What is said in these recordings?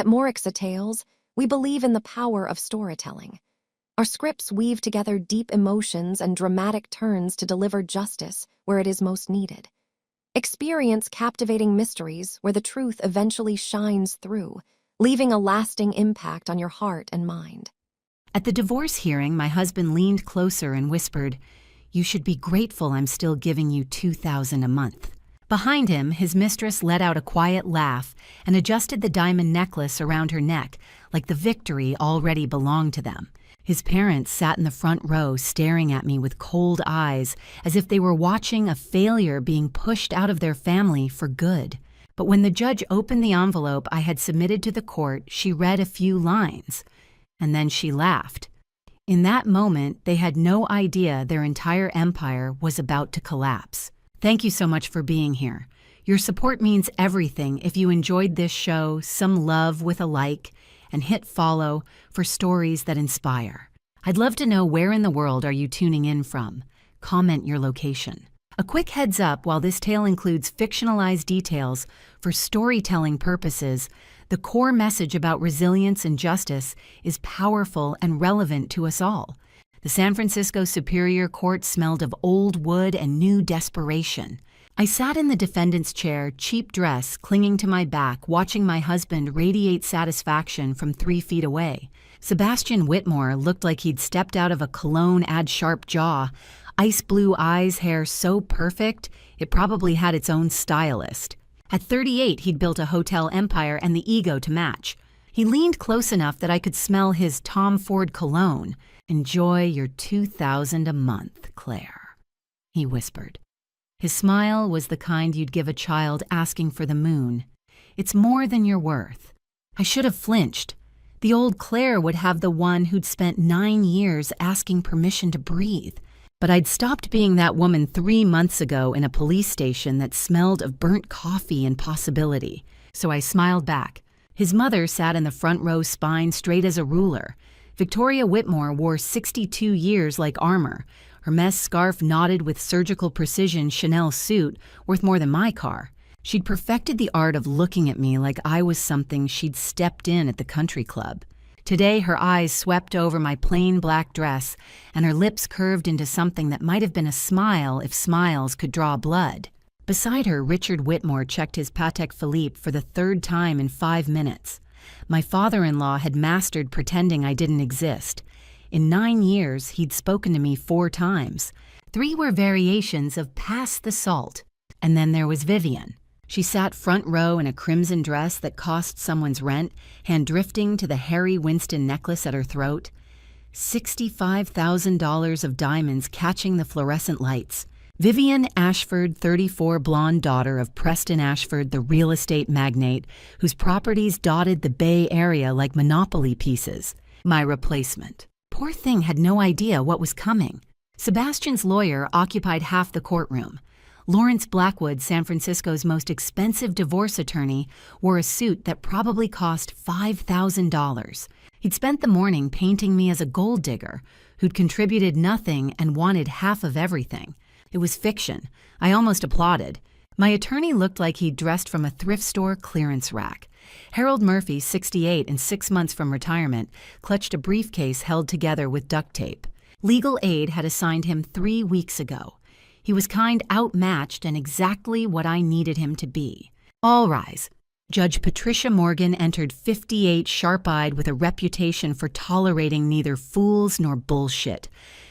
At Morixa Tales, we believe in the power of storytelling. Our scripts weave together deep emotions and dramatic turns to deliver justice where it is most needed. Experience captivating mysteries where the truth eventually shines through, leaving a lasting impact on your heart and mind. At the divorce hearing, my husband leaned closer and whispered, "You should be grateful I'm still giving you $2,000 a month." Behind him, his mistress let out a quiet laugh and adjusted the diamond necklace around her neck like the victory already belonged to them. His parents sat in the front row staring at me with cold eyes as if they were watching a failure being pushed out of their family for good. But when the judge opened the envelope I had submitted to the court, she read a few lines. And then she laughed. In that moment, they had no idea their entire empire was about to collapse. Thank you so much for being here. Your support means everything. If you enjoyed this show, some love with a like, and hit follow for stories that inspire. I'd love to know, where in the world are you tuning in from? Comment your location. A quick heads up, while this tale includes fictionalized details for storytelling purposes, the core message about resilience and justice is powerful and relevant to us all. The San Francisco Superior Court smelled of old wood and new desperation. I sat in the defendant's chair, cheap dress clinging to my back, watching my husband radiate satisfaction from 3 feet away. Sebastian Whitmore looked like he'd stepped out of a cologne ad sharp jaw, ice blue eyes, hair so perfect it probably had its own stylist. At 38, he'd built a hotel empire and the ego to match. He leaned close enough that I could smell his Tom Ford cologne. "Enjoy your $2,000 a month, Claire," he whispered. His smile was the kind you'd give a child asking for the moon. "It's more than you're worth." I should have flinched. The old Claire would have the one who'd spent 9 years asking permission to breathe. But I'd stopped being that woman 3 months ago in a police station that smelled of burnt coffee and possibility. So I smiled back. His mother sat in the front row, spine straight as a ruler. Victoria Whitmore wore 62 years like armor. Her mess scarf knotted with surgical precision Chanel suit worth more than my car. She'd perfected the art of looking at me like I was something she'd stepped in at the country club. Today, her eyes swept over my plain black dress, and her lips curved into something that might have been a smile if smiles could draw blood. Beside her, Richard Whitmore checked his Patek Philippe for the 3rd time in 5 minutes. My father-in-law had mastered pretending I didn't exist. In 9 years, he'd spoken to me 4 times. 3 were variations of "pass the salt." And then there was Vivian. She sat front row in a crimson dress that cost someone's rent, hand drifting to the Harry Winston necklace at her throat. $65,000 of diamonds catching the fluorescent lights. Vivian Ashford, 34, blonde daughter of Preston Ashford, the real estate magnate, whose properties dotted the Bay Area like Monopoly pieces. My replacement. Poor thing had no idea what was coming. Sebastian's lawyer occupied half the courtroom. Lawrence Blackwood, San Francisco's most expensive divorce attorney, wore a suit that probably cost $5,000. He'd spent the morning painting me as a gold digger who'd contributed nothing and wanted half of everything. It was fiction. I almost applauded. My attorney looked like he'd dressed from a thrift store clearance rack. Harold Murphy, 68 and 6 months from retirement, clutched a briefcase held together with duct tape. Legal aid had assigned him 3 weeks ago. He was kind, outmatched, and exactly what I needed him to be. All rise. Judge Patricia Morgan entered 58, sharp-eyed, with a reputation for tolerating neither fools nor bullshit.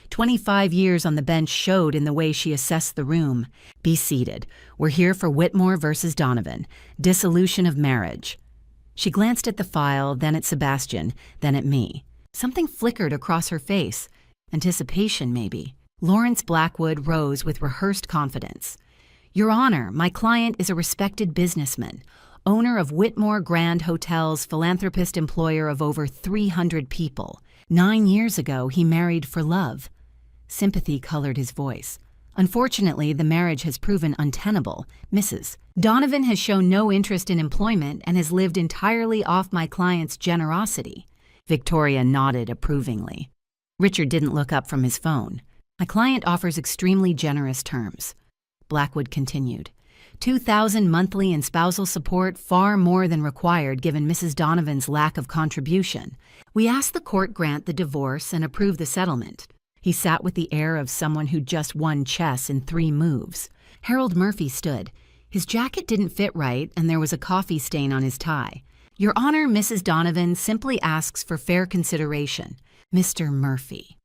25 years on the bench showed in the way she assessed the room. "Be seated. We're here for Whitmore versus Donovan. Dissolution of marriage." She glanced at the file, then at Sebastian, then at me. Something flickered across her face. Anticipation, maybe. Lawrence Blackwood rose with rehearsed confidence. "Your Honor, my client is a respected businessman, owner of Whitmore Grand Hotels, philanthropist, employer of over 300 people. 9 years ago, he married for love." Sympathy colored his voice. "Unfortunately, the marriage has proven untenable, Mrs. Donovan has shown no interest in employment and has lived entirely off my client's generosity." Victoria nodded approvingly. Richard didn't look up from his phone. "My client offers extremely generous terms." Blackwood continued. $2,000 monthly in spousal support, far more than required given Mrs. Donovan's lack of contribution. We asked the court grant the divorce and approve the settlement. He sat with the air of someone who just won chess in 3 moves. Harold Murphy stood. His jacket didn't fit right, and there was a coffee stain on his tie. Your Honor, Mrs. Donovan simply asks for fair consideration. Mr. Murphy.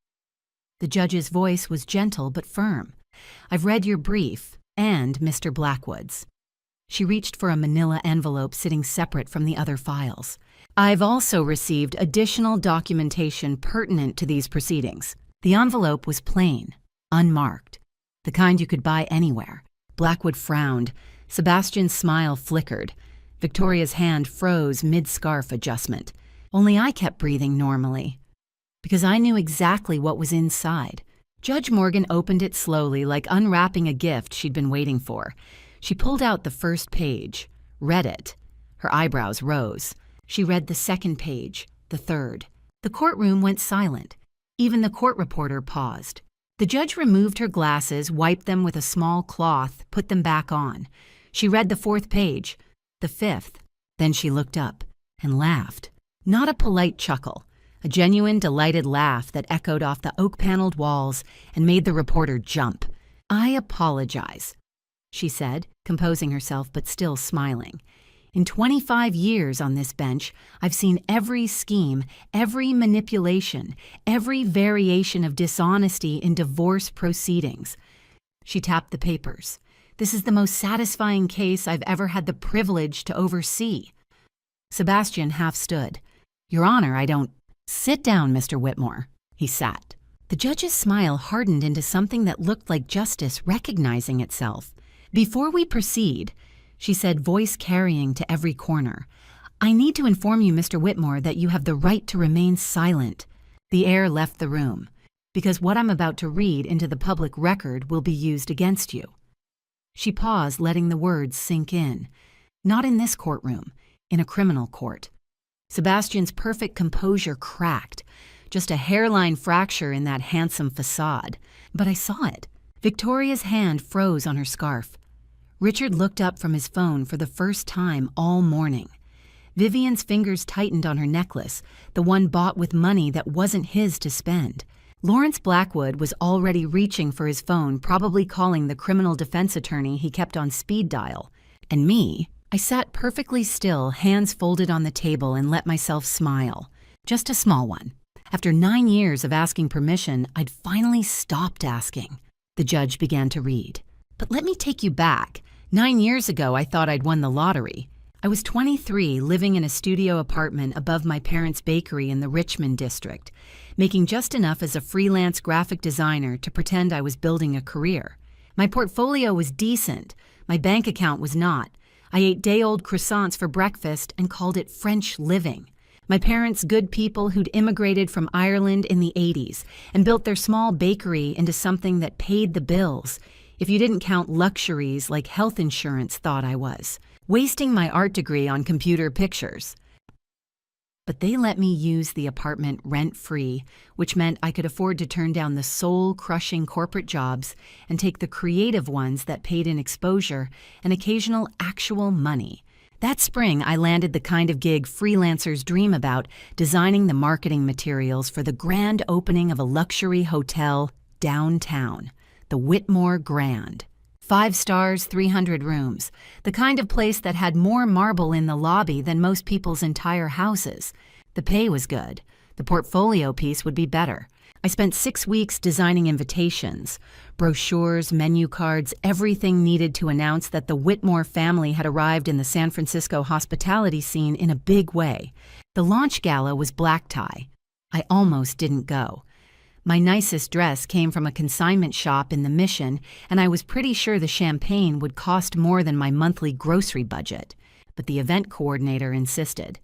The judge's voice was gentle but firm. I've read your brief, and Mr. Blackwood's. She reached for a manila envelope sitting separate from the other files. I've also received additional documentation pertinent to these proceedings. The envelope was plain, unmarked, the kind you could buy anywhere. Blackwood frowned. Sebastian's smile flickered. Victoria's hand froze mid-scarf adjustment. Only I kept breathing normally, because I knew exactly what was inside. Judge Morgan opened it slowly, like unwrapping a gift she'd been waiting for. She pulled out the first page, read it. Her eyebrows rose. She read the second page, the third. The courtroom went silent. Even the court reporter paused. The judge removed her glasses, wiped them with a small cloth, put them back on. She read the 4th page, the 5th. Then she looked up and laughed. Not a polite chuckle, a genuine, delighted laugh that echoed off the oak-paneled walls and made the reporter jump. I apologize, she said, composing herself but still smiling. In 25 years on this bench, I've seen every scheme, every manipulation, every variation of dishonesty in divorce proceedings. She tapped the papers. This is the most satisfying case I've ever had the privilege to oversee. Sebastian half stood. Your Honor, I don't... Sit down, Mr. Whitmore. He sat. The judge's smile hardened into something that looked like justice recognizing itself. Before we proceed, she said, voice carrying to every corner, I need to inform you, Mr. Whitmore, that you have the right to remain silent. The air left the room, because what I'm about to read into the public record will be used against you. She paused, letting the words sink in. Not in this courtroom, in a criminal court. Sebastian's perfect composure cracked, just a hairline fracture in that handsome facade. But I saw it. Victoria's hand froze on her scarf. Richard looked up from his phone for the first time all morning. Vivian's fingers tightened on her necklace, the one bought with money that wasn't his to spend. Lawrence Blackwood was already reaching for his phone, probably calling the criminal defense attorney he kept on speed dial. And me, I sat perfectly still, hands folded on the table, and let myself smile. Just a small one. After 9 years of asking permission, I'd finally stopped asking. The judge began to read. But let me take you back. 9 years ago, I thought I'd won the lottery. I was 23, living in a studio apartment above my parents' bakery in the Richmond district, making just enough as a freelance graphic designer to pretend I was building a career. My portfolio was decent. My bank account was not. I ate day-old croissants for breakfast and called it French living. My parents, good people who'd immigrated from Ireland in the 80s and built their small bakery into something that paid the bills, if you didn't count luxuries like health insurance thought I was, wasting my art degree on computer pictures. But they let me use the apartment rent-free, which meant I could afford to turn down the soul-crushing corporate jobs and take the creative ones that paid in exposure and occasional actual money. That spring, I landed the kind of gig freelancers dream about, designing the marketing materials for the grand opening of a luxury hotel downtown. The Whitmore Grand. 5 stars, 300 rooms. The kind of place that had more marble in the lobby than most people's entire houses. The pay was good. The portfolio piece would be better. I spent 6 weeks designing invitations, brochures, menu cards, everything needed to announce that the Whitmore family had arrived in the San Francisco hospitality scene in a big way. The launch gala was black tie. I almost didn't go. My nicest dress came from a consignment shop in the Mission, and I was pretty sure the champagne would cost more than my monthly grocery budget. But the event coordinator insisted.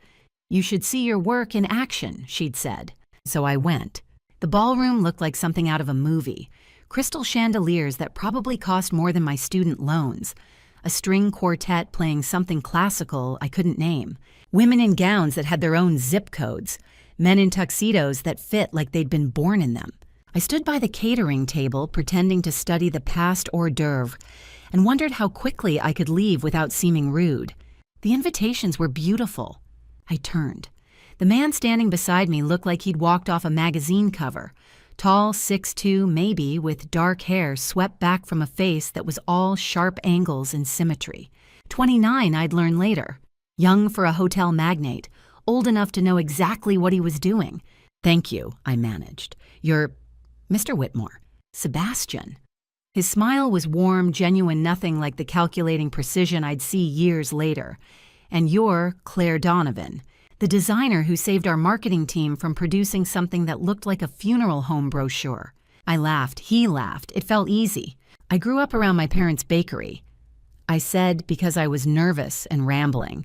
You should see your work in action, she'd said. So I went. The ballroom looked like something out of a movie. Crystal chandeliers that probably cost more than my student loans. A string quartet playing something classical I couldn't name. Women in gowns that had their own zip codes. Men in tuxedos that fit like they'd been born in them. I stood by the catering table pretending to study the past hors d'oeuvre and wondered how quickly I could leave without seeming rude. The invitations were beautiful. I turned. The man standing beside me looked like he'd walked off a magazine cover. Tall, 6'2", maybe, with dark hair swept back from a face that was all sharp angles and symmetry. 29, I'd learn later. Young for a hotel magnate, old enough to know exactly what he was doing. "Thank you," I managed. "You're Mr. Whitmore." "Sebastian." His smile was warm, genuine, nothing like the calculating precision I'd see years later. "And you're Claire Donovan, the designer who saved our marketing team from producing something that looked like a funeral home brochure." I laughed. He laughed. It felt easy. "I grew up around my parents' bakery," I said because I was nervous and rambling.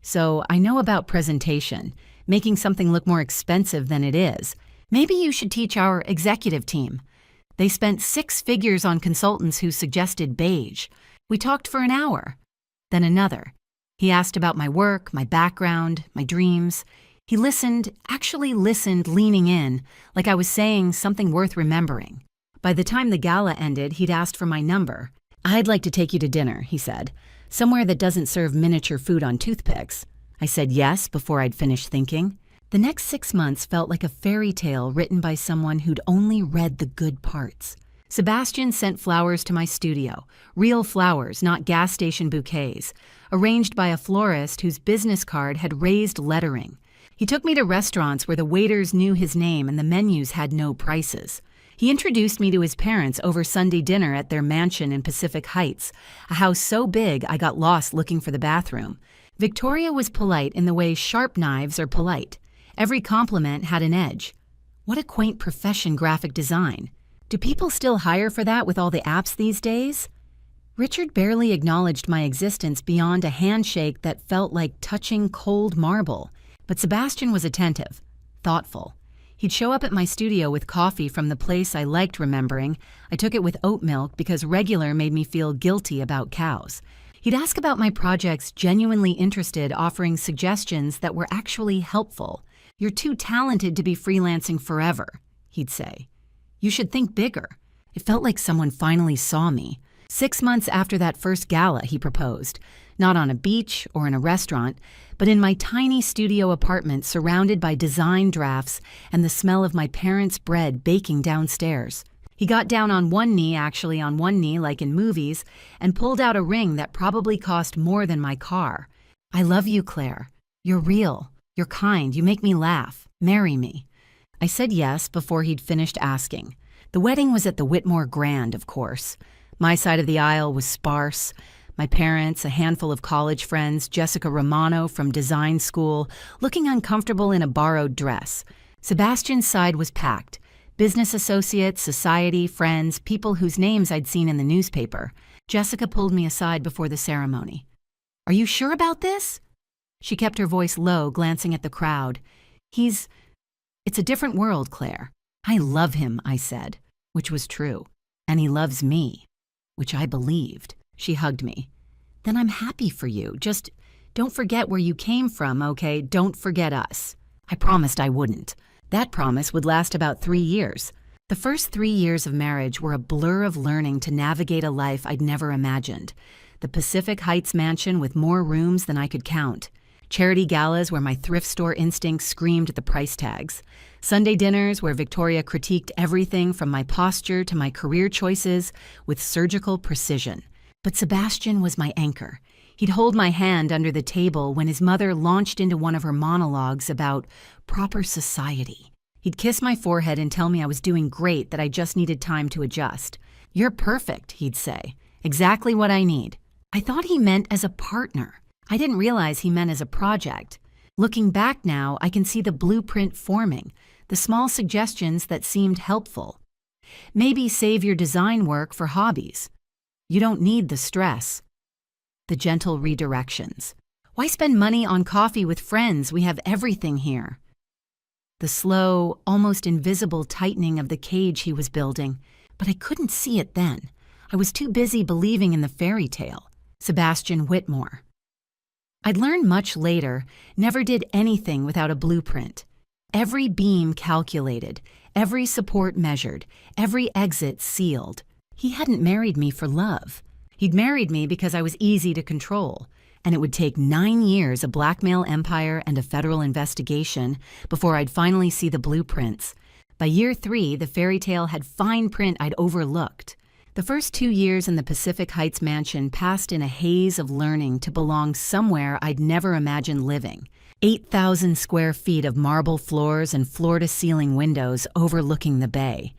"So I know about presentation, making something look more expensive than it is. Maybe you should teach our executive team. They spent 6 figures on consultants who suggested beige. We talked for an hour." Then another. He asked about my work, my background, my dreams. He listened, actually listened, leaning in, like I was saying something worth remembering. By the time the gala ended, he'd asked for my number. "I'd like to take you to dinner," he said. "Somewhere that doesn't serve miniature food on toothpicks." I said yes before I'd finished thinking. The next 6 months felt like a fairy tale written by someone who'd only read the good parts. Sebastian sent flowers to my studio, real flowers, not gas station bouquets, arranged by a florist whose business card had raised lettering. He took me to restaurants where the waiters knew his name and the menus had no prices. He introduced me to his parents over Sunday dinner at their mansion in Pacific Heights, a house so big I got lost looking for the bathroom. Victoria was polite in the way sharp knives are polite. Every compliment had an edge. What a quaint profession, graphic design. Do people still hire for that with all the apps these days? Richard barely acknowledged my existence beyond a handshake that felt like touching cold marble. But Sebastian was attentive, thoughtful. He'd show up at my studio with coffee from the place I liked remembering. I took it with oat milk because regular made me feel guilty about cows. He'd ask about my projects, genuinely interested, offering suggestions that were actually helpful. "You're too talented to be freelancing forever," he'd say. "You should think bigger." It felt like someone finally saw me. 6 months after that first gala, he proposed. Not on a beach or in a restaurant, but in my tiny studio apartment surrounded by design drafts and the smell of my parents' bread baking downstairs. He got down on one knee, actually on one knee like in movies, and pulled out a ring that probably cost more than my car. "I love you, Claire. You're real. You're kind. You make me laugh. Marry me." I said yes before he'd finished asking. The wedding was at the Whitmore Grand, of course. My side of the aisle was sparse. My parents, a handful of college friends, Jessica Romano from design school, looking uncomfortable in a borrowed dress. Sebastian's side was packed. Business associates, society, friends, people whose names I'd seen in the newspaper. Jessica pulled me aside before the ceremony. "Are you sure about this?" She kept her voice low, glancing at the crowd. It's a different world, Claire. I love him," I said, which was true. "And he loves me," which I believed. She hugged me. "Then I'm happy for you. Just don't forget where you came from, okay? Don't forget us." I promised I wouldn't. That promise would last about 3 years. The first 3 years of marriage were a blur of learning to navigate a life I'd never imagined. The Pacific Heights mansion with more rooms than I could count. Charity galas where my thrift store instincts screamed at the price tags. Sunday dinners where Victoria critiqued everything from my posture to my career choices with surgical precision. But Sebastian was my anchor. He'd hold my hand under the table when his mother launched into one of her monologues about proper society. He'd kiss my forehead and tell me I was doing great, that I just needed time to adjust. "You're perfect," he'd say. "Exactly what I need." I thought he meant as a partner. I didn't realize he meant as a project. Looking back now, I can see the blueprint forming, the small suggestions that seemed helpful. Maybe save your design work for hobbies. You don't need the stress. The gentle redirections. Why spend money on coffee with friends? We have everything here. The slow, almost invisible tightening of the cage he was building, but I couldn't see it then. I was too busy believing in the fairy tale. Sebastian Whitmore. I'd learned much later, never did anything without a blueprint. Every beam calculated, every support measured, every exit sealed. He hadn't married me for love. He'd married me because I was easy to control, and it would take 9 years, a blackmail empire, and a federal investigation before I'd finally see the blueprints. By year 3, the fairy tale had fine print I'd overlooked. The first 2 years in the Pacific Heights mansion passed in a haze of learning to belong somewhere I'd never imagined living. 8,000 square feet of marble floors and floor-to-ceiling windows overlooking the bay.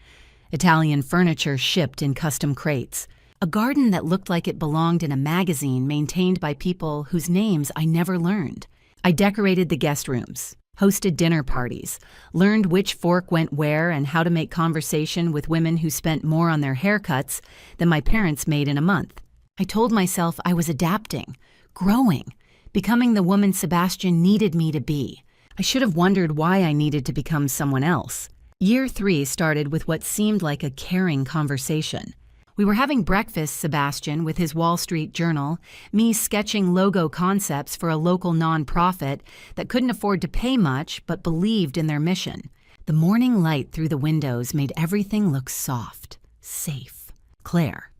Italian furniture shipped in custom crates. A garden that looked like it belonged in a magazine maintained by people whose names I never learned. I decorated the guest rooms, hosted dinner parties, learned which fork went where and how to make conversation with women who spent more on their haircuts than my parents made in a month. I told myself I was adapting, growing, becoming the woman Sebastian needed me to be. I should have wondered why I needed to become someone else. Year 3 started with what seemed like a caring conversation. We were having breakfast, Sebastian with his Wall Street Journal, me sketching logo concepts for a local nonprofit that couldn't afford to pay much but believed in their mission. The morning light through the windows made everything look soft, safe. Claire.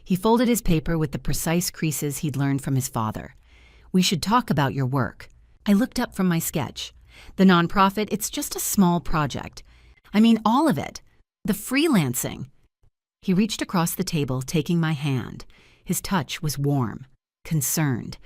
He folded his paper with the precise creases he'd learned from his father. We should talk about your work. I looked up from my sketch. The nonprofit, it's just a small project. I mean, all of it. The freelancing. He reached across the table, taking my hand. His touch was warm, concerned.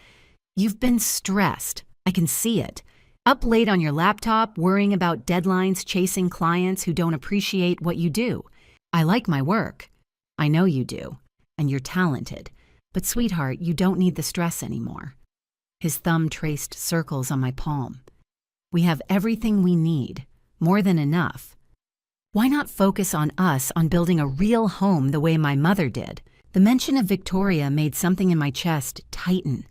You've been stressed. I can see it. Up late on your laptop, worrying about deadlines, chasing clients who don't appreciate what you do. I like my work. I know you do. And you're talented. But sweetheart, you don't need the stress anymore. His thumb traced circles on my palm. We have everything we need, more than enough. Why not focus on us, on building a real home the way my mother did? The mention of Victoria made something in my chest tighten,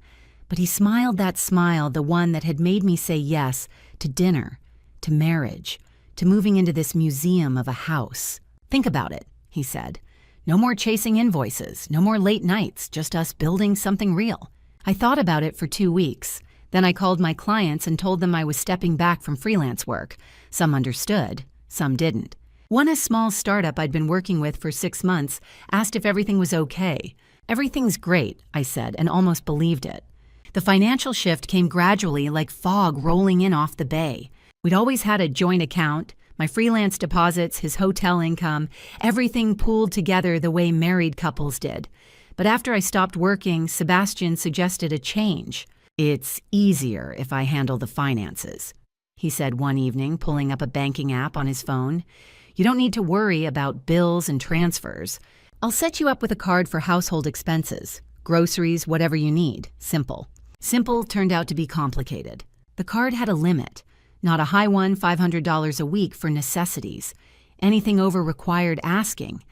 but he smiled that smile, the one that had made me say yes to dinner, to marriage, to moving into this museum of a house. Think about it, he said. No more chasing invoices, no more late nights, just us building something real. I thought about it for 2 weeks. Then I called my clients and told them I was stepping back from freelance work. Some understood, some didn't. One, a small startup I'd been working with for 6 months, asked if everything was okay. Everything's great, I said, and almost believed it. The financial shift came gradually, like fog rolling in off the bay. We'd always had a joint account, my freelance deposits, his hotel income, everything pooled together the way married couples did. But after I stopped working, Sebastian suggested a change. It's easier if I handle the finances, he said one evening, pulling up a banking app on his phone. You don't need to worry about bills and transfers. I'll set you up with a card for household expenses, groceries, whatever you need. Simple. Simple turned out to be complicated. The card had a limit, not a high one, $500 a week for necessities. Anything over required asking.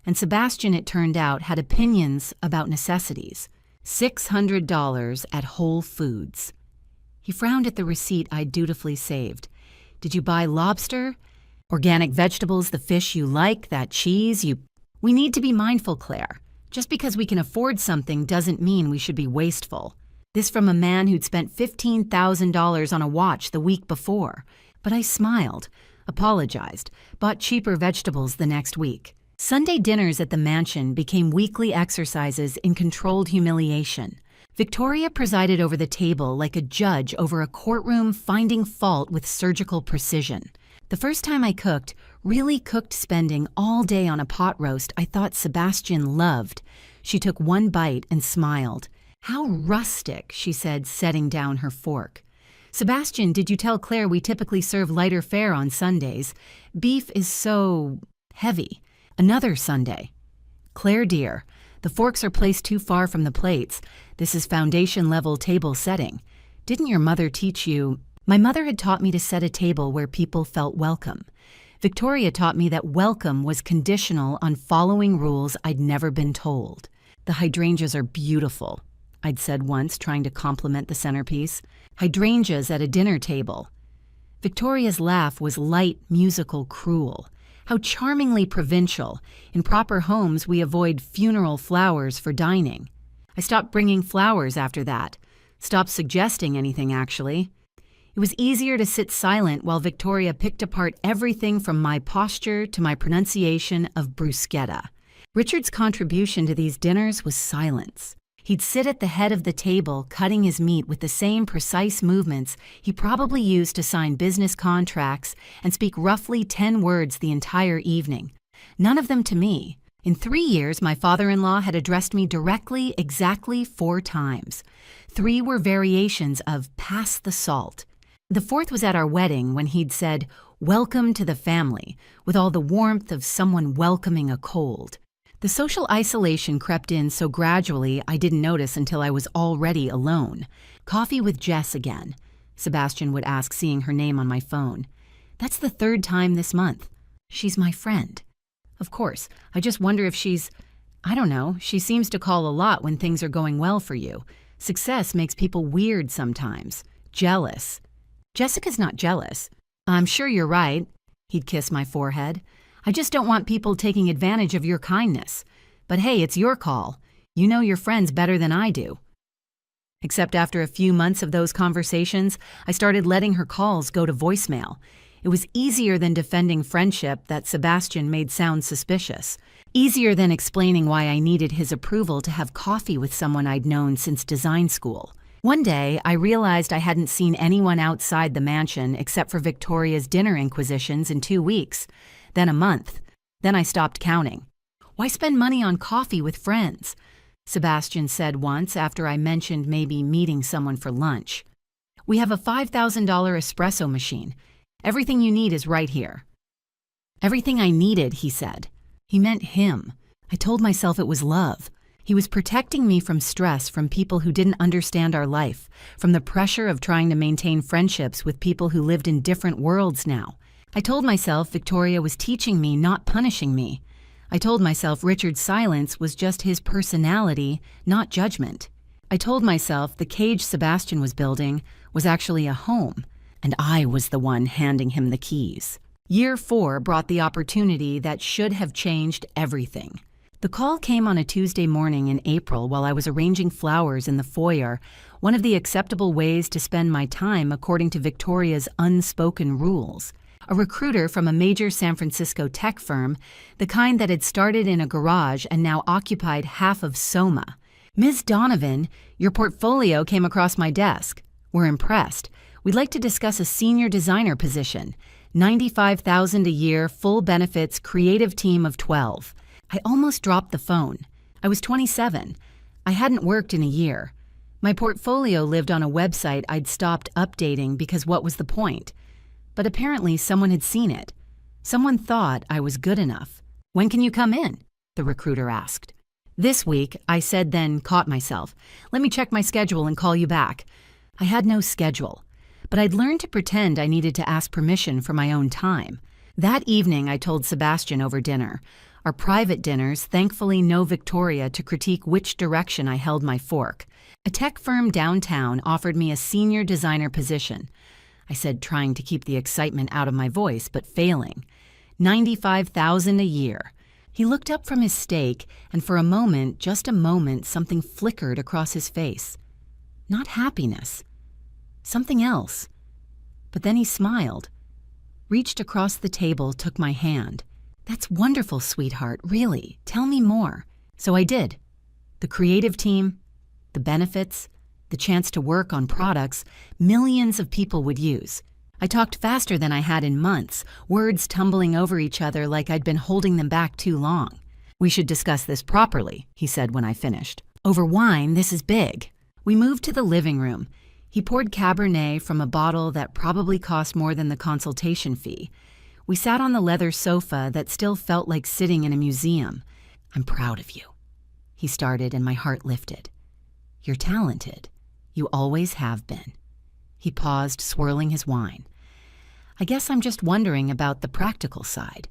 And Sebastian, it turned out, had opinions about necessities. $600 at Whole Foods. He frowned at the receipt I'd dutifully saved. Did you buy lobster? Organic vegetables, the fish you like, that cheese you... We need to be mindful, Claire. Just because we can afford something doesn't mean we should be wasteful. This from a man who'd spent $15,000 on a watch the week before. But I smiled, apologized, bought cheaper vegetables the next week. Sunday dinners at the mansion became weekly exercises in controlled humiliation. Victoria presided over the table like a judge over a courtroom, finding fault with surgical precision. The first time I cooked, really cooked, spending all day on a pot roast I thought Sebastian loved. She took one bite and smiled. How rustic, she said, setting down her fork. Sebastian, did you tell Claire we typically serve lighter fare on Sundays? Beef is so heavy. Another Sunday. Claire, dear, the forks are placed too far from the plates. This is foundation-level table setting. Didn't your mother teach you... My mother had taught me to set a table where people felt welcome. Victoria taught me that welcome was conditional on following rules I'd never been told. The hydrangeas are beautiful, I'd said once, trying to compliment the centerpiece. Hydrangeas at a dinner table. Victoria's laugh was light, musical, cruel. How charmingly provincial. In proper homes, we avoid funeral flowers for dining. I stopped bringing flowers after that. Stopped suggesting anything, actually. It was easier to sit silent while Victoria picked apart everything from my posture to my pronunciation of bruschetta. Richard's contribution to these dinners was silence. He'd sit at the head of the table, cutting his meat with the same precise movements he probably used to sign business contracts, and speak roughly 10 words the entire evening. None of them to me. In 3 years, my father-in-law had addressed me directly exactly 4 times. 3 were variations of "pass the salt." The 4th was at our wedding when he'd said, "Welcome to the family," with all the warmth of someone welcoming a cold. The social isolation crept in so gradually I didn't notice until I was already alone. "Coffee with Jess again," Sebastian would ask, seeing her name on my phone. "That's the 3rd time this month. She's my friend." Of course, I just wonder if I don't know, she seems to call a lot when things are going well for you. Success makes people weird sometimes. Jealous. Jessica's not jealous. "I'm sure you're right." He'd kiss my forehead. "I just don't want people taking advantage of your kindness. But hey, it's your call. You know your friends better than I do." Except after a few months of those conversations, I started letting her calls go to voicemail. It was easier than defending friendship that Sebastian made sound suspicious. Easier than explaining why I needed his approval to have coffee with someone I'd known since design school. One day, I realized I hadn't seen anyone outside the mansion except for Victoria's dinner inquisitions in 2 weeks. Then a month. Then I stopped counting. "Why spend money on coffee with friends?" Sebastian said once after I mentioned maybe meeting someone for lunch. "We have a $5,000 espresso machine. Everything you need is right here." Everything I needed, he said. He meant him. I told myself it was love. He was protecting me from stress from people who didn't understand our life, from the pressure of trying to maintain friendships with people who lived in different worlds now. I told myself Victoria was teaching me, not punishing me. I told myself Richard's silence was just his personality, not judgment. I told myself the cage Sebastian was building was actually a home, and I was the one handing him the keys. Year 4 brought the opportunity that should have changed everything. The call came on a Tuesday morning in April while I was arranging flowers in the foyer, one of the acceptable ways to spend my time according to Victoria's unspoken rules. A recruiter from a major San Francisco tech firm, the kind that had started in a garage and now occupied half of Soma. "Ms. Donovan, your portfolio came across my desk. We're impressed. We'd like to discuss a senior designer position. $95,000 a year, full benefits, creative team of 12. I almost dropped the phone. I was 27. I hadn't worked in a year. My portfolio lived on a website I'd stopped updating because what was the point? But apparently someone had seen it. Someone thought I was good enough. "When can you come in?" the recruiter asked. "This week," I said, then caught myself. "Let me check my schedule and call you back." I had no schedule, but I'd learned to pretend I needed to ask permission for my own time. That evening, I told Sebastian over dinner. Our private dinners, thankfully no Victoria to critique which direction I held my fork. A tech firm downtown offered me a senior designer position. I said, trying to keep the excitement out of my voice, but failing. $95,000 a year. He looked up from his steak, and for a moment, just a moment, something flickered across his face. Not happiness. Something else. But then he smiled, reached across the table, took my hand. "That's wonderful, sweetheart, really. Tell me more." So I did. The creative team, the benefits, the chance to work on products millions of people would use. I talked faster than I had in months, words tumbling over each other like I'd been holding them back too long. "We should discuss this properly," he said when I finished. "Over wine, this is big." We moved to the living room. He poured Cabernet from a bottle that probably cost more than the consultation fee. We sat on the leather sofa that still felt like sitting in a museum. "I'm proud of you," he started, and my heart lifted. "You're talented. You always have been." He paused, swirling his wine. "I guess I'm just wondering about the practical side."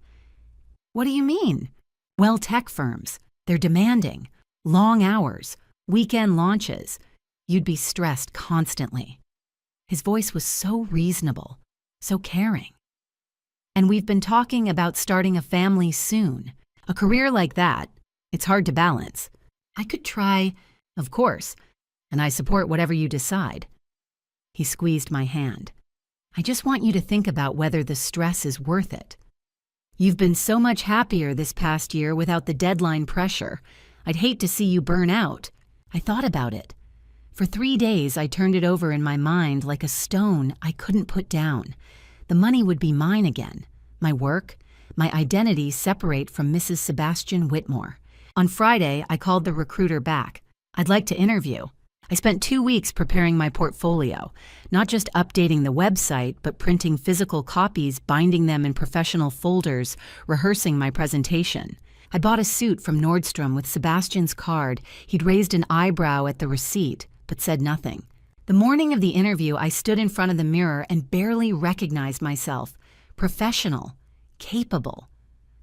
"What do you mean?" "Well, tech firms. They're demanding. Long hours. Weekend launches. You'd be stressed constantly." His voice was so reasonable, so caring. "And we've been talking about starting a family soon. A career like that, it's hard to balance. I could try, of course, and I support whatever you decide." He squeezed my hand. "I just want you to think about whether the stress is worth it." You've been so much happier this past year without the deadline pressure. I'd hate to see you burn out. I thought about it. For 3 days, I turned it over in my mind like a stone I couldn't put down. The money would be mine again. My work, my identity separate from Mrs. Sebastian Whitmore. On Friday, I called the recruiter back. I'd like to interview. I spent 2 weeks preparing my portfolio, not just updating the website, but printing physical copies, binding them in professional folders, rehearsing my presentation. I bought a suit from Nordstrom with Sebastian's card. He'd raised an eyebrow at the receipt, but said nothing. The morning of the interview, I stood in front of the mirror and barely recognized myself. Professional, capable.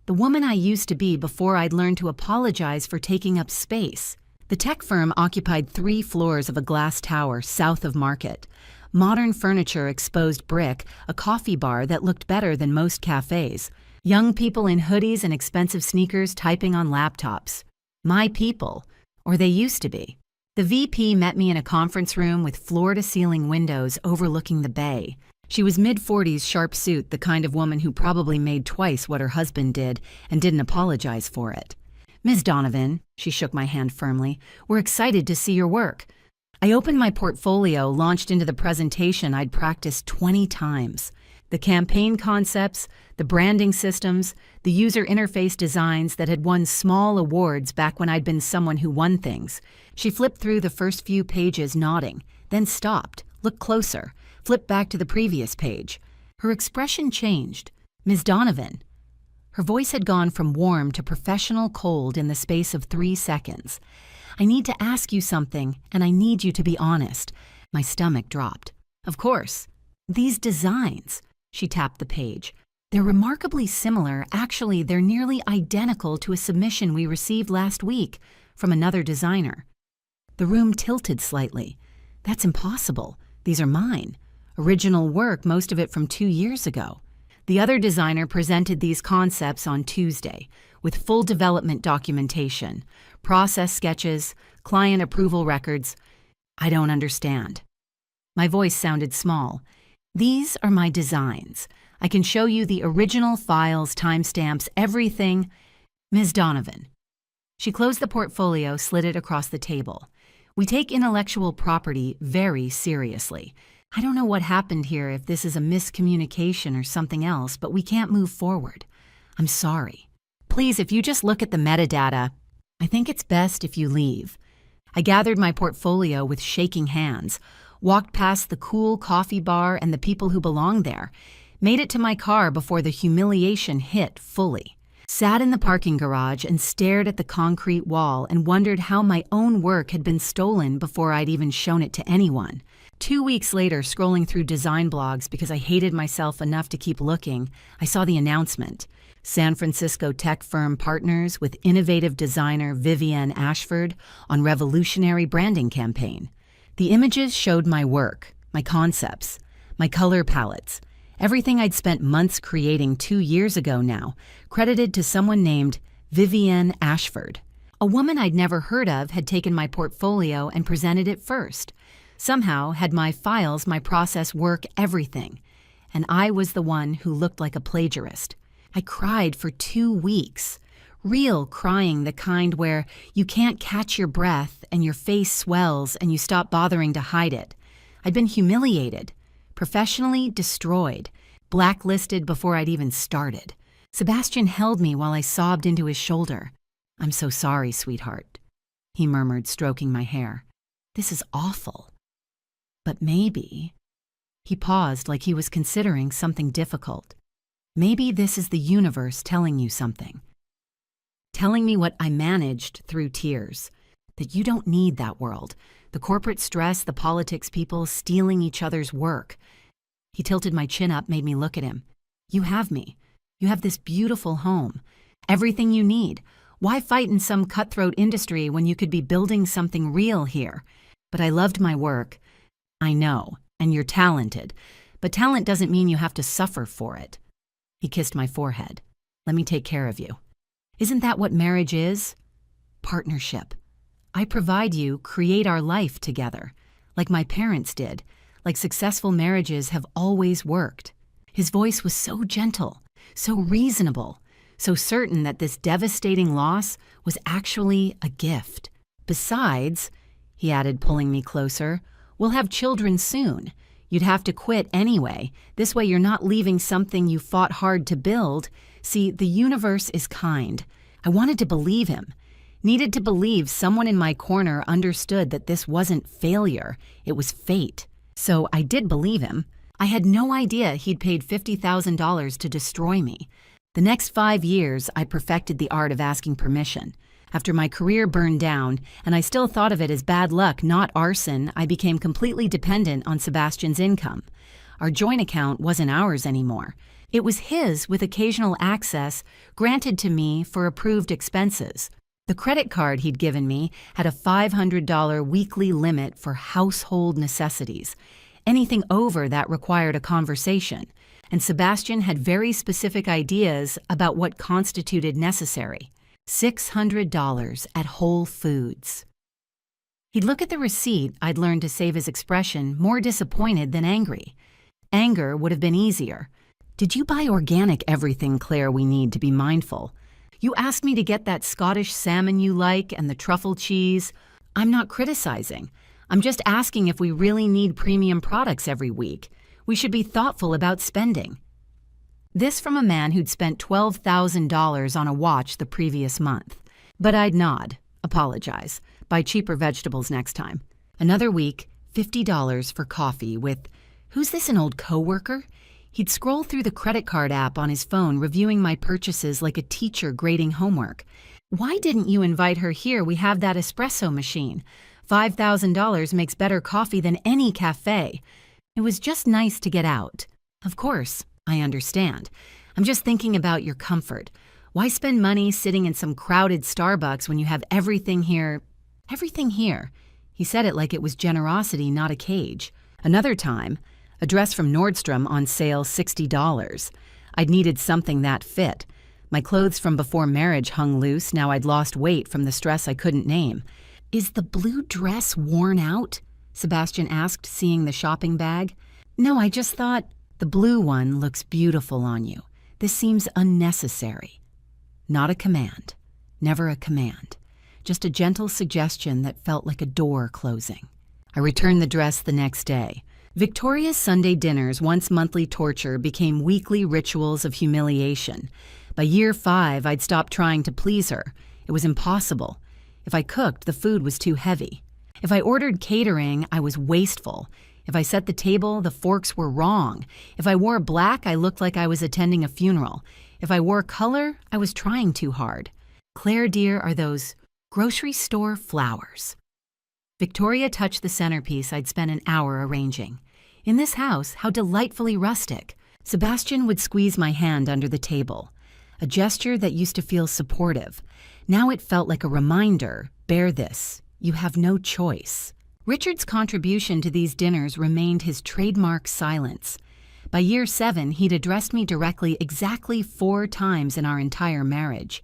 The woman I used to be before I'd learned to apologize for taking up space. The tech firm occupied 3 floors of a glass tower south of Market. Modern furniture, exposed brick, a coffee bar that looked better than most cafes. Young people in hoodies and expensive sneakers typing on laptops. My people, or they used to be. The VP met me in a conference room with floor-to-ceiling windows overlooking the bay. She was mid-40s, sharp suit, the kind of woman who probably made twice what her husband did and didn't apologize for it. Ms. Donovan, she shook my hand firmly, we're excited to see your work. I opened my portfolio, launched into the presentation I'd practiced 20 times. The campaign concepts, the branding systems, the user interface designs that had won small awards back when I'd been someone who won things. She flipped through the first few pages, nodding, then stopped, looked closer, flipped back to the previous page. Her expression changed. Ms. Donovan. Her voice had gone from warm to professional cold in the space of 3 seconds. I need to ask you something, and I need you to be honest. My stomach dropped. Of course. These designs, she tapped the page. They're remarkably similar. Actually, they're nearly identical to a submission we received last week from another designer. The room tilted slightly. That's impossible. These are mine. Original work, most of it from 2 years ago. The other designer presented these concepts on Tuesday, with full development documentation, process sketches, client approval records. I don't understand. My voice sounded small. These are my designs. I can show you the original files, timestamps, everything. Ms. Donovan. She closed the portfolio, slid it across the table. We take intellectual property very seriously. I don't know what happened here, if this is a miscommunication or something else, but we can't move forward. I'm sorry. Please, if you just look at the metadata, I think it's best if you leave. I gathered my portfolio with shaking hands, walked past the cool coffee bar and the people who belonged there, made it to my car before the humiliation hit fully, sat in the parking garage and stared at the concrete wall and wondered how my own work had been stolen before I'd even shown it to anyone. 2 weeks later, scrolling through design blogs because I hated myself enough to keep looking, I saw the announcement. San Francisco tech firm partners with innovative designer Vivienne Ashford on revolutionary branding campaign. The images showed my work, my concepts, my color palettes, everything I'd spent months creating 2 years ago now, credited to someone named Vivienne Ashford. A woman I'd never heard of had taken my portfolio and presented it first. Somehow had my files, my process, work, everything. And I was the one who looked like a plagiarist. I cried for 2 weeks. Real crying, the kind where you can't catch your breath and your face swells and you stop bothering to hide it. I'd been humiliated, professionally destroyed, blacklisted before I'd even started. Sebastian held me while I sobbed into his shoulder. I'm so sorry, sweetheart, he murmured, stroking my hair. This is awful. But maybe... He paused like he was considering something difficult. Maybe this is the universe telling you something. Telling me what I managed through tears. That you don't need that world. The corporate stress, the politics people stealing each other's work. He tilted my chin up, made me look at him. You have me. You have this beautiful home. Everything you need. Why fight in some cutthroat industry when you could be building something real here? But I loved my work. I know, and you're talented. But talent doesn't mean you have to suffer for it. He kissed my forehead. Let me take care of you. Isn't that what marriage is? Partnership. I provide you, create our life together, like my parents did, like successful marriages have always worked. His voice was so gentle, so reasonable. so certain that this devastating loss was actually a gift. Besides, he added, pulling me closer, we'll have children soon. You'd have to quit anyway. This way you're not leaving something you fought hard to build. See, the universe is kind. I wanted to believe him. Needed to believe someone in my corner understood that this wasn't failure, it was fate. So I did believe him. I had no idea he'd paid $50,000 to destroy me. The next 5 years, I perfected the art of asking permission. After my career burned down, and I still thought of it as bad luck, not arson, I became completely dependent on Sebastian's income. Our joint account wasn't ours anymore. It was his with occasional access granted to me for approved expenses. The credit card he'd given me had a $500 weekly limit for household necessities. Anything over that required a conversation, and Sebastian had very specific ideas about what constituted necessary. $600 at Whole Foods. He'd look at the receipt. I'd learned to save his expression, more disappointed than angry. Anger would have been easier. Did you buy organic everything, Claire? We need to be mindful. You asked me to get that Scottish salmon you like and the truffle cheese. I'm not criticizing. I'm just asking if we really need premium products every week. We should be thoughtful about spending. This from a man who'd spent $12,000 on a watch the previous month. But I'd nod, apologize, buy cheaper vegetables next time. Another week, $50 for coffee with, who's this, an old coworker? He'd scroll through the credit card app on his phone, reviewing my purchases like a teacher grading homework. Why didn't you invite her here? We have that espresso machine. $5,000 makes better coffee than any cafe. It was just nice to get out. Of course, I understand. I'm just thinking about your comfort. Why spend money sitting in some crowded Starbucks when you have everything here? Everything here. He said it like it was generosity, not a cage. Another time, a dress from Nordstrom on sale, $60. I'd needed something that fit. My clothes from before marriage hung loose. Now I'd lost weight from the stress I couldn't name. Is the blue dress worn out? Sebastian asked, seeing the shopping bag. No, I just thought, the blue one looks beautiful on you. This seems unnecessary. Not a command. Never a command. Just a gentle suggestion that felt like a door closing. I returned the dress the next day. Victoria's Sunday dinners, once monthly torture, became weekly rituals of humiliation. By year 5, I'd stopped trying to please her. It was impossible. If I cooked, the food was too heavy. If I ordered catering, I was wasteful. If I set the table, the forks were wrong. If I wore black, I looked like I was attending a funeral. If I wore color, I was trying too hard. Claire, dear, are those grocery store flowers. Victoria touched the centerpiece I'd spent an hour arranging. In this house, how delightfully rustic. Sebastian would squeeze my hand under the table. A gesture that used to feel supportive. Now it felt like a reminder, bear this, you have no choice. Richard's contribution to these dinners remained his trademark silence. By year 7, he'd addressed me directly exactly 4 times in our entire marriage.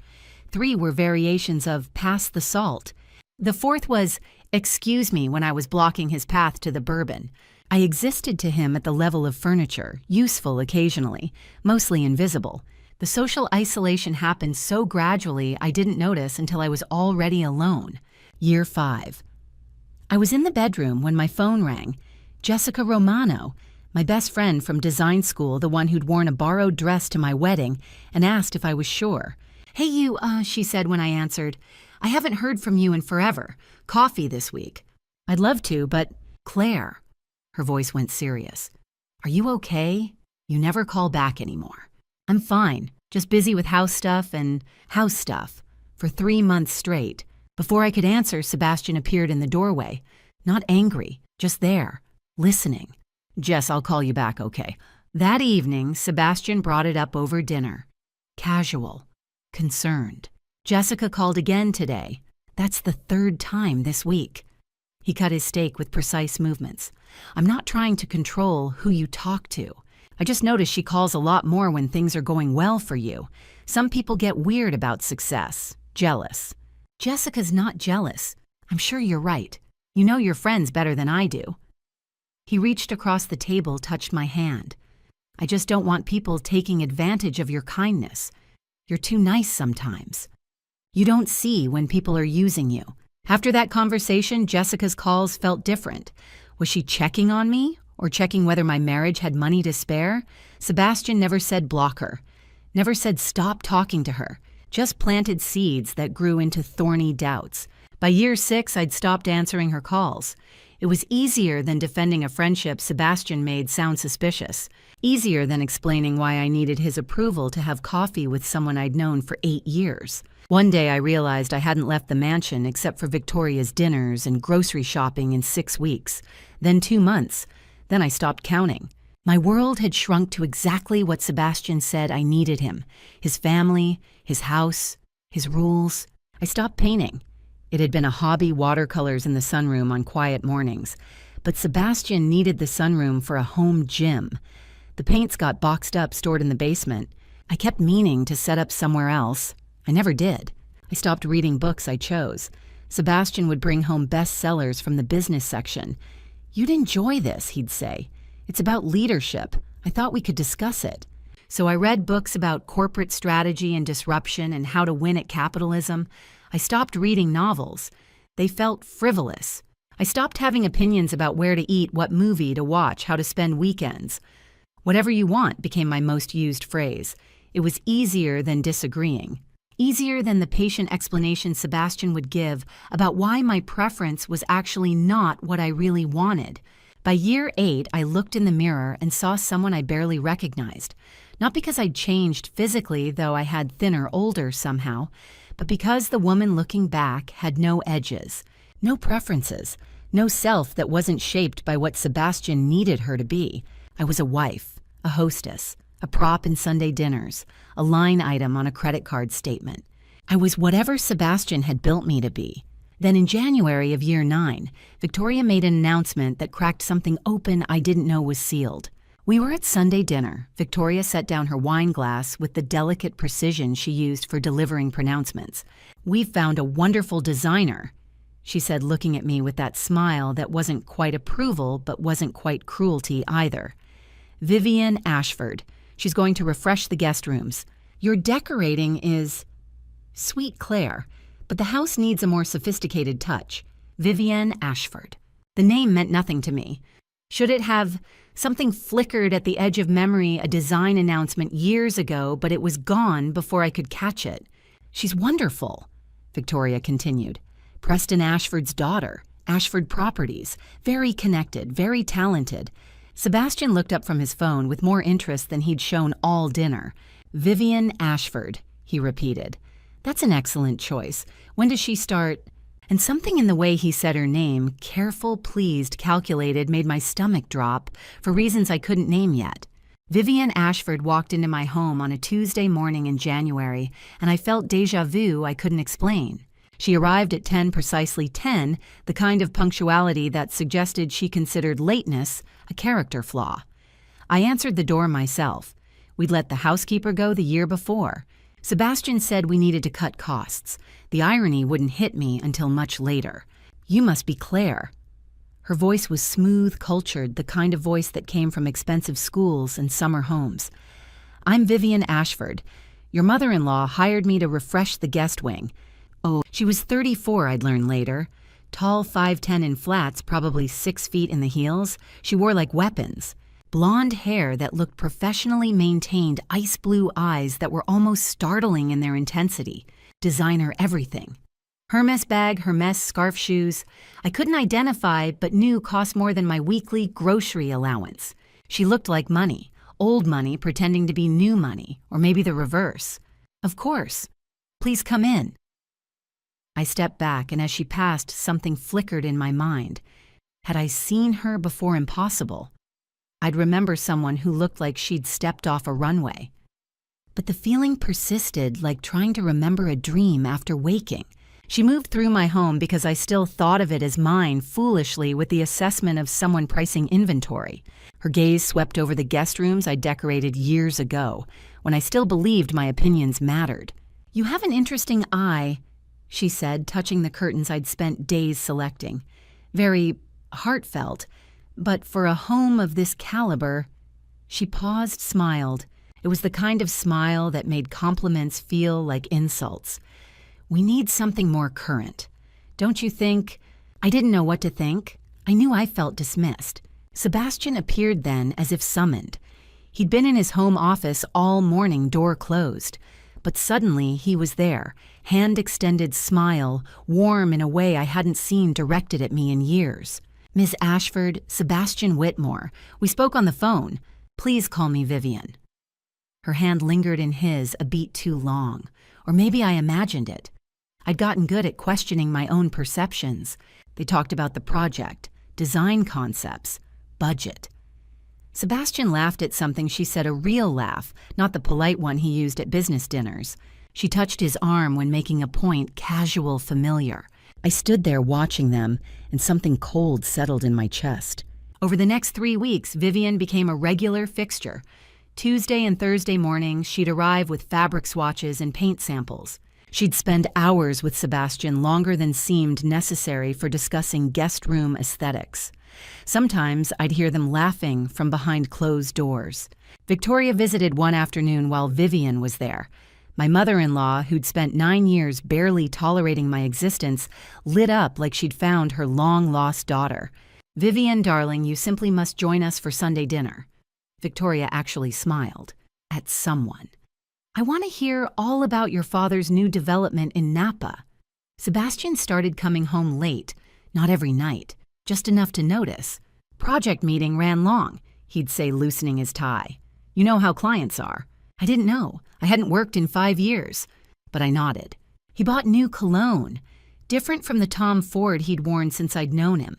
3 were variations of pass the salt. The 4th was, excuse me, when I was blocking his path to the bourbon. I existed to him at the level of furniture, useful occasionally, mostly invisible. The social isolation happened so gradually I didn't notice until I was already alone. Year 5. I was in the bedroom when my phone rang. Jessica Romano, my best friend from design school, the one who'd worn a borrowed dress to my wedding, and asked if I was sure. Hey you, she said when I answered. I haven't heard from you in forever. Coffee this week. I'd love to, but Claire. Her voice went serious. Are you okay? You never call back anymore. I'm fine, just busy with house stuff for 3 months straight. Before I could answer, Sebastian appeared in the doorway. Not angry, just there, listening. Jess, I'll call you back, okay? That evening, Sebastian brought it up over dinner. Casual, concerned. Jessica called again today. That's the 3rd time this week. He cut his steak with precise movements. I'm not trying to control who you talk to. I just noticed she calls a lot more when things are going well for you. Some people get weird about success, jealous. Jessica's not jealous. I'm sure you're right. You know your friends better than I do. He reached across the table, touched my hand. I just don't want people taking advantage of your kindness. You're too nice sometimes. You don't see when people are using you. After that conversation, Jessica's calls felt different. Was she checking on me or checking whether my marriage had money to spare? Sebastian never said block her, never said stop talking to her, just planted seeds that grew into thorny doubts. By year 6, I'd stopped answering her calls. It was easier than defending a friendship Sebastian made sound suspicious, easier than explaining why I needed his approval to have coffee with someone I'd known for 8 years. One day I realized I hadn't left the mansion except for Victoria's dinners and grocery shopping in 6 weeks, then 2 months. Then I stopped counting. My world had shrunk to exactly what Sebastian said I needed him: his family, his house, his rules. I stopped painting. It had been a hobby, watercolors in the sunroom on quiet mornings. But Sebastian needed the sunroom for a home gym. The paints got boxed up, stored in the basement. I kept meaning to set up somewhere else. I never did. I stopped reading books I chose. Sebastian would bring home bestsellers from the business section. "You'd enjoy this," he'd say. "It's about leadership. I thought we could discuss it." So I read books about corporate strategy and disruption and how to win at capitalism. I stopped reading novels. They felt frivolous. I stopped having opinions about where to eat, what movie to watch, how to spend weekends. "Whatever you want" became my most used phrase. It was easier than disagreeing. Easier than the patient explanation Sebastian would give about why my preference was actually not what I really wanted. By year 8, I looked in the mirror and saw someone I barely recognized. Not because I'd changed physically, though I had thinner, older somehow, but because the woman looking back had no edges, no preferences, no self that wasn't shaped by what Sebastian needed her to be. I was a wife, a hostess, a prop in Sunday dinners, a line item on a credit card statement. I was whatever Sebastian had built me to be. Then in January of year 9, Victoria made an announcement that cracked something open I didn't know was sealed. We were at Sunday dinner. Victoria set down her wine glass with the delicate precision she used for delivering pronouncements. "We've found a wonderful designer," she said, looking at me with that smile that wasn't quite approval but wasn't quite cruelty either. "Vivian Ashford. She's going to refresh the guest rooms. Your decorating is sweet Claire, but the house needs a more sophisticated touch. Vivian Ashford." The name meant nothing to me. Should it have? Something flickered at the edge of memory, a design announcement years ago, but it was gone before I could catch it. "She's wonderful," Victoria continued. "Preston Ashford's daughter, Ashford Properties, very connected, very talented." Sebastian looked up from his phone with more interest than he'd shown all dinner. "Vivian Ashford," he repeated. "That's an excellent choice. When does she start?" And something in the way he said her name, careful, pleased, calculated, made my stomach drop for reasons I couldn't name yet. Vivian Ashford walked into my home on a Tuesday morning in January, and I felt déjà vu I couldn't explain. She arrived at 10, precisely 10, the kind of punctuality that suggested she considered lateness a character flaw. I answered the door myself. We'd let the housekeeper go the year before. Sebastian said we needed to cut costs. The irony wouldn't hit me until much later. "You must be Claire." Her voice was smooth, cultured, the kind of voice that came from expensive schools and summer homes. "I'm Vivian Ashford. Your mother-in-law hired me to refresh the guest wing." Oh, she was 34, I'd learn later. Tall, 5'10" in flats, probably 6 feet in the heels. She wore like weapons. Blonde hair that looked professionally maintained, ice blue eyes that were almost startling in their intensity. Designer everything. Hermes bag, Hermes scarf shoes. I couldn't identify, but knew cost more than my weekly grocery allowance. She looked like money. Old money pretending to be new money, or maybe the reverse. "Of course. Please come in." I stepped back, and as she passed, something flickered in my mind. Had I seen her before? Impossible. I'd remember someone who looked like she'd stepped off a runway. But the feeling persisted, like trying to remember a dream after waking. She moved through my home because I still thought of it as mine, foolishly, with the assessment of someone pricing inventory. Her gaze swept over the guest rooms I decorated years ago, when I still believed my opinions mattered. "You have an interesting eye," she said, touching the curtains I'd spent days selecting. Very heartfelt. But for a home of this caliber— She paused, smiled, It was the kind of smile that made compliments feel like insults. We need something more current. Don't you think? I didn't know what to think. I knew I felt dismissed. Sebastian appeared then as if summoned. He'd been in his home office all morning, door closed. But suddenly he was there, hand-extended smile, warm in a way I hadn't seen directed at me in years. "Ms. Ashford, Sebastian Whitmore. We spoke on the phone. Please call me Vivian." Her hand lingered in his a beat too long, or maybe I imagined it. I'd gotten good at questioning my own perceptions. They talked about the project, design concepts, budget. Sebastian laughed at something she said, a real laugh, not the polite one he used at business dinners. She touched his arm when making a point, casual, familiar. I stood there watching them, and something cold settled in my chest. Over the next 3 weeks, Vivian became a regular fixture. Tuesday and Thursday mornings, she'd arrive with fabric swatches and paint samples. She'd spend hours with Sebastian, longer than seemed necessary for discussing guest room aesthetics. Sometimes I'd hear them laughing from behind closed doors. Victoria visited one afternoon while Vivian was there. My mother-in-law, who'd spent 9 years barely tolerating my existence, lit up like she'd found her long-lost daughter. "Vivian, darling, you simply must join us for Sunday dinner." Victoria actually smiled. At someone. "I want to hear all about your father's new development in Napa." Sebastian started coming home late, not every night, just enough to notice. "Project meeting ran long," he'd say, loosening his tie. "You know how clients are." I didn't know. I hadn't worked in 5 years. But I nodded. He bought new cologne, different from the Tom Ford he'd worn since I'd known him.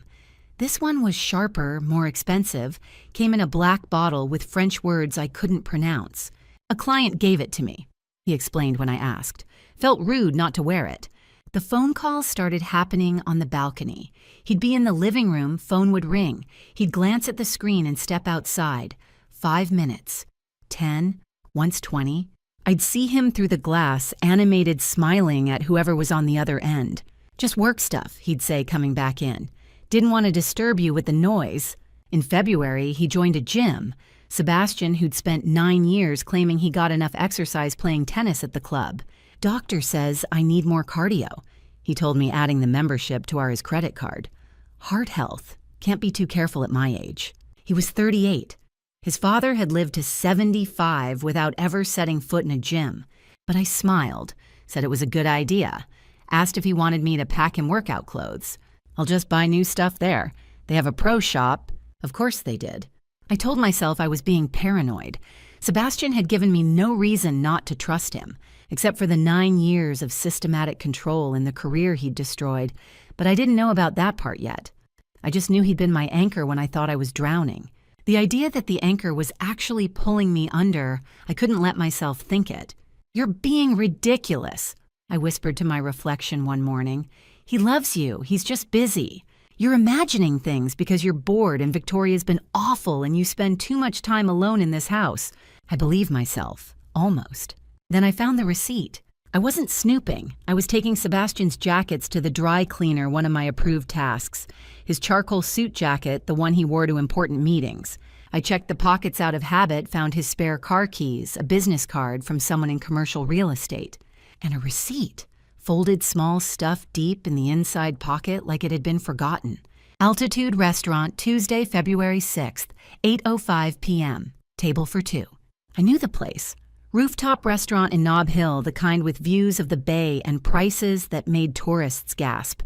This one was sharper, more expensive, came in a black bottle with French words I couldn't pronounce. "A client gave it to me," he explained when I asked. "Felt rude not to wear it." The phone calls started happening on the balcony. He'd be in the living room, phone would ring. He'd glance at the screen and step outside. 5 minutes. 10, once 20. I'd see him through the glass, animated, smiling at whoever was on the other end. "Just work stuff," he'd say, coming back in. "Didn't want to disturb you with the noise." In February, he joined a gym. Sebastian, who'd spent 9 years claiming he got enough exercise playing tennis at the club. "Doctor says I need more cardio," he told me, adding the membership to his credit card. Heart health. Can't be too careful at my age. He was 38. His father had lived to 75 without ever setting foot in a gym. But I smiled, said it was a good idea, asked if he wanted me to pack him workout clothes. "I'll just buy new stuff there. They have a pro shop." Of course they did. I told myself I was being paranoid. Sebastian had given me no reason not to trust him, except for the 9 years of systematic control in the career he'd destroyed, but I didn't know about that part yet. I just knew he'd been my anchor when I thought I was drowning. The idea that the anchor was actually pulling me under, I couldn't let myself think it. "You're being ridiculous," I whispered to my reflection one morning. "He loves you. He's just busy. You're imagining things because you're bored and Victoria's been awful and you spend too much time alone in this house." I believed myself. Almost. Then I found the receipt. I wasn't snooping. I was taking Sebastian's jackets to the dry cleaner, one of my approved tasks. His charcoal suit jacket, the one he wore to important meetings. I checked the pockets out of habit, found his spare car keys, a business card from someone in commercial real estate, and a receipt. Folded small stuff deep in the inside pocket like it had been forgotten. "Altitude Restaurant, Tuesday, February 6th, 8:05 p.m. Table for 2. I knew the place. Rooftop restaurant in Nob Hill, the kind with views of the bay and prices that made tourists gasp.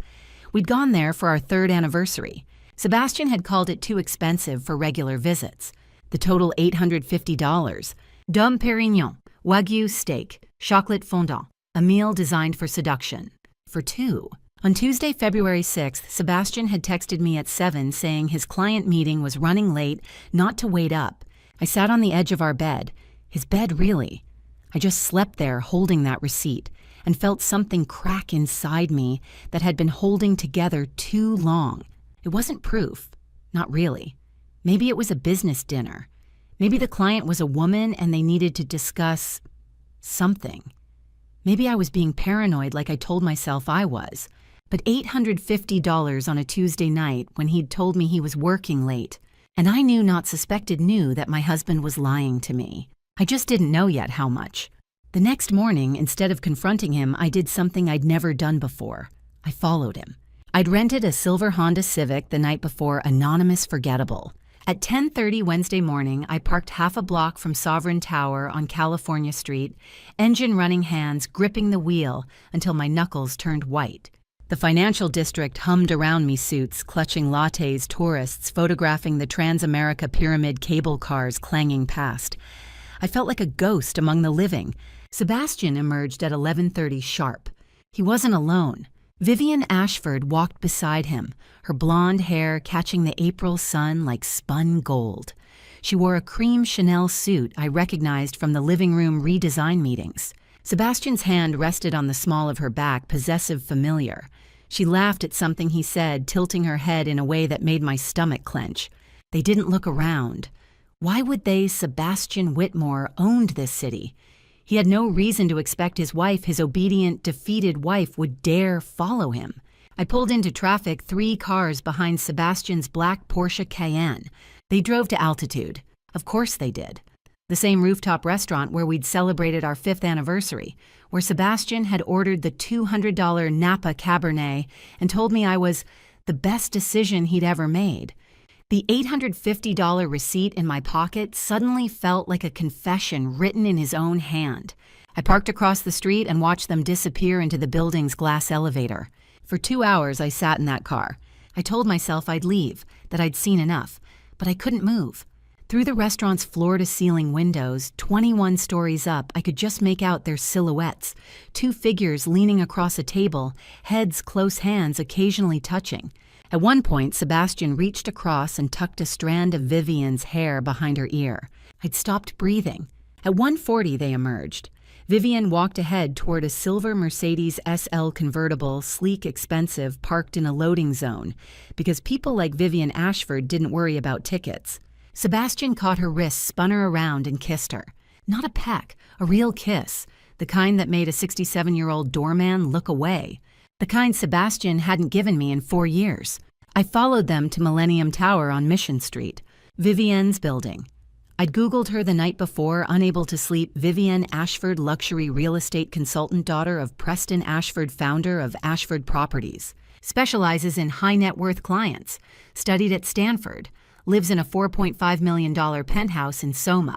We'd gone there for our 3rd anniversary. Sebastian had called it too expensive for regular visits. The total $850. Dom Pérignon, Wagyu steak, chocolate fondant, a meal designed for seduction. For 2. On Tuesday, February 6th, Sebastian had texted me at 7 saying his client meeting was running late, not to wait up. I sat on the edge of our bed. His bed, really. I just slept there holding that receipt and felt something crack inside me that had been holding together too long. It wasn't proof. Not really. Maybe it was a business dinner. Maybe the client was a woman and they needed to discuss something. Maybe I was being paranoid like I told myself I was. But $850 on a Tuesday night when he'd told me he was working late. And I knew not suspected knew that my husband was lying to me. I just didn't know yet how much. The next morning, instead of confronting him, I did something I'd never done before. I followed him. I'd rented a silver Honda Civic the night before, anonymous forgettable. At 10:30 Wednesday morning, I parked half a block from Sovereign Tower on California Street, engine running, hands gripping the wheel until my knuckles turned white. The financial district hummed around me, suits clutching lattes, tourists photographing the Transamerica Pyramid cable cars clanging past. I felt like a ghost among the living. Sebastian emerged at 11:30 sharp. He wasn't alone. Vivian Ashford walked beside him, her blonde hair catching the April sun like spun gold. She wore a cream Chanel suit I recognized from the living room redesign meetings. Sebastian's hand rested on the small of her back, possessive, familiar. She laughed at something he said, tilting her head in a way that made my stomach clench. They didn't look around. Why would they? Sebastian Whitmore owned this city. He had no reason to expect his wife, his obedient, defeated wife, would dare follow him. I pulled into traffic 3 cars behind Sebastian's black Porsche Cayenne. They drove to altitude. Of course they did. The same rooftop restaurant where we'd celebrated our 5th anniversary, where Sebastian had ordered the $200 Napa Cabernet and told me I was the best decision he'd ever made. The $850 receipt in my pocket suddenly felt like a confession written in his own hand. I parked across the street and watched them disappear into the building's glass elevator. For 2 hours, I sat in that car. I told myself I'd leave, that I'd seen enough, but I couldn't move. Through the restaurant's floor-to-ceiling windows, 21 stories up, I could just make out their silhouettes, 2 figures leaning across a table, heads close, hands occasionally touching. At one point, Sebastian reached across and tucked a strand of Vivian's hair behind her ear. I'd stopped breathing. At 1:40, they emerged. Vivian walked ahead toward a silver Mercedes SL convertible, sleek, expensive, parked in a loading zone, because people like Vivian Ashford didn't worry about tickets. Sebastian caught her wrist, spun her around, and kissed her. Not a peck, a real kiss, the kind that made a 67-year-old doorman look away. The kind Sebastian hadn't given me in 4 years. I followed them to Millennium Tower on Mission Street, Vivian's building. I'd Googled her the night before, unable to sleep. Vivian Ashford, luxury real estate consultant, daughter of Preston Ashford, founder of Ashford Properties. Specializes in high net worth clients. Studied at Stanford. Lives in a $4.5 million penthouse in Soma.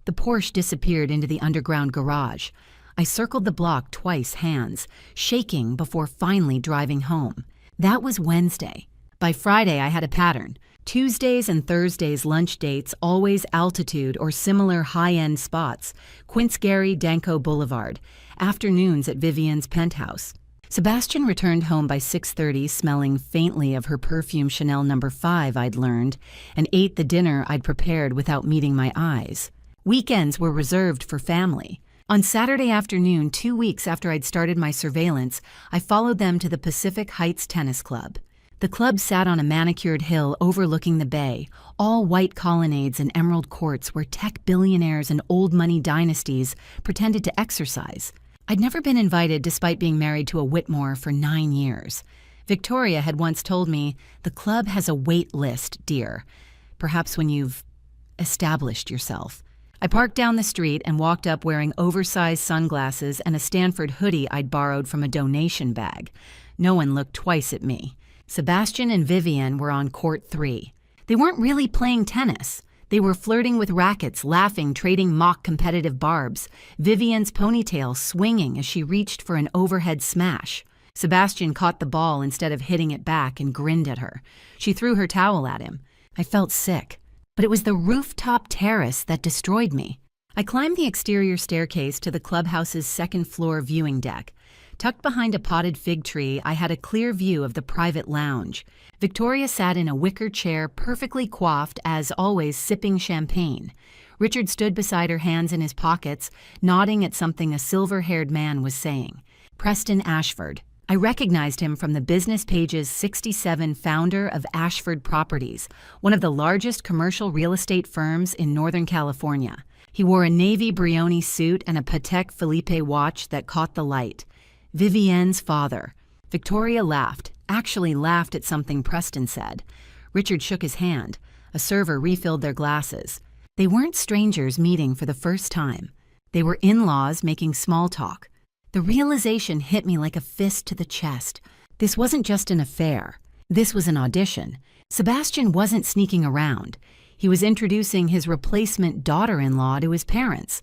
The Porsche disappeared into the underground garage. I circled the block twice, hands, shaking before finally driving home. That was Wednesday. By Friday, I had a pattern. Tuesdays and Thursdays lunch dates, always altitude or similar high-end spots. Quince Gary, Danko Boulevard. Afternoons at Vivian's penthouse. Sebastian returned home by 6:30, smelling faintly of her perfume Chanel No. 5 I'd learned, and ate the dinner I'd prepared without meeting my eyes. Weekends were reserved for family. On Saturday afternoon, 2 weeks after I'd started my surveillance, I followed them to the Pacific Heights Tennis Club. The club sat on a manicured hill overlooking the bay, all white colonnades and emerald courts where tech billionaires and old money dynasties pretended to exercise. I'd never been invited despite being married to a Whitmore for 9 years. Victoria had once told me, "The club has a wait list, dear. Perhaps when you've established yourself." I parked down the street and walked up wearing oversized sunglasses and a Stanford hoodie I'd borrowed from a donation bag. No one looked twice at me. Sebastian and Vivian were on court 3. They weren't really playing tennis. They were flirting with rackets, laughing, trading mock competitive barbs. Vivian's ponytail swinging as she reached for an overhead smash. Sebastian caught the ball instead of hitting it back and grinned at her. She threw her towel at him. I felt sick. But it was the rooftop terrace that destroyed me. I climbed the exterior staircase to the clubhouse's second-floor viewing deck. Tucked behind a potted fig tree, I had a clear view of the private lounge. Victoria sat in a wicker chair, perfectly coiffed, as always, sipping champagne. Richard stood beside her, hands in his pockets, nodding at something a silver-haired man was saying. Preston Ashford. I recognized him from the business page's 67, founder of Ashford Properties, one of the largest commercial real estate firms in Northern California. He wore a navy Brioni suit and a Patek Philippe watch that caught the light. Vivienne's father. Victoria laughed, actually laughed at something Preston said. Richard shook his hand. A server refilled their glasses. They weren't strangers meeting for the first time. They were in-laws making small talk. The realization hit me like a fist to the chest. This wasn't just an affair. This was an audition. Sebastian wasn't sneaking around. He was introducing his replacement daughter-in-law to his parents.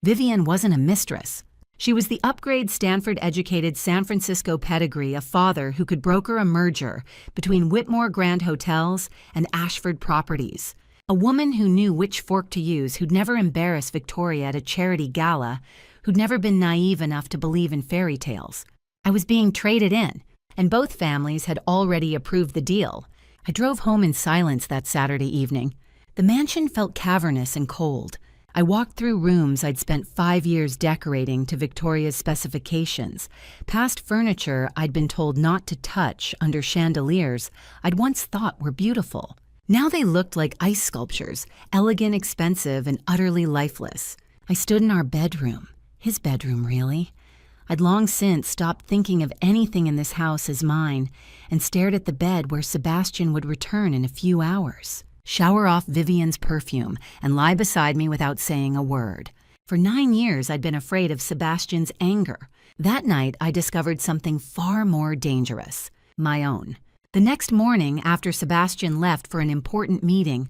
Vivian wasn't a mistress. She was the upgrade Stanford-educated San Francisco pedigree, a father who could broker a merger between Whitmore Grand Hotels and Ashford Properties. A woman who knew which fork to use, who'd never embarrassed Victoria at a charity gala, who'd never been naive enough to believe in fairy tales. I was being traded in, and both families had already approved the deal. I drove home in silence that Saturday evening. The mansion felt cavernous and cold. I walked through rooms I'd spent 5 years decorating to Victoria's specifications, past furniture I'd been told not to touch under chandeliers I'd once thought were beautiful. Now they looked like ice sculptures, elegant, expensive, and utterly lifeless. I stood in our bedroom. His bedroom, really. I'd long since stopped thinking of anything in this house as mine and stared at the bed where Sebastian would return in a few hours, shower off Vivian's perfume, and lie beside me without saying a word. For 9 years, I'd been afraid of Sebastian's anger. That night, I discovered something far more dangerous, my own. The next morning, after Sebastian left for an important meeting,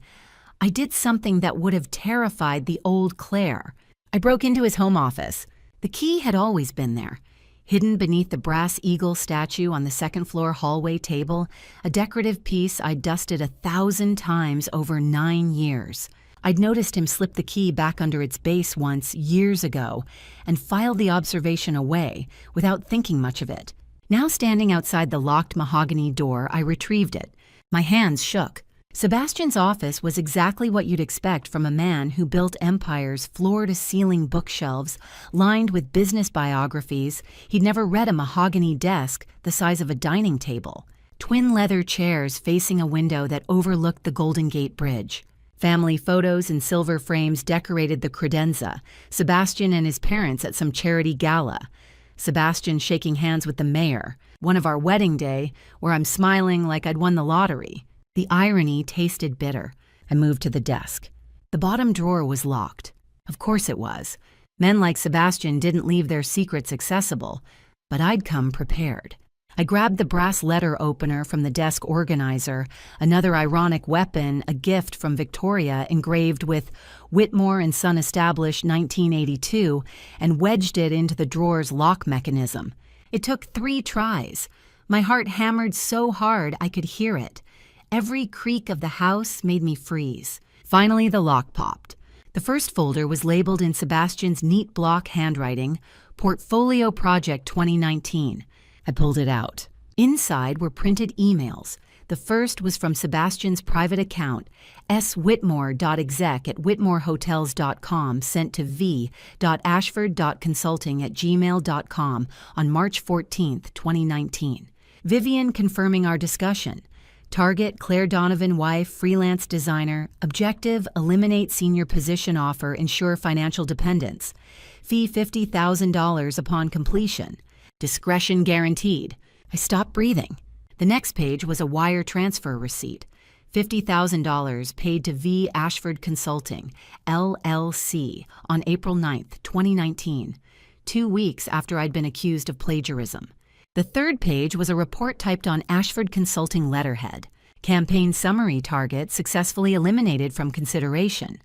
I did something that would have terrified the old Claire. I broke into his home office. The key had always been there, hidden beneath the brass eagle statue on the second-floor hallway table, a decorative piece I'd dusted 1,000 times over 9 years. I'd noticed him slip the key back under its base once, years ago, and filed the observation away without thinking much of it. Now standing outside the locked mahogany door, I retrieved it. My hands shook. Sebastian's office was exactly what you'd expect from a man who built empires, floor-to-ceiling bookshelves lined with business biographies. He'd never read a mahogany desk the size of a dining table. Twin leather chairs facing a window that overlooked the Golden Gate Bridge. Family photos in silver frames decorated the credenza. Sebastian and his parents at some charity gala. Sebastian shaking hands with the mayor. One of our wedding day, where I'm smiling like I'd won the lottery. The irony tasted bitter. I moved to the desk. The bottom drawer was locked. Of course it was. Men like Sebastian didn't leave their secrets accessible, but I'd come prepared. I grabbed the brass letter opener from the desk organizer, another ironic weapon, a gift from Victoria engraved with Whitmore and Son established 1982, and wedged it into the drawer's lock mechanism. It took 3 tries. My heart hammered so hard I could hear it. Every creak of the house made me freeze. Finally, the lock popped. The first folder was labeled in Sebastian's neat block handwriting, Portfolio Project 2019. I pulled it out. Inside were printed emails. The first was from Sebastian's private account, swhitmore.exec@whitmorehotels.com, sent to v.ashford.consulting@gmail.com on March 14, 2019. Vivian confirming our discussion. Target, Claire Donovan wife, freelance designer. Objective, eliminate senior position offer, ensure financial dependence. Fee $50,000 upon completion. Discretion guaranteed. I stopped breathing. The next page was a wire transfer receipt. $50,000 paid to V. Ashford Consulting, LLC, on April 9, 2019, 2 weeks after I'd been accused of plagiarism. The third page was a report typed on Ashford Consulting letterhead. Campaign summary target successfully eliminated from consideration.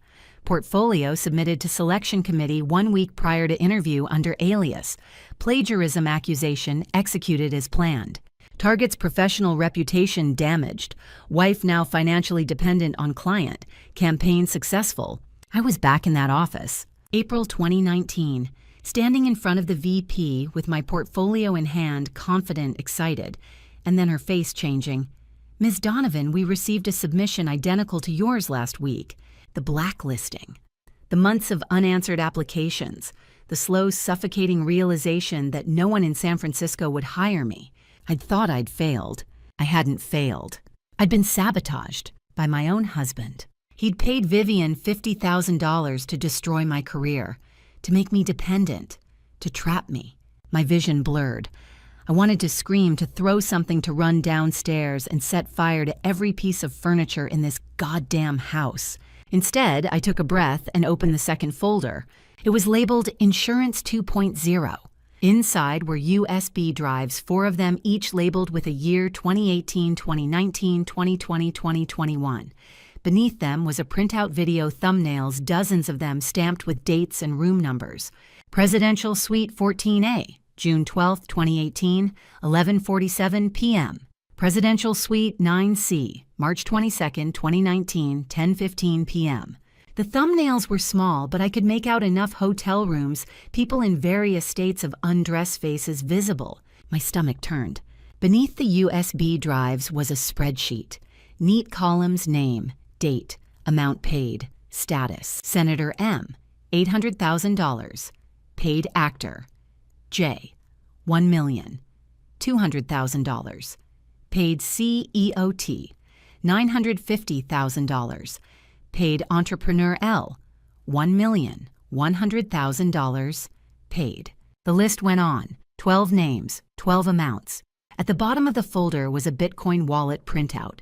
Portfolio submitted to selection committee 1 week prior to interview under alias. Plagiarism accusation executed as planned. Target's professional reputation damaged. Wife now financially dependent on client. Campaign successful. I was back in that office. April 2019. Standing in front of the VP with my portfolio in hand, confident, excited, and then her face changing. Ms. Donovan, we received a submission identical to yours last week. The blacklisting. The months of unanswered applications. The slow, suffocating realization that no one in San Francisco would hire me. I'd thought I'd failed. I hadn't failed. I'd been sabotaged by my own husband. He'd paid Vivian $50,000 to destroy my career, to make me dependent, to trap me. My vision blurred. I wanted to scream, to throw something, to run downstairs and set fire to every piece of furniture in this goddamn house. Instead, I took a breath and opened the second folder. It was labeled Insurance 2.0. Inside were USB drives, 4 of them each labeled with a year: 2018, 2019, 2020, 2021. Beneath them was a printout video thumbnails, dozens of them stamped with dates and room numbers. Presidential Suite 14A, June 12, 2018, 11:47 p.m. Presidential Suite 9C, March 22, 2019, 10:15 p.m. The thumbnails were small, but I could make out enough hotel rooms, people in various states of undressed faces visible. My stomach turned. Beneath the USB drives was a spreadsheet. Neat columns: name, date, amount paid, status. Senator M, $800,000. Paid actor. J, $1,200,000. Paid CEOT, $950,000. Paid entrepreneur L, $1,100,000. Paid. The list went on. 12 names, 12 amounts. At the bottom of the folder was a Bitcoin wallet printout.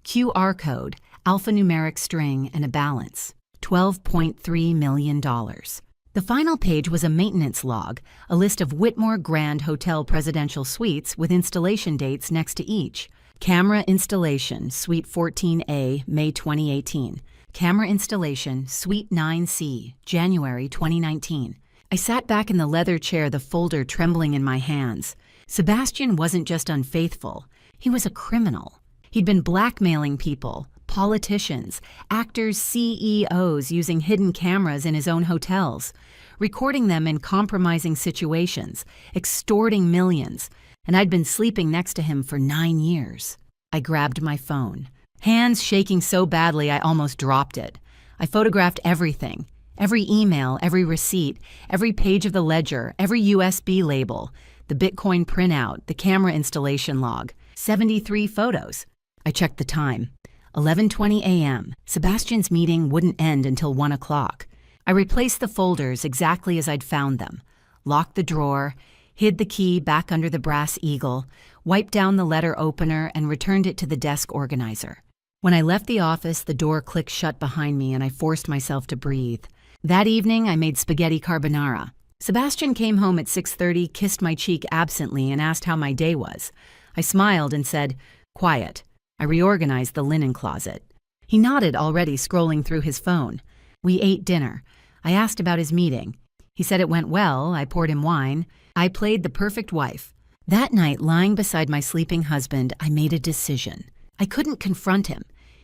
QR code, alphanumeric string, and a balance. $12.3 million. The final page was a maintenance log, a list of Whitmore Grand Hotel presidential suites with installation dates next to each. Camera installation, Suite 14A, May 2018. Camera installation, Suite 9C, January 2019. I sat back in the leather chair, the folder trembling in my hands. Sebastian wasn't just unfaithful, he was a criminal. He'd been blackmailing people, politicians, actors, CEOs, using hidden cameras in his own hotels, recording them in compromising situations, extorting millions, and I'd been sleeping next to him for 9 years. I grabbed my phone, hands shaking so badly I almost dropped it. I photographed everything, every email, every receipt, every page of the ledger, every USB label, the Bitcoin printout, the camera installation log, 73 photos. I checked the time. 11:20 a.m. Sebastian's meeting wouldn't end until 1 o'clock. I replaced the folders exactly as I'd found them, locked the drawer, hid the key back under the brass eagle, wiped down the letter opener, and returned it to the desk organizer. When I left the office, the door clicked shut behind me and I forced myself to breathe. That evening, I made spaghetti carbonara. Sebastian came home at 6:30, kissed my cheek absently, and asked how my day was. I smiled and said, "Quiet." I reorganized the linen closet. He nodded, already scrolling through his phone. We ate dinner. I asked about his meeting. He said it went well. I poured him wine. I played the perfect wife. That night, lying beside my sleeping husband, I made a decision. I couldn't confront him.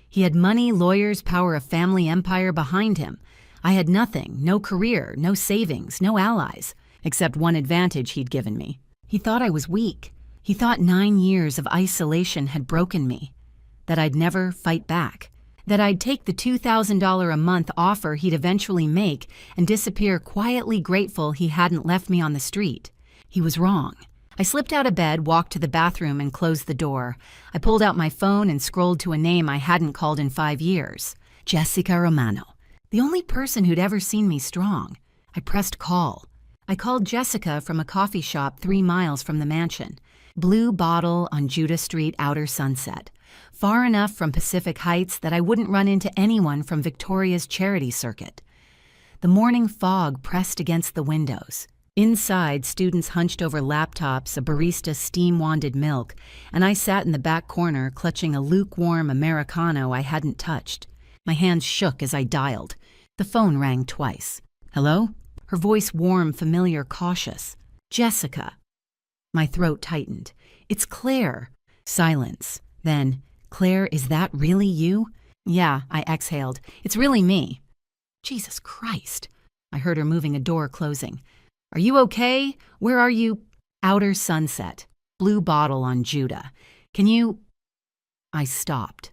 He had money, lawyers, power, a family empire behind him. I had nothing, no career, no savings, no allies, except one advantage he'd given me. He thought I was weak. He thought 9 years of isolation had broken me, that I'd never fight back, that I'd take the $2,000 a month offer he'd eventually make and disappear quietly grateful he hadn't left me on the street. He was wrong. I slipped out of bed, walked to the bathroom, and closed the door. I pulled out my phone and scrolled to a name I hadn't called in 5 years. Jessica Romano. The only person who'd ever seen me strong. I pressed call. I called Jessica from a coffee shop 3 miles from the mansion. Blue Bottle on Judah Street, outer Sunset. Far enough from Pacific Heights that I wouldn't run into anyone from Victoria's charity circuit. The morning fog pressed against the windows. Inside, students hunched over laptops, a barista steam-wanded milk, and I sat in the back corner clutching a lukewarm Americano I hadn't touched. My hands shook as I dialed. The phone rang twice. Hello? Her voice warm, familiar, cautious. Jessica. My throat tightened. It's Claire. Silence. Then, Claire, is that really you? Yeah, I exhaled. It's really me. Jesus Christ. I heard her moving a door closing. Are you okay? Where are you? Outer Sunset. Blue Bottle on Judah. Can you... I stopped.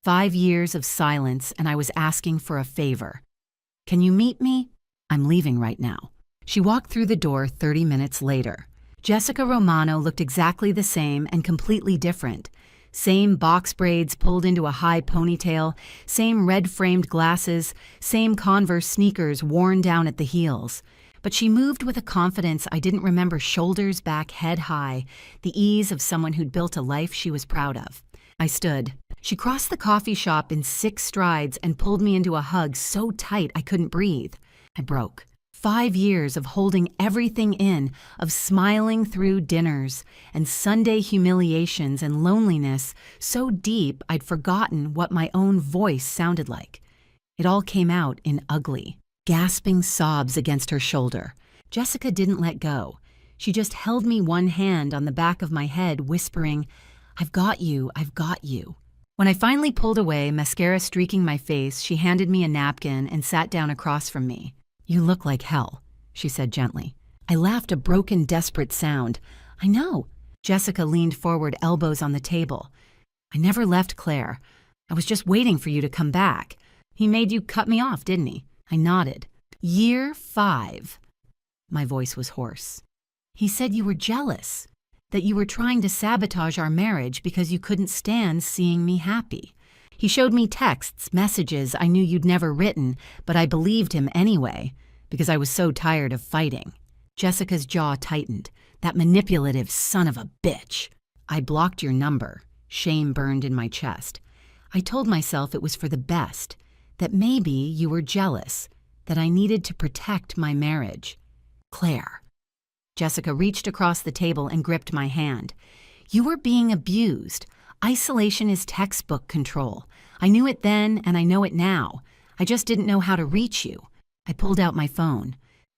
5 years of silence, and I was asking for a favor. Can you meet me? I'm leaving right now. She walked through the door 30 minutes later. Jessica Romano looked exactly the same and completely different. Same box braids pulled into a high ponytail, same red-framed glasses, same Converse sneakers worn down at the heels. But she moved with a confidence I didn't remember, shoulders back, head high, the ease of someone who'd built a life she was proud of. I stood. She crossed the coffee shop in 6 strides and pulled me into a hug so tight I couldn't breathe. I broke. 5 years of holding everything in, of smiling through dinners and Sunday humiliations and loneliness so deep I'd forgotten what my own voice sounded like. It all came out in ugly, gasping sobs against her shoulder. Jessica didn't let go. She just held me one hand on the back of my head, whispering, "I've got you, I've got you." When I finally pulled away, mascara streaking my face, she handed me a napkin and sat down across from me. "You look like hell," she said gently. I laughed a broken, desperate sound. "I know." Jessica leaned forward, elbows on the table. "I never left Claire. I was just waiting for you to come back. He made you cut me off, didn't he?" I nodded. "Year 5. My voice was hoarse. "He said you were jealous, that you were trying to sabotage our marriage because you couldn't stand seeing me happy. He showed me texts, messages I knew you'd never written, but I believed him anyway, because I was so tired of fighting." Jessica's jaw tightened. "That manipulative son of a bitch." "I blocked your number." Shame burned in my chest. I told myself it was for the best, that maybe you were jealous, that I needed to protect my marriage. "Claire." Jessica reached across the table and gripped my hand. "You were being abused. Isolation is textbook control. I knew it then and I know it now. I just didn't know how to reach you." I pulled out my phone.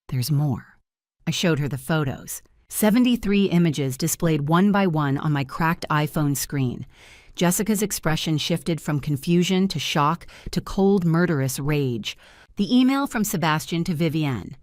"There's more." I showed her the photos. 73 images displayed one by one on my cracked iPhone screen. Jessica's expression shifted from confusion to shock to cold, murderous rage. The email from Sebastian to Vivienne.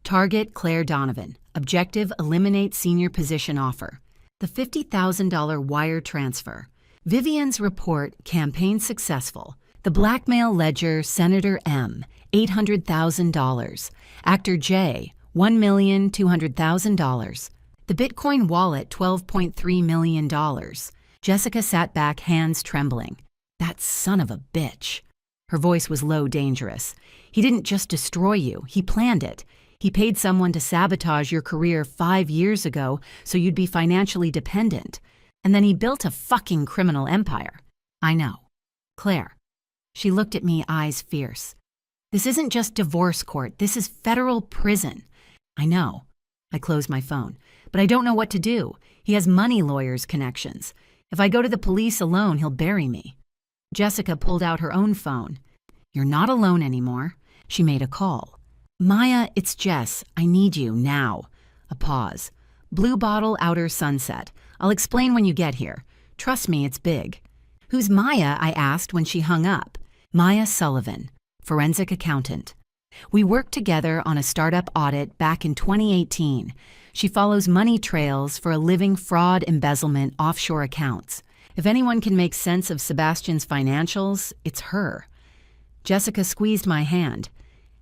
Target Claire Donovan. Objective eliminate senior position offer. The $50,000 wire transfer. Vivienne's report campaign successful. The blackmail ledger Senator M. $800,000. Actor J. $1,200,000. The Bitcoin wallet $12.3 million. Jessica sat back, hands trembling. "That son of a bitch." Her voice was low, dangerous. "He didn't just destroy you, he planned it. He paid someone to sabotage your career 5 years ago so you'd be financially dependent. And then he built a fucking criminal empire." "I know." "Claire." She looked at me, eyes fierce. "This isn't just divorce court, this is federal prison." "I know." I closed my phone. "But I don't know what to do. He has money lawyers' connections. If I go to the police alone, he'll bury me." Jessica pulled out her own phone. "You're not alone anymore." She made a call. "Maya, it's Jess. I need you now." A pause. "Blue Bottle, Outer Sunset. I'll explain when you get here. Trust me, it's big." "Who's Maya?" I asked when she hung up. "Maya Sullivan, forensic accountant. We worked together on a startup audit back in 2018. She follows money trails for a living fraud, embezzlement, offshore accounts. If anyone can make sense of Sebastian's financials, it's her." Jessica squeezed my hand.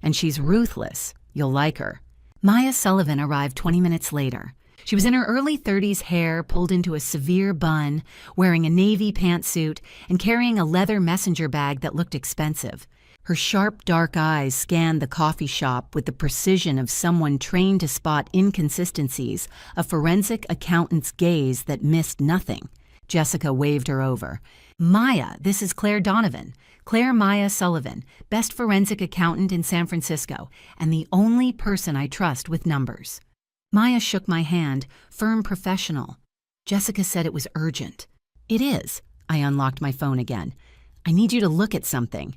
"And she's ruthless. You'll like her." Maya Sullivan arrived 20 minutes later. She was in her early 30s, hair pulled into a severe bun, wearing a navy pantsuit and carrying a leather messenger bag that looked expensive. Her sharp, dark eyes scanned the coffee shop with the precision of someone trained to spot inconsistencies, a forensic accountant's gaze that missed nothing. Jessica waved her over. "Maya, this is Claire Donovan. Claire Maya Sullivan, best forensic accountant in San Francisco, and the only person I trust with numbers." Maya shook my hand, firm, professional. Jessica said it was urgent. "It is." I unlocked my phone again. "I need you to look at something."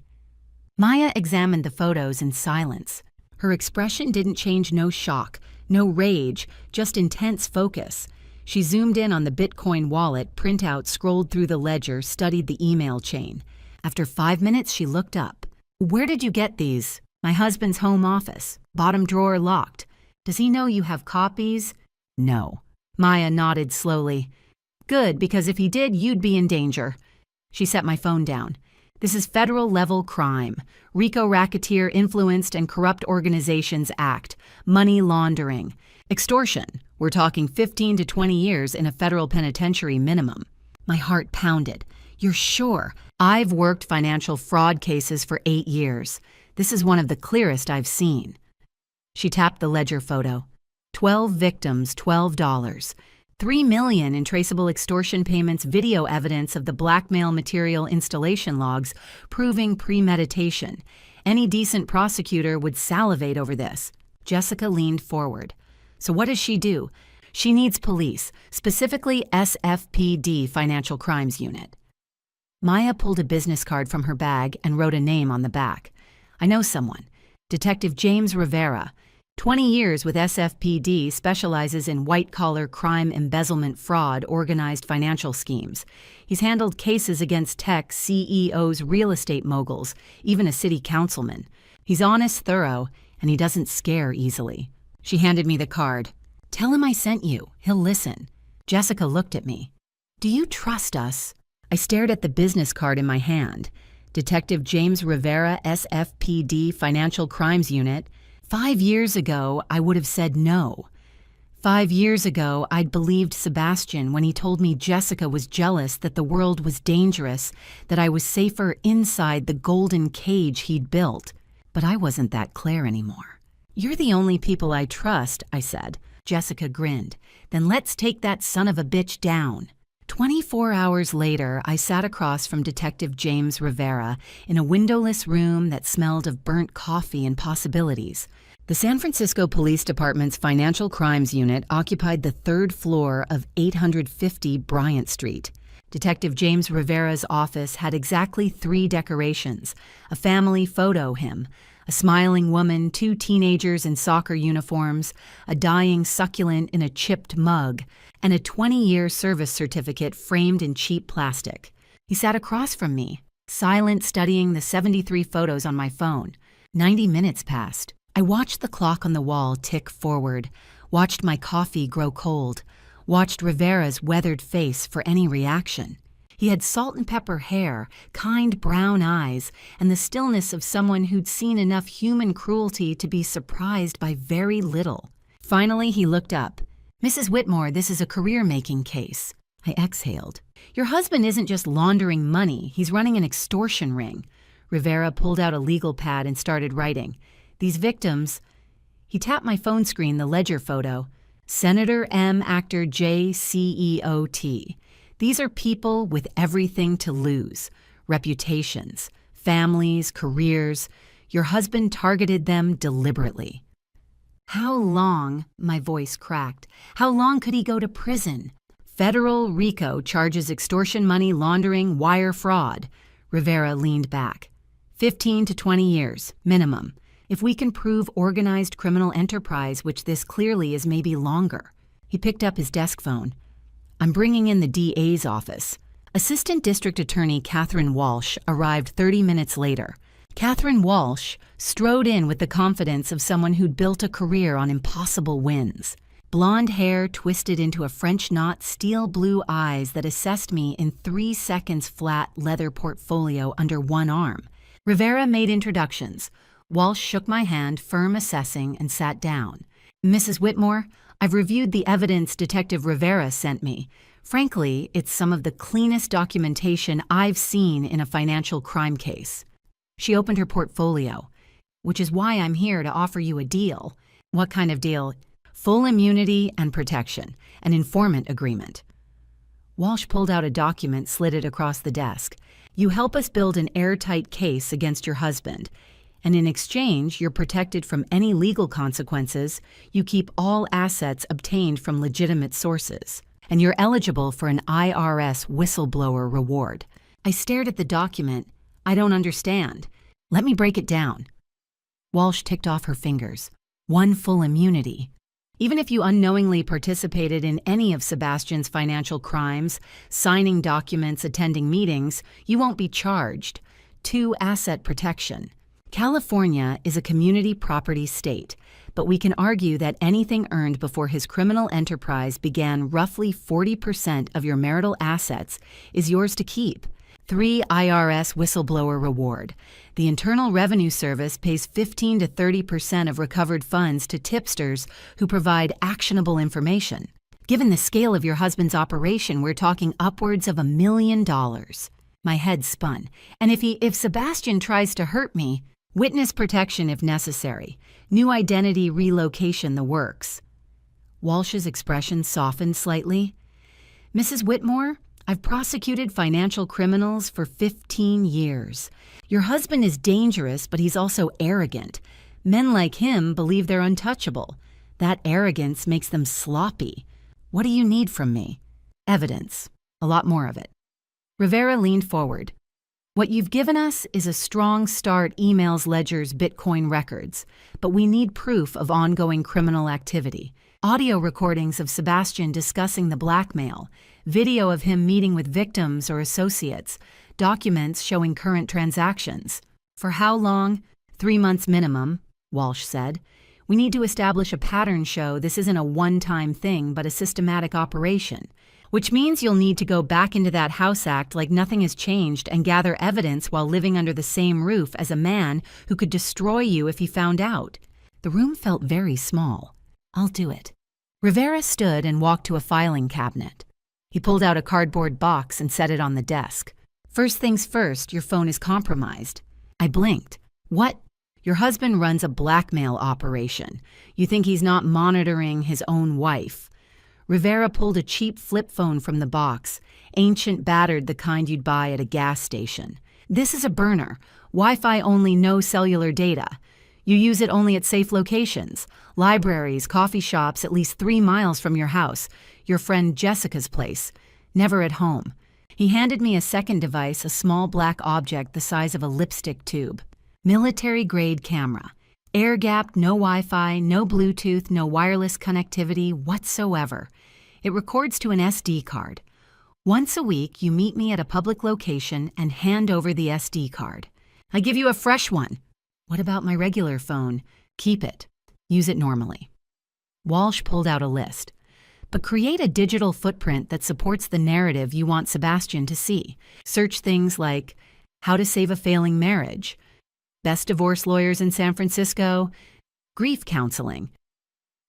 Maya examined the photos in silence. Her expression didn't change, no shock, no rage, just intense focus. She zoomed in on the Bitcoin wallet, printout scrolled through the ledger, studied the email chain. After 5 minutes, she looked up. "Where did you get these?" "My husband's home office. Bottom drawer locked." "Does he know you have copies?" "No." Maya nodded slowly. "Good, because if he did, you'd be in danger." She set my phone down. "This is federal-level crime. RICO Racketeer Influenced and Corrupt Organizations Act. Money laundering. Extortion. We're talking 15 to 20 years in a federal penitentiary minimum." My heart pounded. "You're sure?" "I've worked financial fraud cases for 8 years. This is one of the clearest I've seen." She tapped the ledger photo. 12 victims, $12. $3 million in traceable extortion payments, video evidence of the blackmail material installation logs proving premeditation. Any decent prosecutor would salivate over this. Jessica leaned forward. So what does she do? She needs police, specifically SFPD Financial Crimes Unit. Maya pulled a business card from her bag and wrote a name on the back. I know someone. Detective James Rivera. 20 years with SFPD, specializes in white-collar crime, embezzlement, fraud, organized financial schemes. He's handled cases against tech, CEOs, real estate moguls, even a city councilman. He's honest, thorough, and he doesn't scare easily. She handed me the card. Tell him I sent you. He'll listen. Jessica looked at me. Do you trust us? I stared at the business card in my hand. Detective James Rivera, SFPD Financial Crimes Unit. 5 years ago, I would have said no. 5 years ago, I'd believed Sebastian when he told me Jessica was jealous that the world was dangerous, that I was safer inside the golden cage he'd built. But I wasn't that Claire anymore. You're the only people I trust, I said. Jessica grinned. Then let's take that son of a bitch down. 24 hours later, I sat across from Detective James Rivera in a windowless room that smelled of burnt coffee and possibilities. The San Francisco Police Department's Financial Crimes Unit occupied the 3rd floor of 850 Bryant Street. Detective James Rivera's office had exactly 3 decorations: a family photo him, a smiling woman, 2 teenagers in soccer uniforms, a dying succulent in a chipped mug, and a 20-year service certificate framed in cheap plastic. He sat across from me, silent, studying the 73 photos on my phone. 90 minutes passed. I watched the clock on the wall tick forward, watched my coffee grow cold, watched Rivera's weathered face for any reaction. He had salt and pepper hair, kind brown eyes, and the stillness of someone who'd seen enough human cruelty to be surprised by very little. Finally, he looked up. Mrs. Whitmore, this is a career-making case. I exhaled. Your husband isn't just laundering money, he's running an extortion ring. Rivera pulled out a legal pad and started writing. These victims... He tapped my phone screen, the ledger photo. Senator M. Actor J. CEOT. These are people with everything to lose. Reputations, families, careers. Your husband targeted them deliberately. How long, my voice cracked, how long could he go to prison? Federal RICO charges extortion money laundering, wire fraud. Rivera leaned back. 15 to 20 years, minimum. If we can prove organized criminal enterprise, which this clearly is, maybe longer. He picked up his desk phone. I'm bringing in the DA's office. Assistant District Attorney Catherine Walsh arrived 30 minutes later. Catherine Walsh strode in with the confidence of someone who'd built a career on impossible wins. Blonde hair twisted into a French knot, steel blue eyes that assessed me in 3 seconds flat leather portfolio under one arm. Rivera made introductions. Walsh shook my hand, firm assessing, and sat down. Mrs. Whitmore, I've reviewed the evidence Detective Rivera sent me. Frankly, it's some of the cleanest documentation I've seen in a financial crime case. She opened her portfolio, which is why I'm here to offer you a deal. What kind of deal? Full immunity and protection, an informant agreement. Walsh pulled out a document, slid it across the desk. You help us build an airtight case against your husband, and in exchange, you're protected from any legal consequences. You keep all assets obtained from legitimate sources, and you're eligible for an IRS whistleblower reward. I stared at the document. I don't understand. Let me break it down. Walsh ticked off her fingers. 1 full immunity. Even if you unknowingly participated in any of Sebastian's financial crimes, signing documents, attending meetings, you won't be charged. 2, asset protection. California is a community property state, but we can argue that anything earned before his criminal enterprise began roughly 40% of your marital assets is yours to keep. 3, IRS whistleblower reward. The Internal Revenue Service pays 15 to 30% of recovered funds to tipsters who provide actionable information. Given the scale of your husband's operation, we're talking upwards of $1 million. My head spun. And if Sebastian tries to hurt me, witness protection if necessary. New identity relocation, the works. Walsh's expression softened slightly. Mrs. Whitmore, I've prosecuted financial criminals for 15 years. Your husband is dangerous, but he's also arrogant. Men like him believe they're untouchable. That arrogance makes them sloppy. What do you need from me? Evidence. A lot more of it. Rivera leaned forward. What you've given us is a strong start emails, ledgers, Bitcoin records, but we need proof of ongoing criminal activity. Audio recordings of Sebastian discussing the blackmail, video of him meeting with victims or associates, documents showing current transactions. For how long? 3 months minimum, Walsh said. We need to establish a pattern show this isn't a one-time thing but a systematic operation. Which means you'll need to go back into that house act like nothing has changed and gather evidence while living under the same roof as a man who could destroy you if he found out. The room felt very small. I'll do it. Rivera stood and walked to a filing cabinet. He pulled out a cardboard box and set it on the desk. First things first, your phone is compromised. I blinked. What? Your husband runs a blackmail operation. You think he's not monitoring his own wife. Rivera pulled a cheap flip phone from the box, ancient battered, the kind you'd buy at a gas station. This is a burner, Wi-Fi only, no cellular data. You use it only at safe locations, libraries, coffee shops at least 3 miles from your house, your friend Jessica's place, never at home. He handed me a second device, a small black object the size of a lipstick tube. Military-grade camera. Air-gapped, no Wi-Fi, no Bluetooth, no wireless connectivity whatsoever. It records to an SD card. Once a week, you meet me at a public location and hand over the SD card. I give you a fresh one. What about my regular phone? Keep it. Use it normally. Walsh pulled out a list. But create a digital footprint that supports the narrative you want Sebastian to see. Search things like how to save a failing marriage, best divorce lawyers in San Francisco, grief counseling.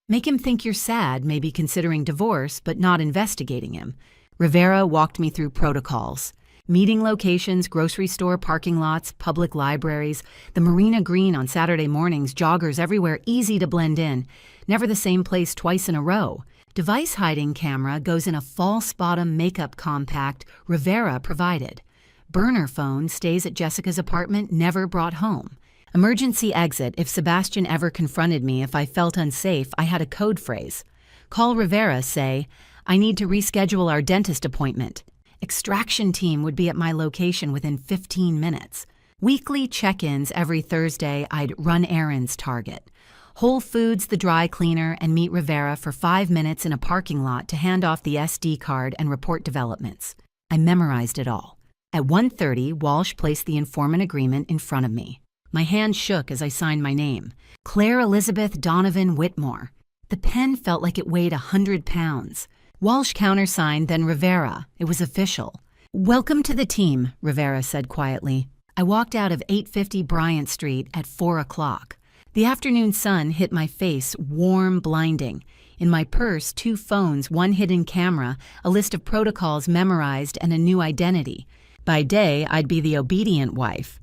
Make him think you're sad, maybe considering divorce, but not investigating him. Rivera walked me through protocols. Meeting locations, grocery store parking lots, public libraries, the Marina Green on Saturday mornings, joggers everywhere, easy to blend in. Never the same place twice in a row. Device hiding camera goes in a false bottom makeup compact Rivera provided. Burner phone stays at Jessica's apartment, never brought home. Emergency exit if Sebastian ever confronted me. If I felt unsafe, I had a code phrase. Call Rivera, say, I need to reschedule our dentist appointment. Extraction team would be at my location within 15 minutes. Weekly check-ins every Thursday, I'd run errands Target. Whole Foods, the dry cleaner, and meet Rivera for 5 minutes in a parking lot to hand off the SD card and report developments. I memorized it all. At 1:30, Walsh placed the informant agreement in front of me. My hand shook as I signed my name. Claire Elizabeth Donovan Whitmore. The pen felt like it weighed 100 pounds. Walsh countersigned, then Rivera. It was official. Welcome to the team, Rivera said quietly. I walked out of 850 Bryant Street at 4 o'clock. The afternoon sun hit my face, warm, blinding. In my purse, 2 phones, 1 hidden camera, a list of protocols memorized, and a new identity. By day, I'd be the obedient wife.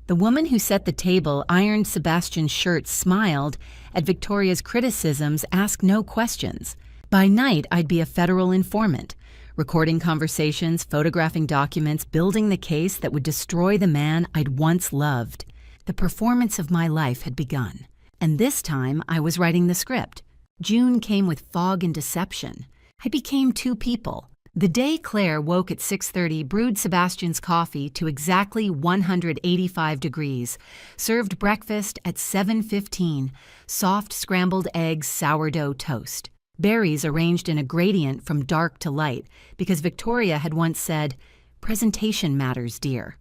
The woman who set the table, ironed Sebastian's shirt, smiled at Victoria's criticisms, asked no questions. By night, I'd be a federal informant, recording conversations, photographing documents, building the case that would destroy the man I'd once loved. The performance of my life had begun, and this time I was writing the script. June came with fog and deception. I became 2 people. The day Claire woke at 6:30, brewed Sebastian's coffee to exactly 185 degrees, served breakfast at 7:15, soft scrambled eggs, sourdough toast. Berries arranged in a gradient from dark to light, because Victoria had once said, "Presentation matters, dear."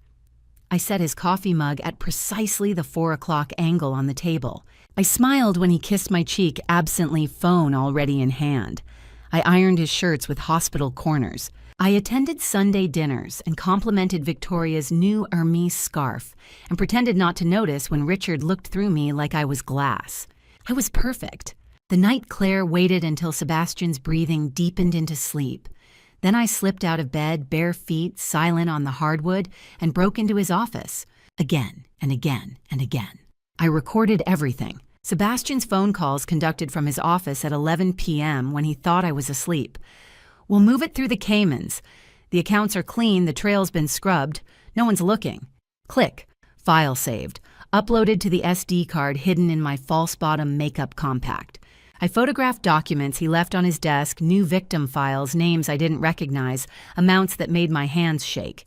I set his coffee mug at precisely the 4 o'clock angle on the table. I smiled when he kissed my cheek, absently, phone already in hand. I ironed his shirts with hospital corners. I attended Sunday dinners and complimented Victoria's new Hermes scarf and pretended not to notice when Richard looked through me like I was glass. I was perfect. The night Claire waited until Sebastian's breathing deepened into sleep. Then I slipped out of bed, bare feet, silent on the hardwood, and broke into his office. Again and again and again. I recorded everything. Sebastian's phone calls conducted from his office at 11 p.m. when he thought I was asleep. We'll move it through the Caymans. The accounts are clean, the trail's been scrubbed. No one's looking. Click. File saved. Uploaded to the SD card hidden in my false bottom makeup compact. I photographed documents he left on his desk, new victim files, names I didn't recognize, amounts that made my hands shake.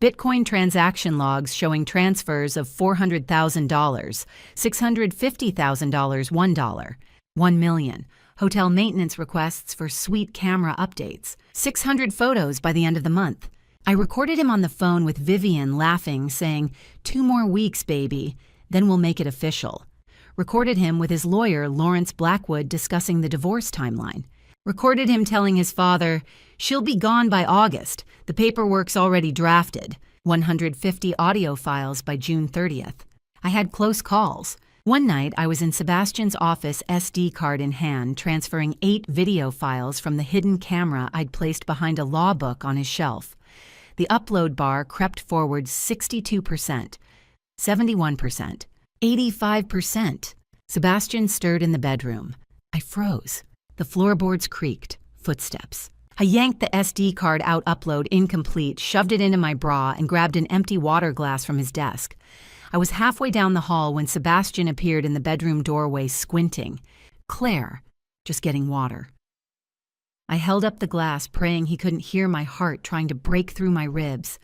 Bitcoin transaction logs showing transfers of $400,000, $650,000 $1, $1 million. Hotel maintenance requests for suite camera updates. 600 photos by the end of the month. I recorded him on the phone with Vivian laughing, saying, "2 more weeks, baby, then we'll make it official." Recorded him with his lawyer, Lawrence Blackwood, discussing the divorce timeline. Recorded him telling his father, "She'll be gone by August. The paperwork's already drafted." 150 audio files by June 30th. I had close calls. One night, I was in Sebastian's office, SD card in hand, transferring 8 video files from the hidden camera I'd placed behind a law book on his shelf. The upload bar crept forward 62%, 71%, 85%. Sebastian stirred in the bedroom. I froze. The floorboards creaked. Footsteps. I yanked the SD card out, upload incomplete, shoved it into my bra, and grabbed an empty water glass from his desk. I was halfway down the hall when Sebastian appeared in the bedroom doorway, squinting. "Claire, just getting water." I held up the glass, praying he couldn't hear my heart trying to break through my ribs.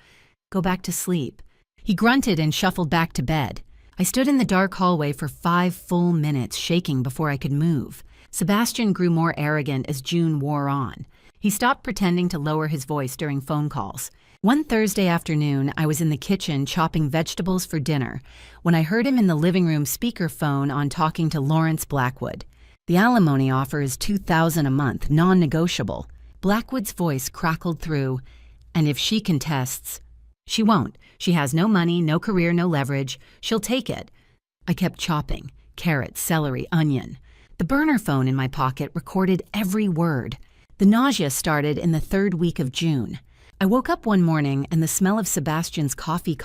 "Go back to sleep." He grunted and shuffled back to bed. I stood in the dark hallway for 5 full minutes, shaking before I could move. Sebastian grew more arrogant as June wore on. He stopped pretending to lower his voice during phone calls. One Thursday afternoon, I was in the kitchen chopping vegetables for dinner when I heard him in the living room speakerphone on talking to Lawrence Blackwood. "The alimony offer is $2,000 a month, non-negotiable." Blackwood's voice crackled through, "And if she contests—" "She won't. She has no money, no career, no leverage. She'll take it." I kept chopping. Carrot, celery, onion. The burner phone in my pocket recorded every word. The nausea started in the 3rd week of June. I woke up one morning and the smell of Sebastian's coffee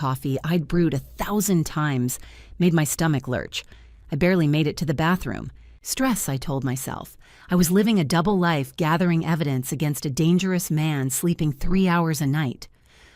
I'd brewed 1,000 times made my stomach lurch. I barely made it to the bathroom. Stress, I told myself. I was living a double life, gathering evidence against a dangerous man sleeping 3 hours a night.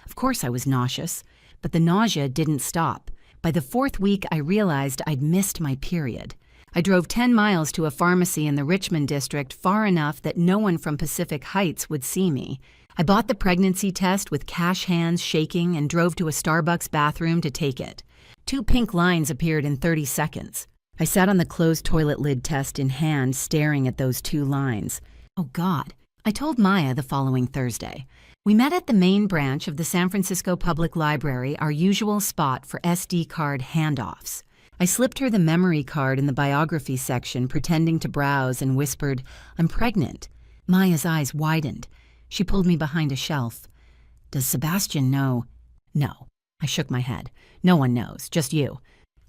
Of course I was nauseous, but the nausea didn't stop. By the 4th week, I realized I'd missed my period. I drove 10 miles to a pharmacy in the Richmond district, far enough that no one from Pacific Heights would see me. I bought the pregnancy test with cash hands shaking and drove to a Starbucks bathroom to take it. 2 pink lines appeared in 30 seconds. I sat on the closed toilet lid test in hand, staring at those 2 lines. Oh God. I told Maya the following Thursday. We met at the main branch of the San Francisco Public Library, our usual spot for SD card handoffs. I slipped her the memory card in the biography section, pretending to browse, and whispered, "I'm pregnant." Maya's eyes widened. She pulled me behind a shelf. "Does Sebastian know?" "No." I shook my head. "No one knows, just you."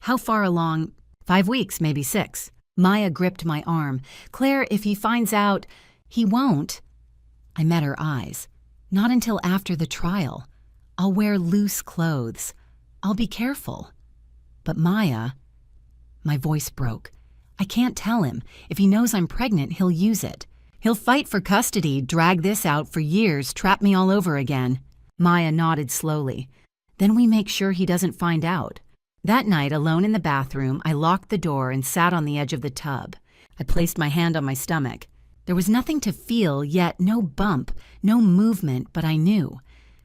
"How far along?" 5 weeks, maybe 6. Maya gripped my arm. "Claire, if he finds out—" "He won't." I met her eyes. "Not until after the trial. I'll wear loose clothes. I'll be careful." "But Maya—" My voice broke. "I can't tell him. If he knows I'm pregnant, he'll use it. He'll fight for custody, drag this out for years, trap me all over again." Maya nodded slowly. "Then we make sure he doesn't find out." That night, alone in the bathroom, I locked the door and sat on the edge of the tub. I placed my hand on my stomach. There was nothing to feel, yet no bump, no movement, but I knew.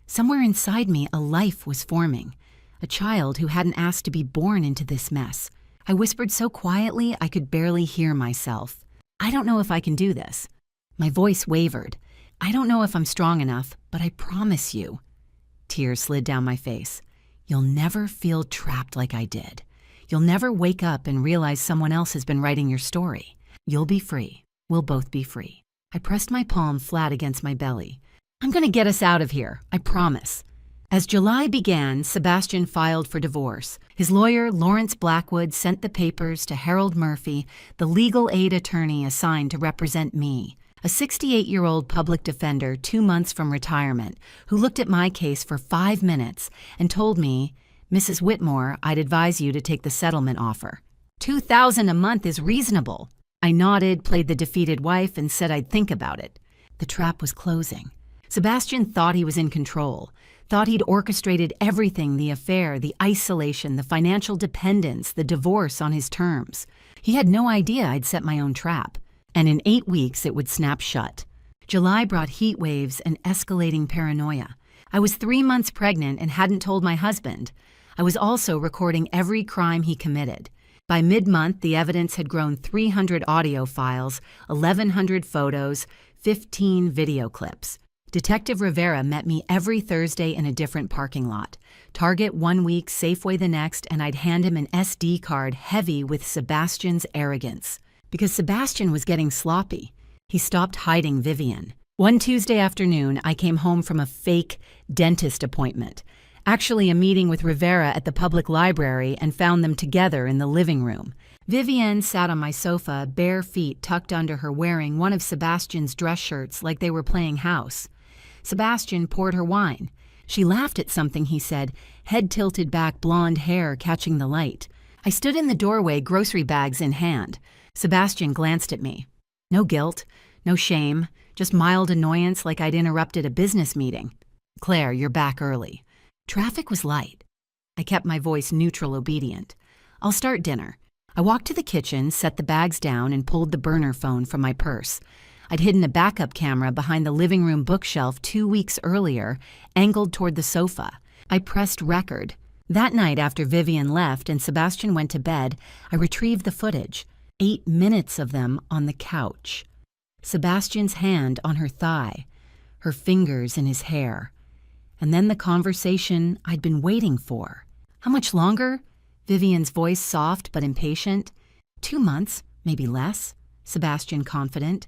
Somewhere inside me, a life was forming. A child who hadn't asked to be born into this mess. I whispered so quietly I could barely hear myself. "I don't know if I can do this." My voice wavered. "I don't know if I'm strong enough, but I promise you." Tears slid down my face. "You'll never feel trapped like I did. You'll never wake up and realize someone else has been writing your story. You'll be free. We'll both be free." I pressed my palm flat against my belly. "I'm going to get us out of here, I promise." As July began, Sebastian filed for divorce. His lawyer, Lawrence Blackwood, sent the papers to Harold Murphy, the legal aid attorney assigned to represent me, a 68-year-old public defender 2 months from retirement, who looked at my case for 5 minutes and told me, "Mrs. Whitmore, I'd advise you to take the settlement offer." $2,000 a month is reasonable. I nodded, played the defeated wife, and said I'd think about it. The trap was closing. Sebastian thought he was in control, thought he'd orchestrated everything, the affair, the isolation, the financial dependence, the divorce on his terms. He had no idea I'd set my own trap, and in 8 weeks it would snap shut. July brought heat waves and escalating paranoia. I was 3 months pregnant and hadn't told my husband. I was also recording every crime he committed. By mid-month, the evidence had grown 300 audio files, 1,100 photos, 15 video clips. Detective Rivera met me every Thursday in a different parking lot. Target 1 week, Safeway the next, and I'd hand him an SD card heavy with Sebastian's arrogance. Because Sebastian was getting sloppy. He stopped hiding Vivian. One Tuesday afternoon, I came home from a fake dentist appointment. Actually a meeting with Rivera at the public library, and found them together in the living room. Vivienne sat on my sofa, bare feet tucked under her, wearing one of Sebastian's dress shirts like they were playing house. Sebastian poured her wine. She laughed at something he said, head tilted back, blonde hair catching the light. I stood in the doorway, grocery bags in hand. Sebastian glanced at me. No guilt, no shame, just mild annoyance like I'd interrupted a business meeting. Claire, you're back early. Traffic was light. I kept my voice neutral, obedient. I'll start dinner. I walked to the kitchen, set the bags down, and pulled the burner phone from my purse. I'd hidden a backup camera behind the living room bookshelf 2 weeks earlier, angled toward the sofa. I pressed record. That night, after Vivian left and Sebastian went to bed, I retrieved the footage. 8 minutes of them on the couch. Sebastian's hand on her thigh, her fingers in his hair. And then the conversation I'd been waiting for. How much longer? Vivian's voice soft but impatient. 2 months, maybe less. Sebastian confident.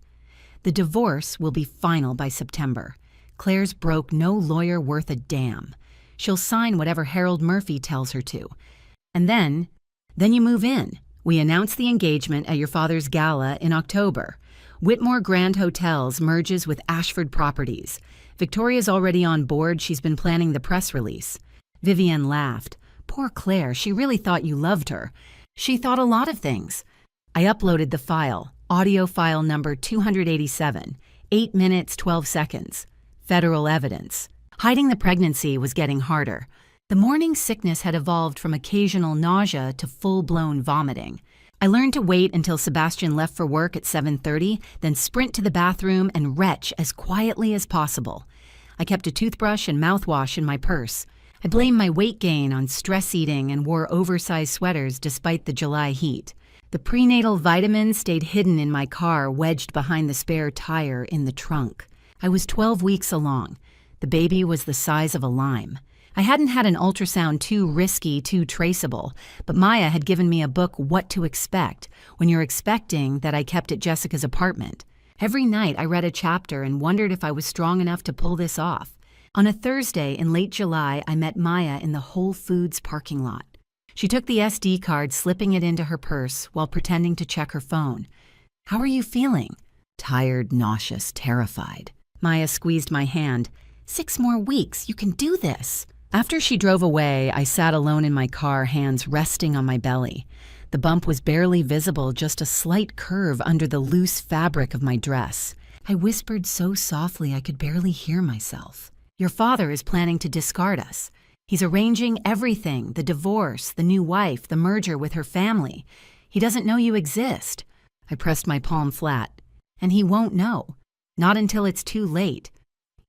The divorce will be final by September. Claire's broke, no lawyer worth a damn. She'll sign whatever Harold Murphy tells her to. And then you move in. We announce the engagement at your father's gala in October. Whitmore Grand Hotels merges with Ashford Properties. Victoria's already on board. She's been planning the press release. Vivienne laughed. Poor Claire, she really thought you loved her. She thought a lot of things. I uploaded the file, audio file number 287, 8 minutes, 12 seconds. Federal evidence. Hiding the pregnancy was getting harder. The morning sickness had evolved from occasional nausea to full-blown vomiting. I learned to wait until Sebastian left for work at 7:30, then sprint to the bathroom and retch as quietly as possible. I kept a toothbrush and mouthwash in my purse. I blamed my weight gain on stress eating and wore oversized sweaters despite the July heat. The prenatal vitamins stayed hidden in my car, wedged behind the spare tire in the trunk. I was 12 weeks along. The baby was the size of a lime. I hadn't had an ultrasound too risky, too traceable, but Maya had given me a book, What to Expect, when you're expecting, that I kept at Jessica's apartment. Every night I read a chapter and wondered if I was strong enough to pull this off. On a Thursday in late July, I met Maya in the Whole Foods parking lot. She took the SD card, slipping it into her purse while pretending to check her phone. How are you feeling? Tired, nauseous, terrified. Maya squeezed my hand. 6 more weeks, you can do this. After she drove away, I sat alone in my car, hands resting on my belly. The bump was barely visible, just a slight curve under the loose fabric of my dress. I whispered so softly I could barely hear myself. Your father is planning to discard us. He's arranging everything, the divorce, the new wife, the merger with her family. He doesn't know you exist. I pressed my palm flat. And he won't know. Not until it's too late.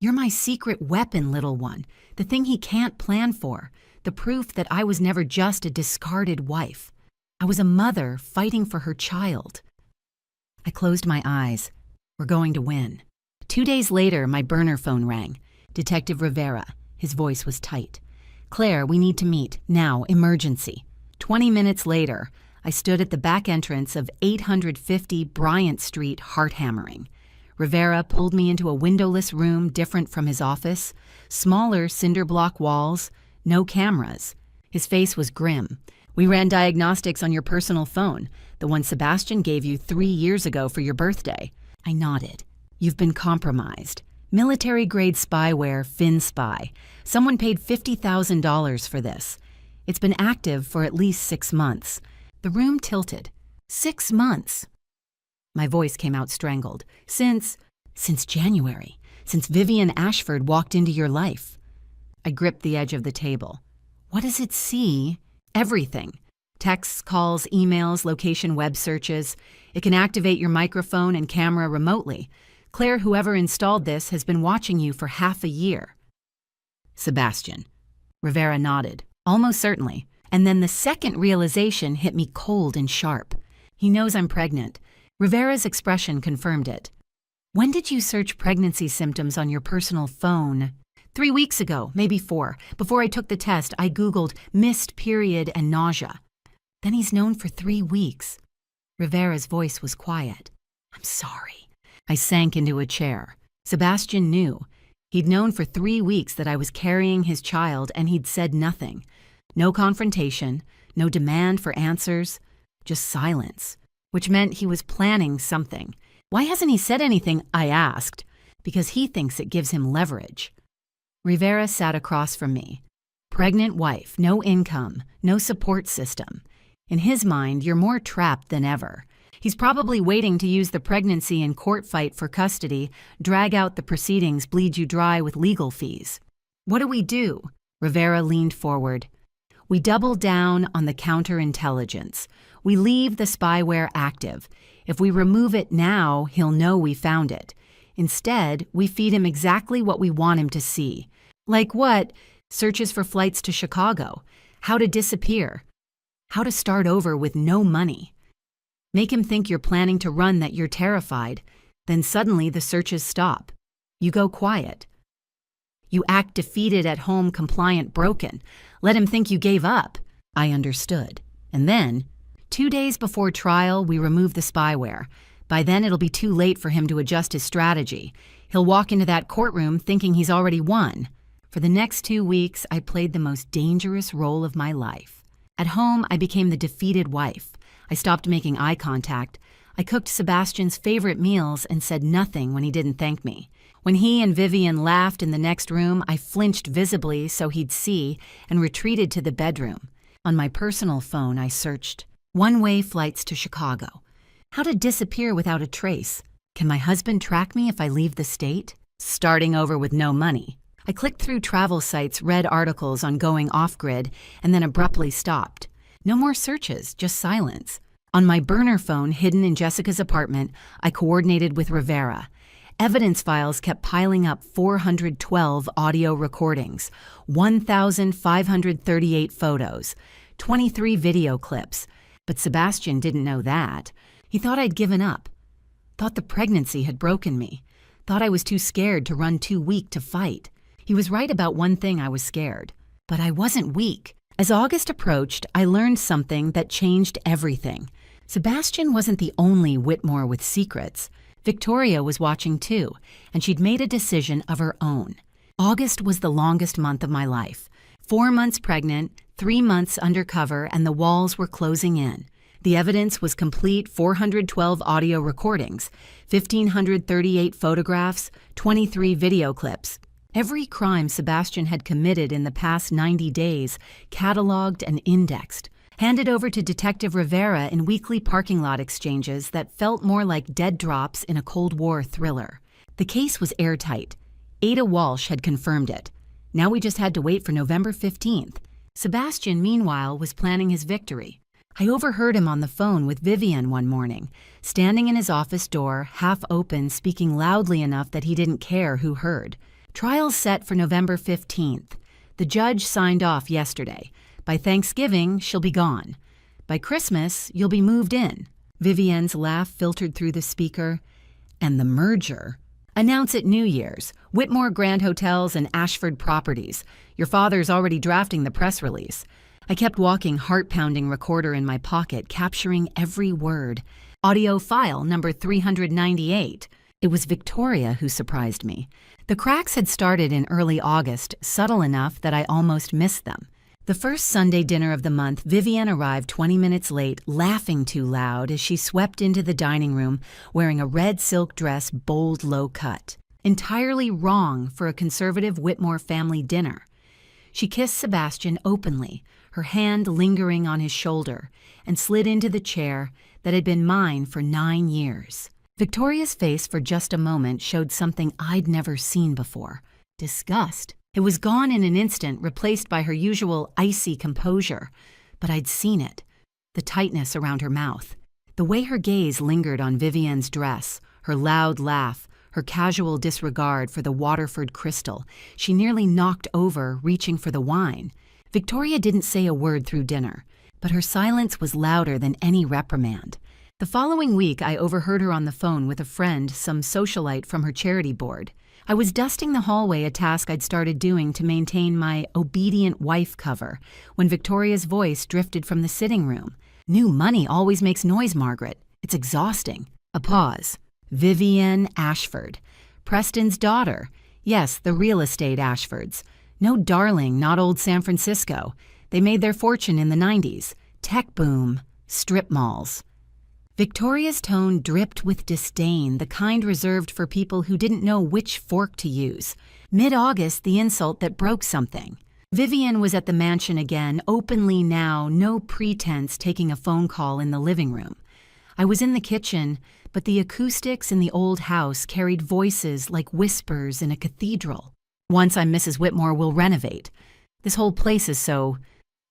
You're my secret weapon, little one, the thing he can't plan for, the proof that I was never just a discarded wife. I was a mother fighting for her child. I closed my eyes. We're going to win. 2 days later, my burner phone rang. Detective Rivera. His voice was tight. Claire, we need to meet. Now, emergency. 20 minutes later, I stood at the back entrance of 850 Bryant Street, heart-hammering. Rivera pulled me into a windowless room different from his office, smaller cinder block walls, no cameras. His face was grim. We ran diagnostics on your personal phone, the one Sebastian gave you 3 years ago for your birthday. I nodded. You've been compromised. Military-grade spyware, FinSpy. Someone paid $50,000 for this. It's been active for at least 6 months. The room tilted. 6 months. My voice came out strangled. Since January. Since Vivian Ashford walked into your life. I gripped the edge of the table. What does it see? Everything. Texts, calls, emails, location web searches. It can activate your microphone and camera remotely. Claire, whoever installed this, has been watching you for half a year. Sebastian. Rivera nodded. Almost certainly. And then the second realization hit me cold and sharp. He knows I'm pregnant. Rivera's expression confirmed it. When did you search pregnancy symptoms on your personal phone? 3 weeks ago, maybe 4. Before I took the test, I Googled missed period and nausea. Then he's known for 3 weeks. Rivera's voice was quiet. I'm sorry. I sank into a chair. Sebastian knew. He'd known for 3 weeks that I was carrying his child, and he'd said nothing. No confrontation, no demand for answers, just silence, which meant he was planning something. Why hasn't he said anything? I asked. Because he thinks it gives him leverage. Rivera sat across from me. Pregnant wife, no income, no support system. In his mind, you're more trapped than ever. He's probably waiting to use the pregnancy in court fight for custody, drag out the proceedings, bleed you dry with legal fees. What do we do? Rivera leaned forward. We double down on the counterintelligence. We leave the spyware active. If we remove it now, he'll know we found it. Instead, we feed him exactly what we want him to see. Like what? Searches for flights to Chicago. How to disappear. How to start over with no money. Make him think you're planning to run, that you're terrified. Then suddenly the searches stop. You go quiet. You act defeated at home, compliant, broken. Let him think you gave up. I understood. And then, 2 days before trial, we remove the spyware. By then, it'll be too late for him to adjust his strategy. He'll walk into that courtroom thinking he's already won. For the next 2 weeks, I played the most dangerous role of my life. At home, I became the defeated wife. I stopped making eye contact. I cooked Sebastian's favorite meals and said nothing when he didn't thank me. When he and Vivian laughed in the next room, I flinched visibly so he'd see and retreated to the bedroom. On my personal phone, I searched one-way flights to Chicago. How to disappear without a trace. Can my husband track me if I leave the state? Starting over with no money. I clicked through travel sites, read articles on going off-grid, and then abruptly stopped. No more searches, just silence. On my burner phone hidden in Jessica's apartment, I coordinated with Rivera. Evidence files kept piling up. 412 audio recordings, 1,538 photos, 23 video clips. But Sebastian didn't know that. He thought I'd given up. Thought the pregnancy had broken me. Thought I was too scared to run, too weak to fight. He was right about one thing: I was scared. But I wasn't weak. As August approached, I learned something that changed everything. Sebastian wasn't the only Whitmore with secrets. Victoria was watching too, and she'd made a decision of her own. August was the longest month of my life. 4 months pregnant, 3 months undercover, and the walls were closing in. The evidence was complete: 412 audio recordings, 1,538 photographs, 23 video clips. Every crime Sebastian had committed in the past 90 days, cataloged and indexed, handed over to Detective Rivera in weekly parking lot exchanges that felt more like dead drops in a Cold War thriller. The case was airtight. Ada Walsh had confirmed it. Now we just had to wait for November 15th. Sebastian, meanwhile, was planning his victory. I overheard him on the phone with Vivian one morning, standing in his office door, half open, speaking loudly enough that he didn't care who heard. Trial's set for November 15th. The judge signed off yesterday. By Thanksgiving, she'll be gone. By Christmas, you'll be moved in. Vivian's laugh filtered through the speaker. And the merger. Announce it New Year's. Whitmore Grand Hotels and Ashford Properties. Your father's already drafting the press release. I kept walking, heart-pounding recorder in my pocket, capturing every word. Audio file number 398. It was Victoria who surprised me. The cracks had started in early August, subtle enough that I almost missed them. The first Sunday dinner of the month, Vivian arrived 20 minutes late, laughing too loud as she swept into the dining room wearing a red silk dress, bold, low cut. Entirely wrong for a conservative Whitmore family dinner. She kissed Sebastian openly, her hand lingering on his shoulder, and slid into the chair that had been mine for 9 years. Victoria's face for just a moment showed something I'd never seen before: disgust. It was gone in an instant, replaced by her usual icy composure, but I'd seen it. The tightness around her mouth, the way her gaze lingered on Vivienne's dress, her loud laugh, her casual disregard for the Waterford crystal. She nearly knocked over, reaching for the wine. Victoria didn't say a word through dinner, but her silence was louder than any reprimand. The following week, I overheard her on the phone with a friend, some socialite from her charity board. I was dusting the hallway, a task I'd started doing to maintain my obedient wife cover, when Victoria's voice drifted from the sitting room. "New money always makes noise, Margaret. It's exhausting." A pause. Vivienne Ashford. Preston's daughter. Yes, the real estate Ashfords. No darling, not old San Francisco. They made their fortune in the 90s. Tech boom. Strip malls. Victoria's tone dripped with disdain, the kind reserved for people who didn't know which fork to use. Mid-August, the insult that broke something. Vivienne was at the mansion again, openly now, no pretense, taking a phone call in the living room. I was in the kitchen, but the acoustics in the old house carried voices like whispers in a cathedral. "Once I'm Mrs. Whitmore, we'll renovate. This whole place is so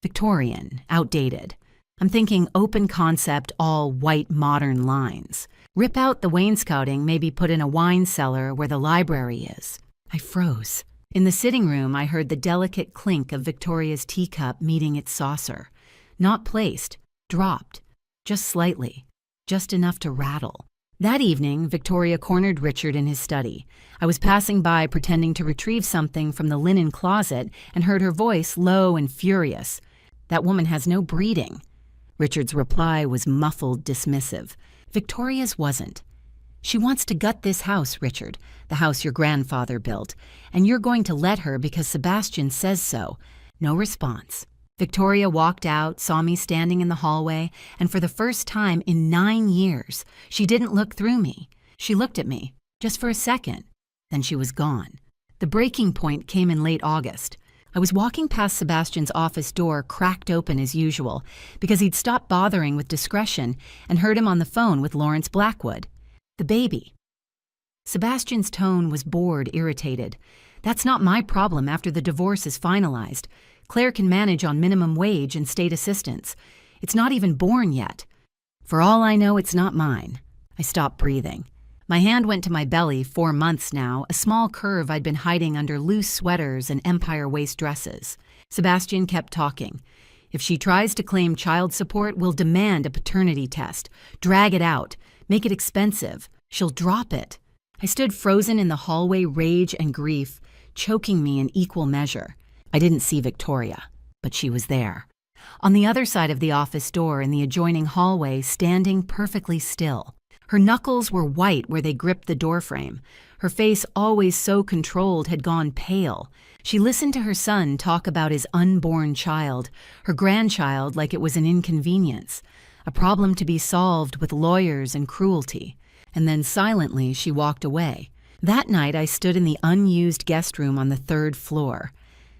Victorian, outdated. I'm thinking open concept, all white modern lines. Rip out the wainscoting, maybe put in a wine cellar where the library is." I froze. In the sitting room, I heard the delicate clink of Victoria's teacup meeting its saucer. Not placed, dropped, just slightly, just enough to rattle. That evening, Victoria cornered Richard in his study. I was passing by pretending to retrieve something from the linen closet and heard her voice low and furious. "That woman has no breeding." Richard's reply was muffled, dismissive. Victoria's wasn't. "She wants to gut this house, Richard, the house your grandfather built, and you're going to let her because Sebastian says so." No response. Victoria walked out, saw me standing in the hallway, and for the first time in 9 years, she didn't look through me. She looked at me, just for a second. Then she was gone. The breaking point came in late August. I was walking past Sebastian's office door, cracked open as usual, because he'd stopped bothering with discretion, and heard him on the phone with Lawrence Blackwood. The baby. Sebastian's tone was bored, irritated. "That's not my problem after the divorce is finalized. Claire can manage on minimum wage and state assistance. It's not even born yet. For all I know, it's not mine." I stopped breathing. My hand went to my belly, 4 months now, a small curve I'd been hiding under loose sweaters and empire waist dresses. Sebastian kept talking. "If she tries to claim child support, we'll demand a paternity test. Drag it out. Make it expensive. She'll drop it." I stood frozen in the hallway, rage and grief, choking me in equal measure. I didn't see Victoria, but she was there. On the other side of the office door in the adjoining hallway, standing perfectly still. Her knuckles were white where they gripped the doorframe. Her face, always so controlled, had gone pale. She listened to her son talk about his unborn child, her grandchild like it was an inconvenience, a problem to be solved with lawyers and cruelty. And then silently she walked away. That night I stood in the unused guest room on the 3rd floor.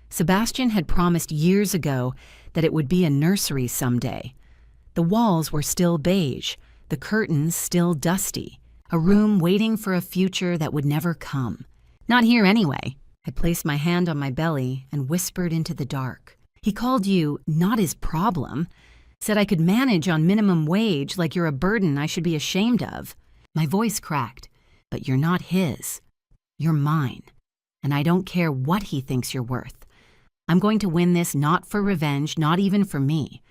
Sebastian had promised years ago that it would be a nursery someday. The walls were still beige, the curtains still dusty, a room waiting for a future that would never come. Not here anyway. I placed my hand on my belly and whispered into the dark. "He called you not his problem. Said I could manage on minimum wage like you're a burden I should be ashamed of." My voice cracked. "But you're not his. You're mine. And I don't care what he thinks you're worth. I'm going to win this not for revenge, not even for me.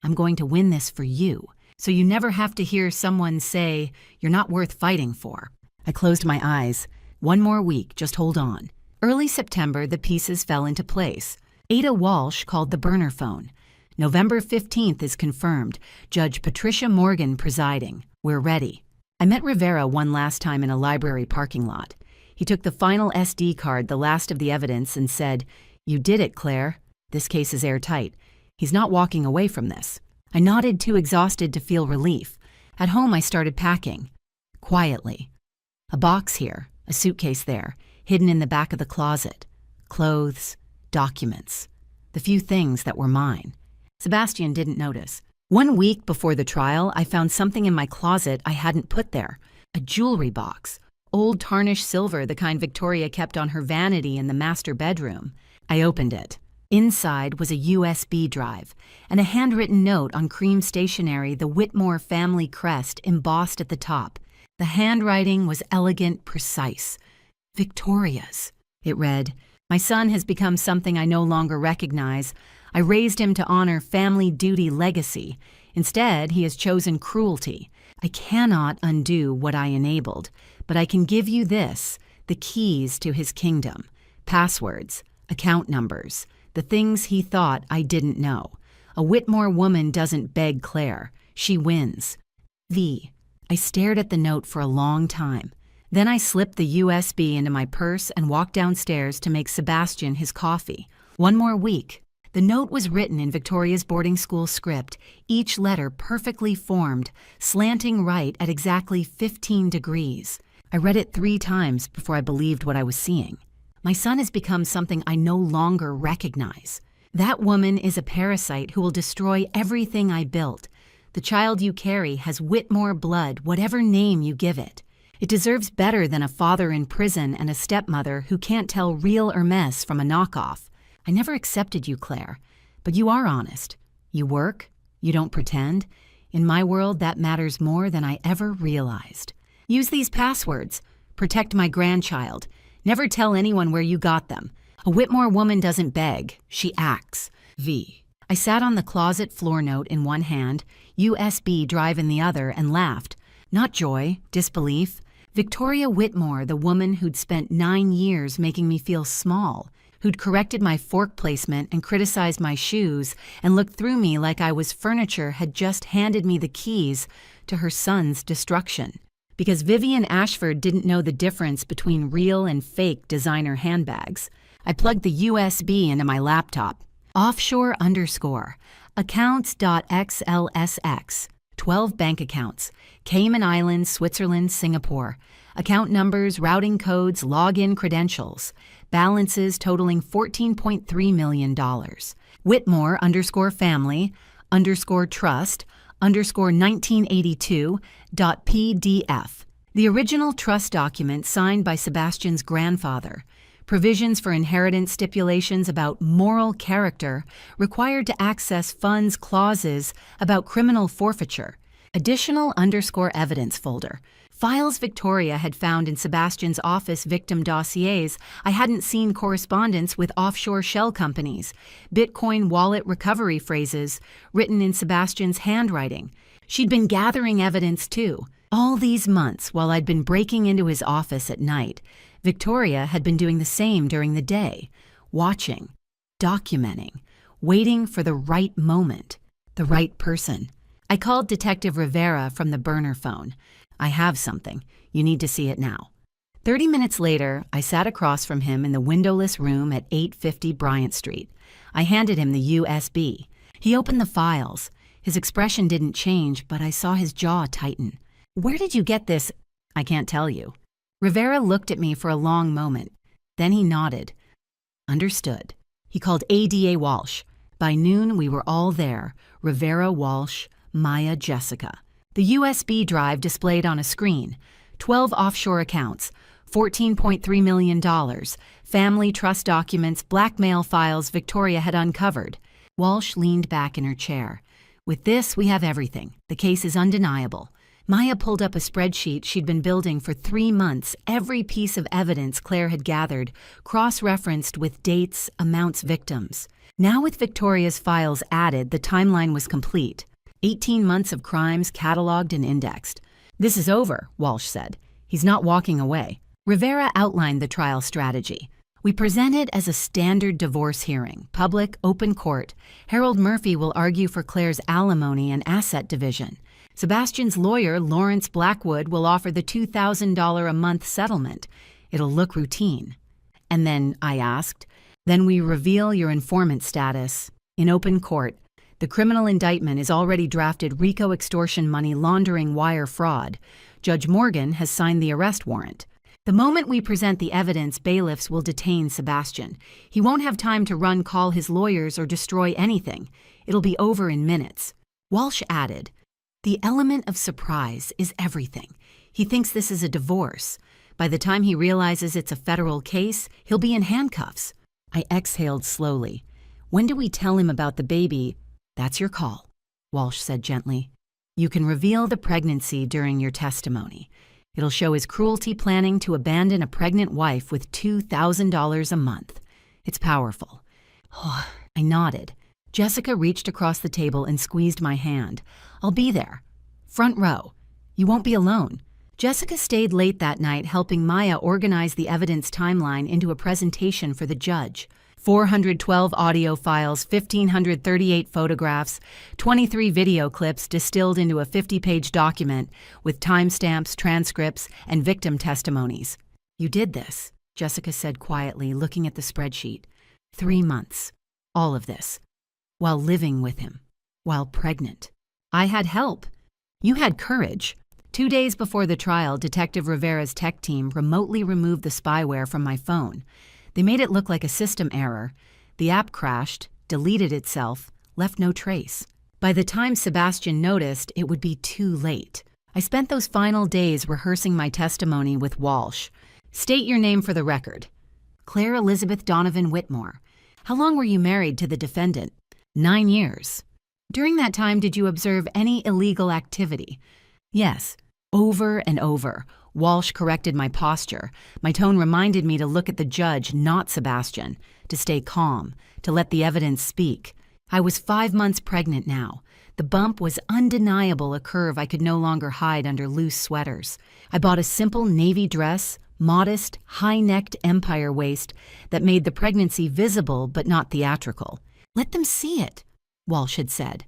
I'm going to win this for you, so you never have to hear someone say, 'You're not worth fighting for.'" I closed my eyes. "One more week, just hold on." Early September, the pieces fell into place. Ada Walsh called the burner phone. "November 15th is confirmed. Judge Patricia Morgan presiding. We're ready." I met Rivera one last time in a library parking lot. He took the final SD card, the last of the evidence, and said, "You did it, Claire. This case is airtight. He's not walking away from this." I nodded, too exhausted to feel relief. At home, I started packing. Quietly. A box here, a suitcase there, hidden in the back of the closet. Clothes, documents, the few things that were mine. Sebastian didn't notice. 1 week before the trial, I found something in my closet I hadn't put there. A jewelry box. Old tarnished silver, the kind Victoria kept on her vanity in the master bedroom. I opened it. Inside was a USB drive and a handwritten note on cream stationery, the Whitmore family crest embossed at the top. The handwriting was elegant, precise. Victoria's. It read, "My son has become something I no longer recognize. I raised him to honor family duty legacy. Instead, he has chosen cruelty. I cannot undo what I enabled, but I can give you this, the keys to his kingdom. Passwords, account numbers, the things he thought I didn't know. A Whitmore woman doesn't beg Claire. She wins. V." I stared at the note for a long time. Then I slipped the USB into my purse and walked downstairs to make Sebastian his coffee. 1 more week. The note was written in Victoria's boarding school script, each letter perfectly formed, slanting right at exactly 15 degrees. I read it 3 times before I believed what I was seeing. My son has become something I no longer recognize. That woman is a parasite who will destroy everything I built. The child you carry has Whitmore blood, whatever name you give it. It deserves better than a father in prison and a stepmother who can't tell real or mess from a knockoff. I never accepted you, Claire, but you are honest. You work, you don't pretend. In my world, that matters more than I ever realized. Use these passwords. Protect my grandchild. Never tell anyone where you got them. A Whitmore woman doesn't beg, she acts. V. I sat on the closet floor note in one hand, USB drive in the other, and laughed. Not joy, disbelief. Victoria Whitmore, the woman who'd spent 9 years making me feel small, who'd corrected my fork placement and criticized my shoes and looked through me like I was furniture, had just handed me the keys to her son's destruction. Because Vivian Ashford didn't know the difference between real and fake designer handbags, I plugged the USB into my laptop. Offshore _ accounts.xlsx, 12 bank accounts, Cayman Islands, Switzerland, Singapore, account numbers, routing codes, login credentials, balances totaling $14.3 million. Whitmore _family _trust _1982.pdf. The original trust document signed by Sebastian's grandfather. Provisions for inheritance stipulations about moral character required to access funds clauses about criminal forfeiture. Additional _evidence folder. Files Victoria had found in Sebastian's office victim dossiers. I hadn't seen correspondence with offshore shell companies. Bitcoin wallet recovery phrases written in Sebastian's handwriting. She'd been gathering evidence too. All these months while I'd been breaking into his office at night, Victoria had been doing the same during the day, watching, documenting, waiting for the right moment, the right person. I called Detective Rivera from the burner phone. "I have something. You need to see it now." 30 minutes later, I sat across from him in the windowless room at 850 Bryant Street. I handed him the USB. He opened the files. His expression didn't change, but I saw his jaw tighten. "Where did you get this?" "I can't tell you." Rivera looked at me for a long moment. Then he nodded. "Understood." He called ADA Walsh. By noon, we were all there. Rivera, Walsh, Maya, Jessica. The USB drive displayed on a screen. 12 offshore accounts, $14.3 million, family trust documents, blackmail files Victoria had uncovered. Walsh leaned back in her chair. "With this, we have everything. The case is undeniable." Maya pulled up a spreadsheet she'd been building for 3 months, every piece of evidence Claire had gathered, cross-referenced with dates, amounts, victims. Now with Victoria's files added, the timeline was complete. 18 months of crimes cataloged and indexed. "This is over," Walsh said. "He's not walking away." Rivera outlined the trial strategy. "We present it as a standard divorce hearing, public, open court. Harold Murphy will argue for Claire's alimony and asset division. Sebastian's lawyer, Lawrence Blackwood, will offer the $2,000 a month settlement. It'll look routine." "And then," I asked, "then we reveal your informant status in open court. The criminal indictment is already drafted: RICO extortion, money laundering, wire fraud. Judge Morgan has signed the arrest warrant. The moment we present the evidence, bailiffs will detain Sebastian. He won't have time to call his lawyers or destroy anything. It'll be over in minutes." Walsh added, "The element of surprise is everything. He thinks this is a divorce. By the time he realizes it's a federal case, he'll be in handcuffs." I exhaled slowly. "When do we tell him about the baby?" "That's your call," Walsh said gently. "You can reveal the pregnancy during your testimony. It'll show his cruelty planning to abandon a pregnant wife with $2,000 a month. It's powerful." I nodded. Jessica reached across the table and squeezed my hand. "I'll be there. Front row. You won't be alone." Jessica stayed late that night helping Maya organize the evidence timeline into a presentation for the judge. 412 audio files, 1,538 photographs, 23 video clips distilled into a 50-page document with timestamps, transcripts, and victim testimonies. "You did this," Jessica said quietly, looking at the spreadsheet. 3 months. All of this. While living with him. While pregnant. I had help. You had courage. 2 days before the trial, Detective Rivera's tech team remotely removed the spyware from my phone. They made it look like a system error. The app crashed, deleted itself, left no trace. By the time Sebastian noticed, it would be too late. I spent those final days rehearsing my testimony with Walsh. "State your name for the record." "Claire Elizabeth Donovan Whitmore." "How long were you married to the defendant?" 9 years. "During that time, did you observe any illegal activity?" "Yes." Over and over, Walsh corrected my posture. My tone reminded me to look at the judge, not Sebastian, to stay calm, to let the evidence speak. I was 5 months pregnant now. The bump was undeniable, a curve I could no longer hide under loose sweaters. I bought a simple navy dress, modest, high-necked empire waist that made the pregnancy visible but not theatrical. "Let them see it," Walsh had said.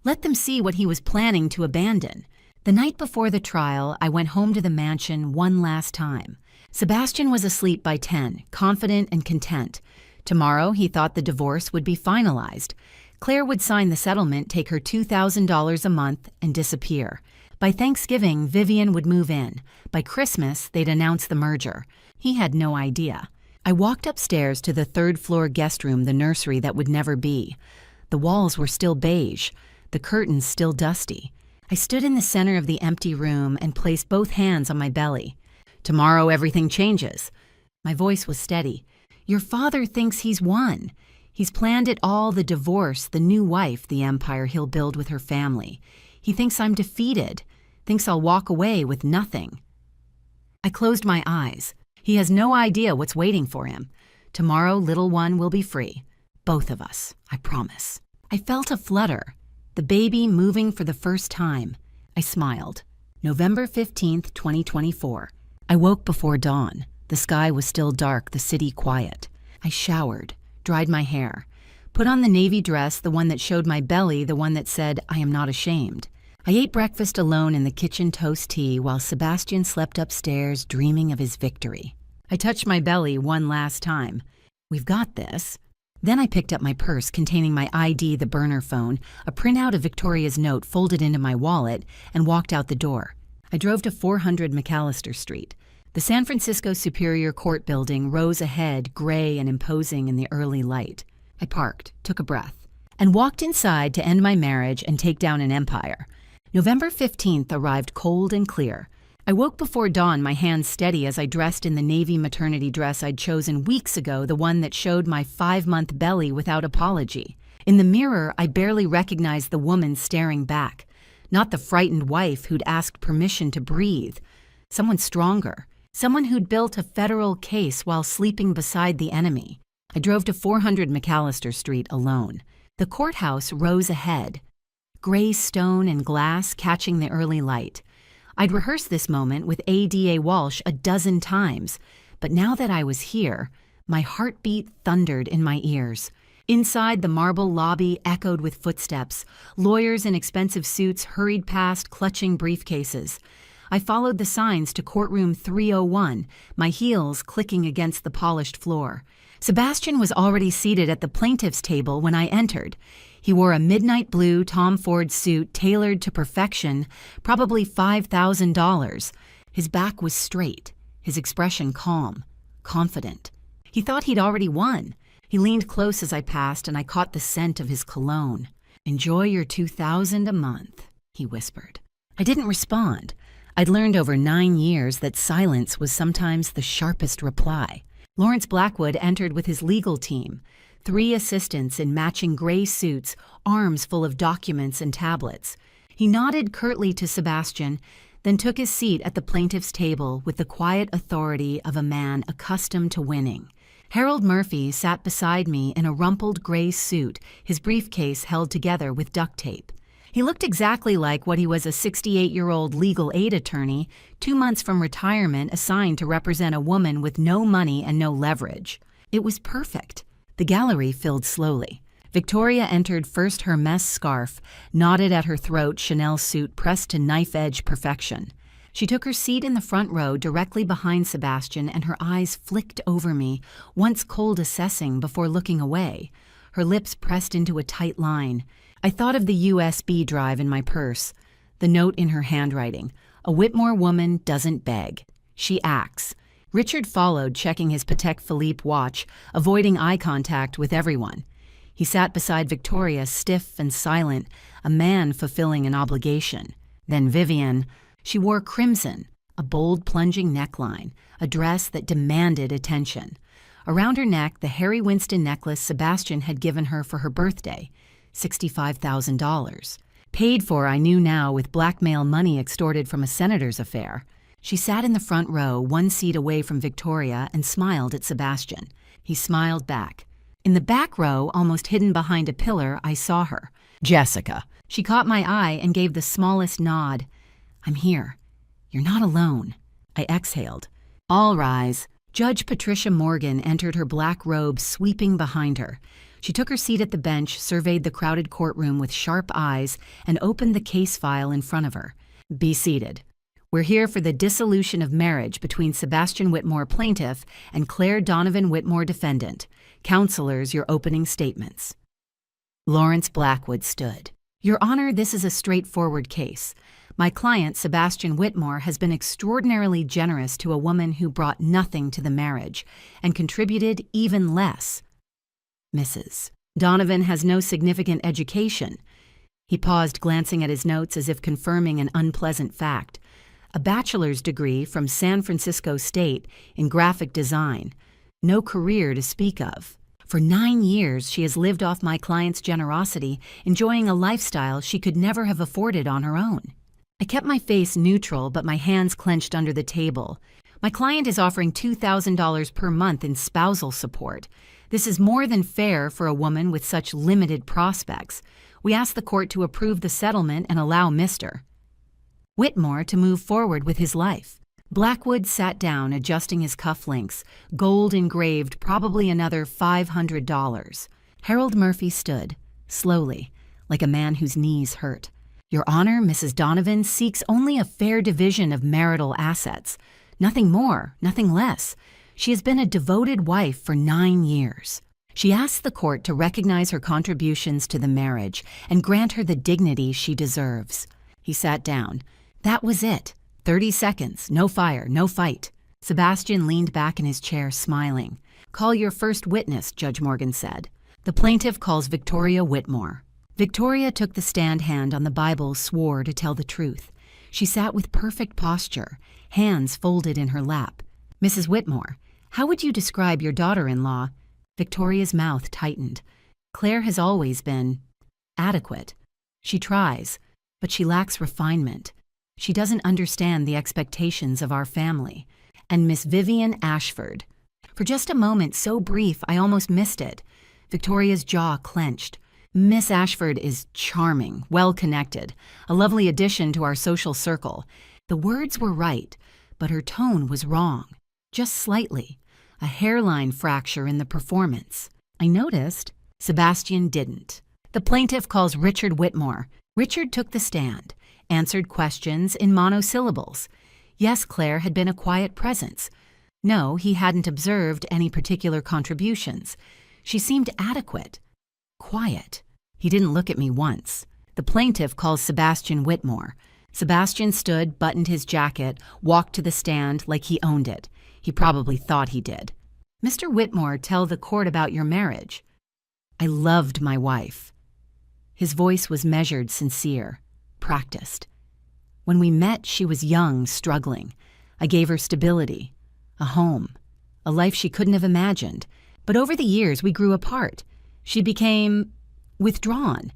"Let them see what he was planning to abandon." The night before the trial, I went home to the mansion one last time. Sebastian was asleep by 10, confident and content. Tomorrow, he thought the divorce would be finalized. Claire would sign the settlement, take her $2,000 a month, and disappear. By Thanksgiving, Vivian would move in. By Christmas, they'd announce the merger. He had no idea. I walked upstairs to the third-floor guest room, the nursery that would never be. The walls were still beige, the curtains still dusty. I stood in the center of the empty room and placed both hands on my belly. "Tomorrow everything changes." My voice was steady. "Your father thinks he's won. He's planned it all, the divorce, the new wife, the empire he'll build with her family. He thinks I'm defeated, thinks I'll walk away with nothing." I closed my eyes. He has no idea what's waiting for him. Tomorrow, little one will be free. Both of us, I promise. I felt a flutter. The baby moving for the first time. I smiled. November 15th, 2024. I woke before dawn. The sky was still dark, the city quiet. I showered, dried my hair, put on the navy dress, the one that showed my belly, the one that said, "I am not ashamed." I ate breakfast alone in the kitchen toast tea while Sebastian slept upstairs dreaming of his victory. I touched my belly one last time. "We've got this." Then I picked up my purse containing my ID, the burner phone, a printout of Victoria's note folded into my wallet, and walked out the door. I drove to 400 McAllister Street. The San Francisco Superior Court building rose ahead, gray and imposing in the early light. I parked, took a breath, and walked inside to end my marriage and take down an empire. November 15th arrived cold and clear. I woke before dawn, my hands steady as I dressed in the navy maternity dress I'd chosen weeks ago, the one that showed my 5-month belly without apology. In the mirror, I barely recognized the woman staring back. Not the frightened wife who'd asked permission to breathe. Someone stronger. Someone who'd built a federal case while sleeping beside the enemy. I drove to 400 McAllister Street alone. The courthouse rose ahead. Gray stone and glass catching the early light. I'd rehearsed this moment with ADA Walsh a dozen times, but now that I was here, my heartbeat thundered in my ears. Inside, the marble lobby echoed with footsteps. Lawyers in expensive suits hurried past, clutching briefcases. I followed the signs to courtroom 301, my heels clicking against the polished floor. Sebastian was already seated at the plaintiff's table when I entered. He wore a midnight blue Tom Ford suit tailored to perfection, probably $5,000. His back was straight, his expression calm, confident. He thought he'd already won. He leaned close as I passed, and I caught the scent of his cologne. "Enjoy your $2,000 a month," he whispered. I didn't respond. I'd learned over 9 years that silence was sometimes the sharpest reply. Lawrence Blackwood entered with his legal team, 3 assistants in matching gray suits, arms full of documents and tablets. He nodded curtly to Sebastian, then took his seat at the plaintiff's table with the quiet authority of a man accustomed to winning. Harold Murphy sat beside me in a rumpled gray suit, his briefcase held together with duct tape. He looked exactly like what he was, a 68-year-old legal aid attorney, 2 months from retirement, assigned to represent a woman with no money and no leverage. It was perfect. The gallery filled slowly. Victoria entered first, her Hermes scarf, knotted at her throat, Chanel suit pressed to knife-edge perfection. She took her seat in the front row directly behind Sebastian, and her eyes flicked over me, once cold assessing before looking away. Her lips pressed into a tight line. I thought of the USB drive in my purse, the note in her handwriting. A Whitmore woman doesn't beg. She acts. Richard followed, checking his Patek Philippe watch, avoiding eye contact with everyone. He sat beside Victoria, stiff and silent, a man fulfilling an obligation. Then Vivian. She wore crimson, a bold plunging neckline, a dress that demanded attention. Around her neck, the Harry Winston necklace Sebastian had given her for her birthday, $65,000. Paid for, I knew now, with blackmail money extorted from a senator's affair. She sat in the front row, 1 seat away from Victoria, and smiled at Sebastian. He smiled back. In the back row, almost hidden behind a pillar, I saw her. Jessica. She caught my eye and gave the smallest nod. "I'm here. You're not alone." I exhaled. "All rise." Judge Patricia Morgan entered, her black robe sweeping behind her. She took her seat at the bench, surveyed the crowded courtroom with sharp eyes, and opened the case file in front of her. "Be seated. We're here for the dissolution of marriage between Sebastian Whitmore, plaintiff, and Claire Donovan Whitmore, defendant. Counselors, your opening statements." Lawrence Blackwood stood. "Your Honor, this is a straightforward case. My client, Sebastian Whitmore, has been extraordinarily generous to a woman who brought nothing to the marriage and contributed even less. Mrs. Donovan has no significant education." He paused, glancing at his notes as if confirming an unpleasant fact. "A bachelor's degree from San Francisco State in graphic design. No career to speak of. For 9 years, she has lived off my client's generosity, enjoying a lifestyle she could never have afforded on her own." I kept my face neutral, but my hands clenched under the table. "My client is offering $2,000 per month in spousal support. This is more than fair for a woman with such limited prospects. We ask the court to approve the settlement and allow Mr. Whitmore to move forward with his life." Blackwood sat down, adjusting his cufflinks, gold engraved, probably another $500. Harold Murphy stood, slowly, like a man whose knees hurt. "Your Honor, Mrs. Donovan seeks only a fair division of marital assets. Nothing more, nothing less. She has been a devoted wife for 9 years. She asks the court to recognize her contributions to the marriage and grant her the dignity she deserves." He sat down. That was it. 30 seconds, no fire, no fight. Sebastian leaned back in his chair, smiling. "Call your first witness," Judge Morgan said. "The plaintiff calls Victoria Whitmore." Victoria took the stand hand on the Bible, swore to tell the truth. She sat with perfect posture, hands folded in her lap. "Mrs. Whitmore, how would you describe your daughter-in-law?" Victoria's mouth tightened. "Claire has always been adequate. She tries, but she lacks refinement. She doesn't understand the expectations of our family. And Miss Vivian Ashford." For just a moment, so brief I almost missed it. Victoria's jaw clenched. "Miss Ashford is charming, well-connected, a lovely addition to our social circle." The words were right, but her tone was wrong. Just slightly. A hairline fracture in the performance. I noticed. Sebastian didn't. "The plaintiff calls Richard Whitmore." Richard took the stand, answered questions in monosyllables. Yes, Claire had been a quiet presence. No, he hadn't observed any particular contributions. She seemed adequate. Quiet. He didn't look at me once. "The plaintiff calls Sebastian Whitmore." Sebastian stood, buttoned his jacket, walked to the stand like he owned it. He probably thought he did. "Mr. Whitmore, tell the court about your marriage." "I loved my wife." His voice was measured, sincere, practiced. When we met, she was young, struggling. I gave her stability, a home, a life she couldn't have imagined. But over the years, we grew apart. She became withdrawn,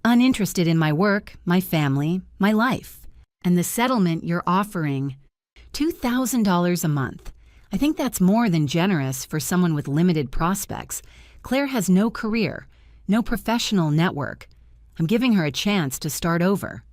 uninterested in my work, my family, my life. And the settlement you're offering, $2,000 a month. I think that's more than generous for someone with limited prospects. Claire has no career, no professional network. I'm giving her a chance to start over.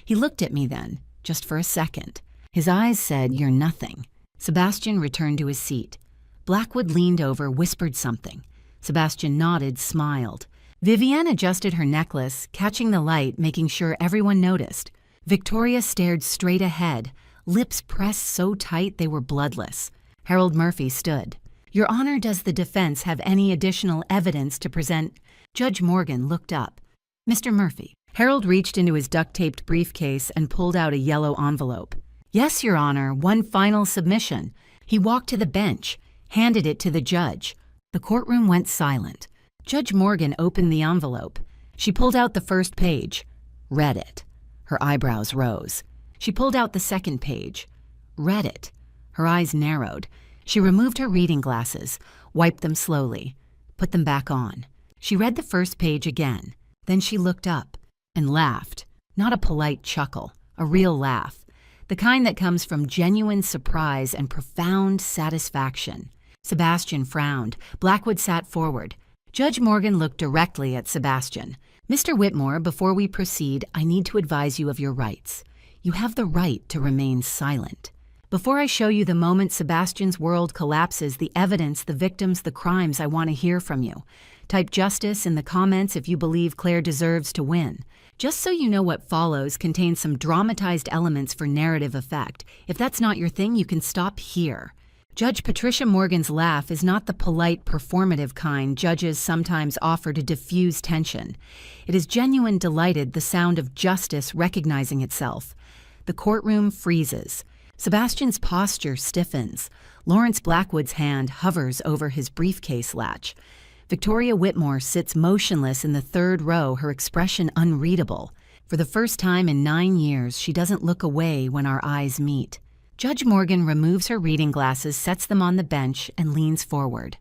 He looked at me then, just for a second. His eyes said, "You're nothing." Sebastian returned to his seat. Blackwood leaned over, whispered something. Sebastian nodded, smiled. Vivienne adjusted her necklace, catching the light, making sure everyone noticed. Victoria stared straight ahead, lips pressed so tight they were bloodless. Harold Murphy stood. "Your Honor, does the defense have any additional evidence to present?" Judge Morgan looked up. "Mr. Murphy." Harold reached into his duct-taped briefcase and pulled out a yellow envelope. "Yes, Your Honor, one final submission." He walked to the bench, handed it to the judge. The courtroom went silent. Judge Morgan opened the envelope. She pulled out the first page, read it. Her eyebrows rose. She pulled out the second page, read it. Her eyes narrowed. She removed her reading glasses, wiped them slowly, put them back on. She read the first page again. Then she looked up and laughed. Not a polite chuckle, a real laugh. The kind that comes from genuine surprise and profound satisfaction. Sebastian frowned. Blackwood sat forward. Judge Morgan looked directly at Sebastian. "Mr. Whitmore, before we proceed, I need to advise you of your rights. You have the right to remain silent. Before I show you the moment Sebastian's world collapses, the evidence, the victims, the crimes, I want to hear from you. Type justice in the comments if you believe Claire deserves to win. Just so you know, what follows contains some dramatized elements for narrative effect. If that's not your thing, you can stop here." Judge Patricia Morgan's laugh is not the polite, performative kind judges sometimes offer to diffuse tension. It is genuine, delighted, the sound of justice recognizing itself. The courtroom freezes. Sebastian's posture stiffens. Lawrence Blackwood's hand hovers over his briefcase latch. Victoria Whitmore sits motionless in the third row, her expression unreadable. For the first time in 9 years, she doesn't look away when our eyes meet. Judge Morgan removes her reading glasses, sets them on the bench, and leans forward.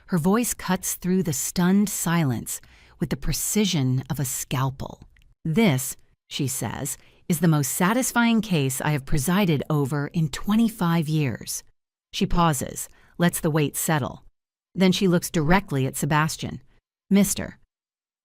Her voice cuts through the stunned silence with the precision of a scalpel. "This," she says, "is the most satisfying case I have presided over in 25 years. She pauses, lets the weight settle. Then she looks directly at Sebastian. "Mr.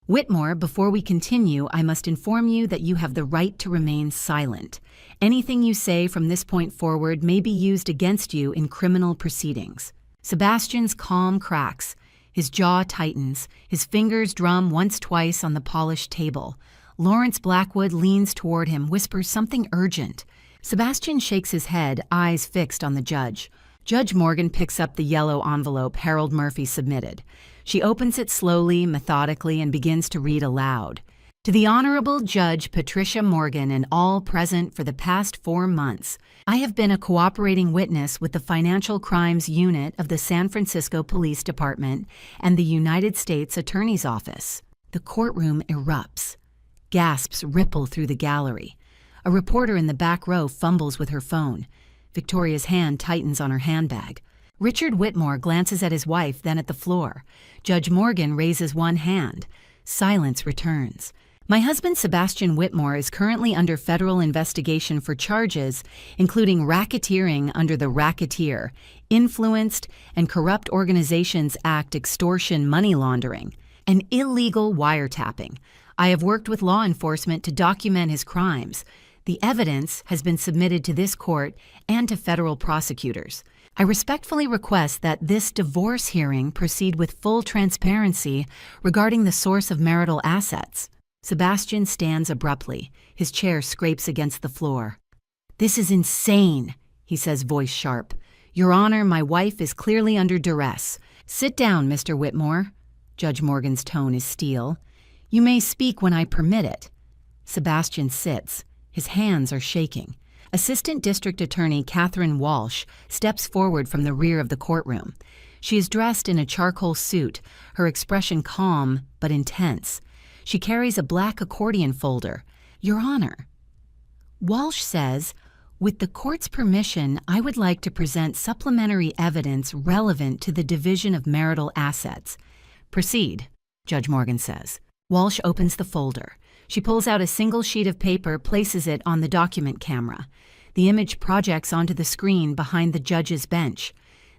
Whitmore, before we continue, I must inform you that you have the right to remain silent. Anything you say from this point forward may be used against you in criminal proceedings." Sebastian's calm cracks. His jaw tightens. His fingers drum once-twice on the polished table. Lawrence Blackwood leans toward him, whispers something urgent. Sebastian shakes his head, eyes fixed on the judge. Judge Morgan picks up the yellow envelope Harold Murphy submitted. She opens it slowly, methodically, and begins to read aloud. "To the Honorable Judge Patricia Morgan and all present for the past 4 months, I have been a cooperating witness with the Financial Crimes Unit of the San Francisco Police Department and the United States Attorney's Office." The courtroom erupts. Gasps ripple through the gallery. A reporter in the back row fumbles with her phone. Victoria's hand tightens on her handbag. Richard Whitmore glances at his wife, then at the floor. Judge Morgan raises one hand. Silence returns. "My husband, Sebastian Whitmore, is currently under federal investigation for charges including racketeering under the Racketeer, Influenced, and Corrupt Organizations Act extortion money laundering, and illegal wiretapping. I have worked with law enforcement to document his crimes. The evidence has been submitted to this court and to federal prosecutors. I respectfully request that this divorce hearing proceed with full transparency regarding the source of marital assets." Sebastian stands abruptly. His chair scrapes against the floor. "This is insane," he says, voice sharp. "Your Honor, my wife is clearly under duress. Sit down, Mr. Whitmore." Judge Morgan's tone is steel. "You may speak when I permit it." Sebastian sits. His hands are shaking. Assistant District Attorney Catherine Walsh steps forward from the rear of the courtroom. She is dressed in a charcoal suit, her expression calm but intense. She carries a black accordion folder. Your Honor. Walsh says, with the court's permission, I would like to present supplementary evidence relevant to the division of marital assets. Proceed, Judge Morgan says. Walsh opens the folder. She pulls out a single sheet of paper, places it on the document camera. The image projects onto the screen behind the judge's bench.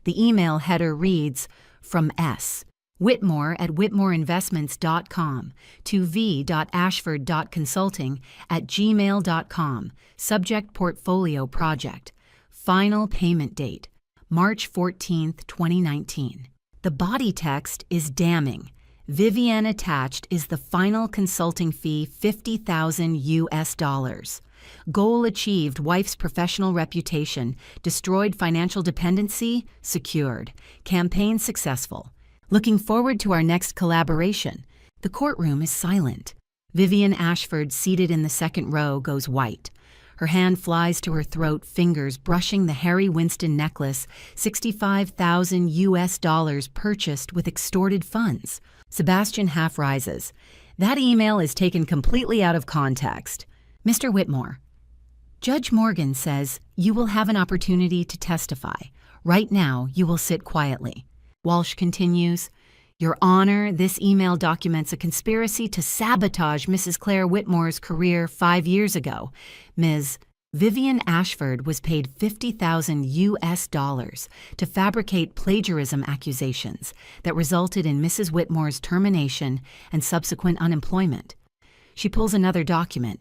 The email header reads, from S. Whitmore at whitmoreinvestments.com to v.ashford.consulting@gmail.com. Subject Portfolio Project. Final payment date, March 14, 2019. The body text is damning. Vivian attached is the final consulting fee, $50,000. Goal achieved, wife's professional reputation. Destroyed financial dependency, secured. Campaign successful. Looking forward to our next collaboration. The courtroom is silent. Vivian Ashford, seated in the second row, goes white. Her hand flies to her throat, fingers brushing the Harry Winston necklace, $65,000 purchased with extorted funds. Sebastian half rises. That email is taken completely out of context. Mr. Whitmore. Judge Morgan says you will have an opportunity to testify. Right now, you will sit quietly. Walsh continues, Your Honor, this email documents a conspiracy to sabotage Mrs. Claire Whitmore's career 5 years ago. Ms. Vivian Ashford was paid $50,000 to fabricate plagiarism accusations that resulted in Mrs. Whitmore's termination and subsequent unemployment. She pulls another document.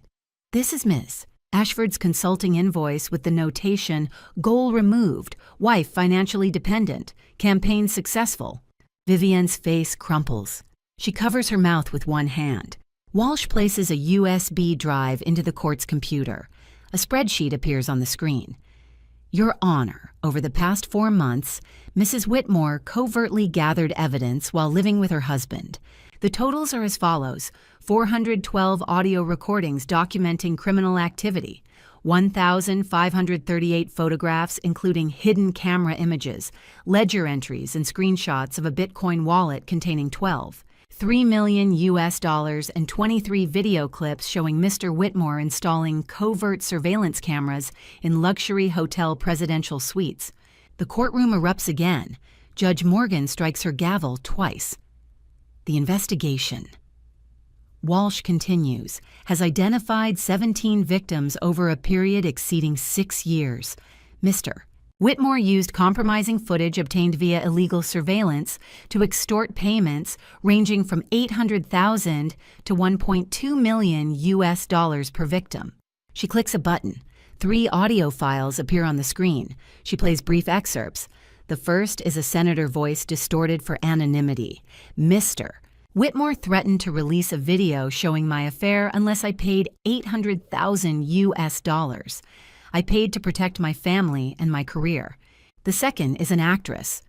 This is Ms. Ashford's consulting invoice with the notation, goal removed, wife financially dependent, campaign successful. Vivian's face crumples. She covers her mouth with one hand. Walsh places a USB drive into the court's computer. A spreadsheet appears on the screen. Your Honor, over the past 4 months, Mrs. Whitmore covertly gathered evidence while living with her husband. The totals are as follows: 412 audio recordings documenting criminal activity, 1,538 photographs including hidden camera images, ledger entries and screenshots of a Bitcoin wallet containing $3 million and 23 video clips showing Mr. Whitmore installing covert surveillance cameras in luxury hotel presidential suites. The courtroom erupts again. Judge Morgan strikes her gavel twice. The investigation. Walsh continues, has identified 17 victims over a period exceeding 6 years. Mr. Whitmore used compromising footage obtained via illegal surveillance to extort payments ranging from $800,000 to $1.2 million per victim. She clicks a button. 3 audio files appear on the screen. She plays brief excerpts. The first is a senator voice distorted for anonymity. Mr. Whitmore threatened to release a video showing my affair unless I paid $800,000. I paid to protect my family and my career. The second is an actress.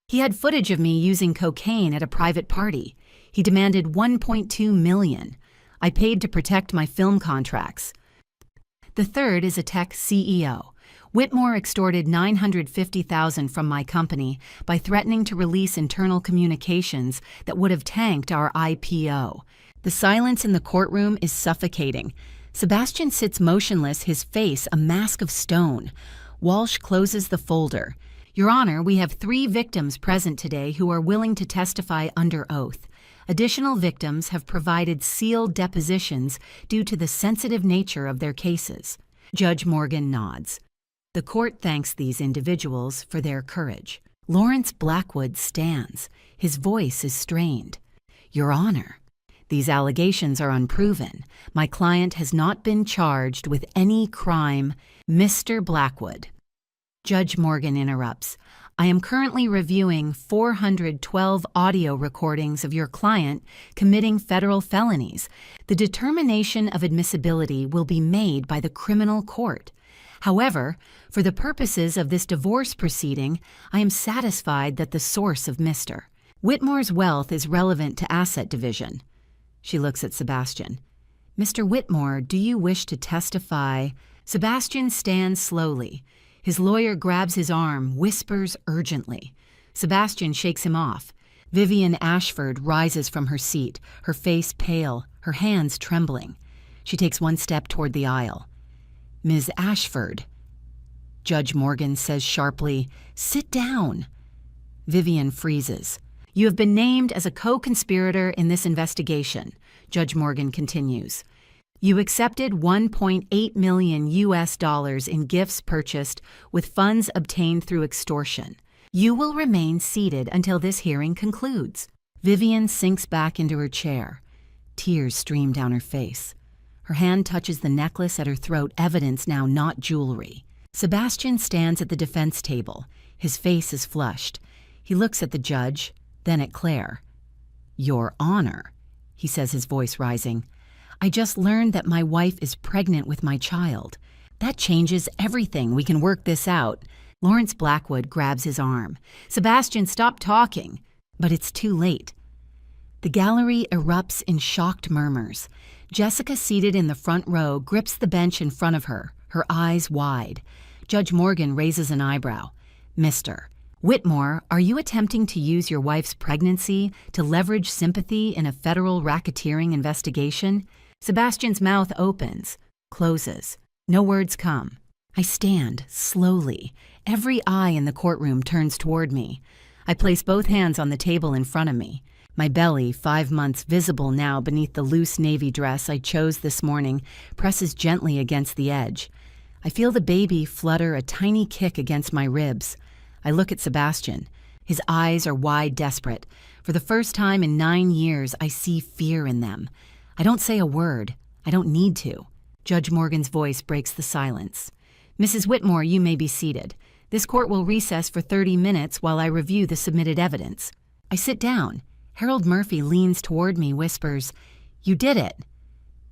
He had footage of me using cocaine at a private party. He demanded $1.2 million. I paid to protect my film contracts. The third is a tech CEO. Whitmore extorted $950,000 from my company by threatening to release internal communications that would have tanked our IPO. The silence in the courtroom is suffocating. Sebastian sits motionless, his face a mask of stone. Walsh closes the folder. Your Honor, we have 3 victims present today who are willing to testify under oath. Additional victims have provided sealed depositions due to the sensitive nature of their cases. Judge Morgan nods. The court thanks these individuals for their courage. Lawrence Blackwood stands. His voice is strained. Your Honor, these allegations are unproven. My client has not been charged with any crime. Mr. Blackwood. Judge Morgan interrupts. I am currently reviewing 412 audio recordings of your client committing federal felonies. The determination of admissibility will be made by the criminal court. However, for the purposes of this divorce proceeding, I am satisfied that the source of Mr. Whitmore's wealth is relevant to asset division. She looks at Sebastian. Mr. Whitmore, do you wish to testify? Sebastian stands slowly. His lawyer grabs his arm, whispers urgently. Sebastian shakes him off. Vivian Ashford rises from her seat, her face pale, her hands trembling. She takes one step toward the aisle. "Ms. Ashford," Judge Morgan says sharply, "sit down." Vivian freezes. "You have been named as a co-conspirator in this investigation," Judge Morgan continues. "You accepted $1.8 million in gifts purchased with funds obtained through extortion. You will remain seated until this hearing concludes." Vivian sinks back into her chair. Tears stream down her face. Her hand touches the necklace at her throat, evidence now not jewelry. Sebastian stands at the defense table. His face is flushed. He looks at the judge, then at Claire. "Your Honor," he says, his voice rising, "I just learned that my wife is pregnant with my child. That changes everything. We can work this out." Lawrence Blackwood grabs his arm. "Sebastian, stop talking." But it's too late. The gallery erupts in shocked murmurs. Jessica, seated in the front row, grips the bench in front of her, her eyes wide. Judge Morgan raises an eyebrow. "Mr. Whitmore, are you attempting to use your wife's pregnancy to leverage sympathy in a federal racketeering investigation?" Sebastian's mouth opens, closes. No words come. I stand, slowly. Every eye in the courtroom turns toward me. I place both hands on the table in front of me. My belly, 5 months visible now beneath the loose navy dress I chose this morning, presses gently against the edge. I feel the baby flutter a tiny kick against my ribs. I look at Sebastian. His eyes are wide, desperate. For the first time in 9 years, I see fear in them. I don't say a word. I don't need to. Judge Morgan's voice breaks the silence. "Mrs. Whitmore, you may be seated. This court will recess for 30 minutes while I review the submitted evidence." I sit down. Harold Murphy leans toward me, whispers, "You did it."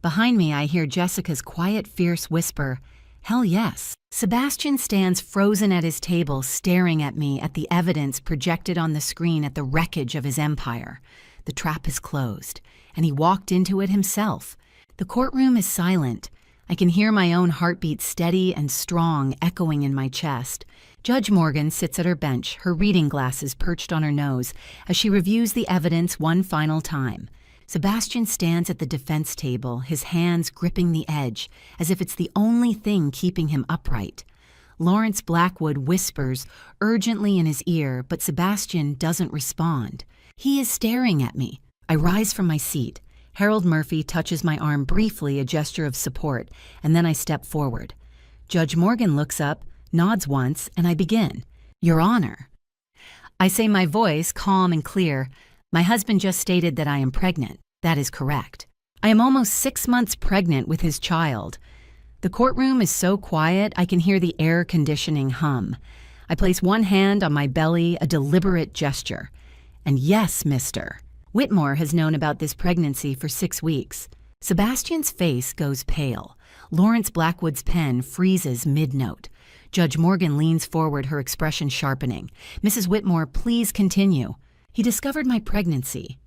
Behind me, I hear Jessica's quiet, fierce whisper, "Hell yes." Sebastian stands frozen at his table, staring at me at the evidence projected on the screen at the wreckage of his empire. The trap is closed, and he walked into it himself. The courtroom is silent. I can hear my own heartbeat steady and strong echoing in my chest. Judge Morgan sits at her bench, her reading glasses perched on her nose, as she reviews the evidence one final time. Sebastian stands at the defense table, his hands gripping the edge, as if it's the only thing keeping him upright. Lawrence Blackwood whispers urgently in his ear, but Sebastian doesn't respond. He is staring at me. I rise from my seat. Harold Murphy touches my arm briefly, a gesture of support, and then I step forward. Judge Morgan looks up, nods once, and I begin. "Your Honor." I say, my voice calm and clear, "My husband just stated that I am pregnant. That is correct. I am almost 6 months pregnant with his child." The courtroom is so quiet I can hear the air conditioning hum. I place one hand on my belly, a deliberate gesture. "And yes, Mr. Whitmore has known about this pregnancy for 6 weeks." Sebastian's face goes pale. Lawrence Blackwood's pen freezes mid-note. Judge Morgan leans forward, her expression sharpening. "Mrs. Whitmore, please continue." "He discovered my pregnancy."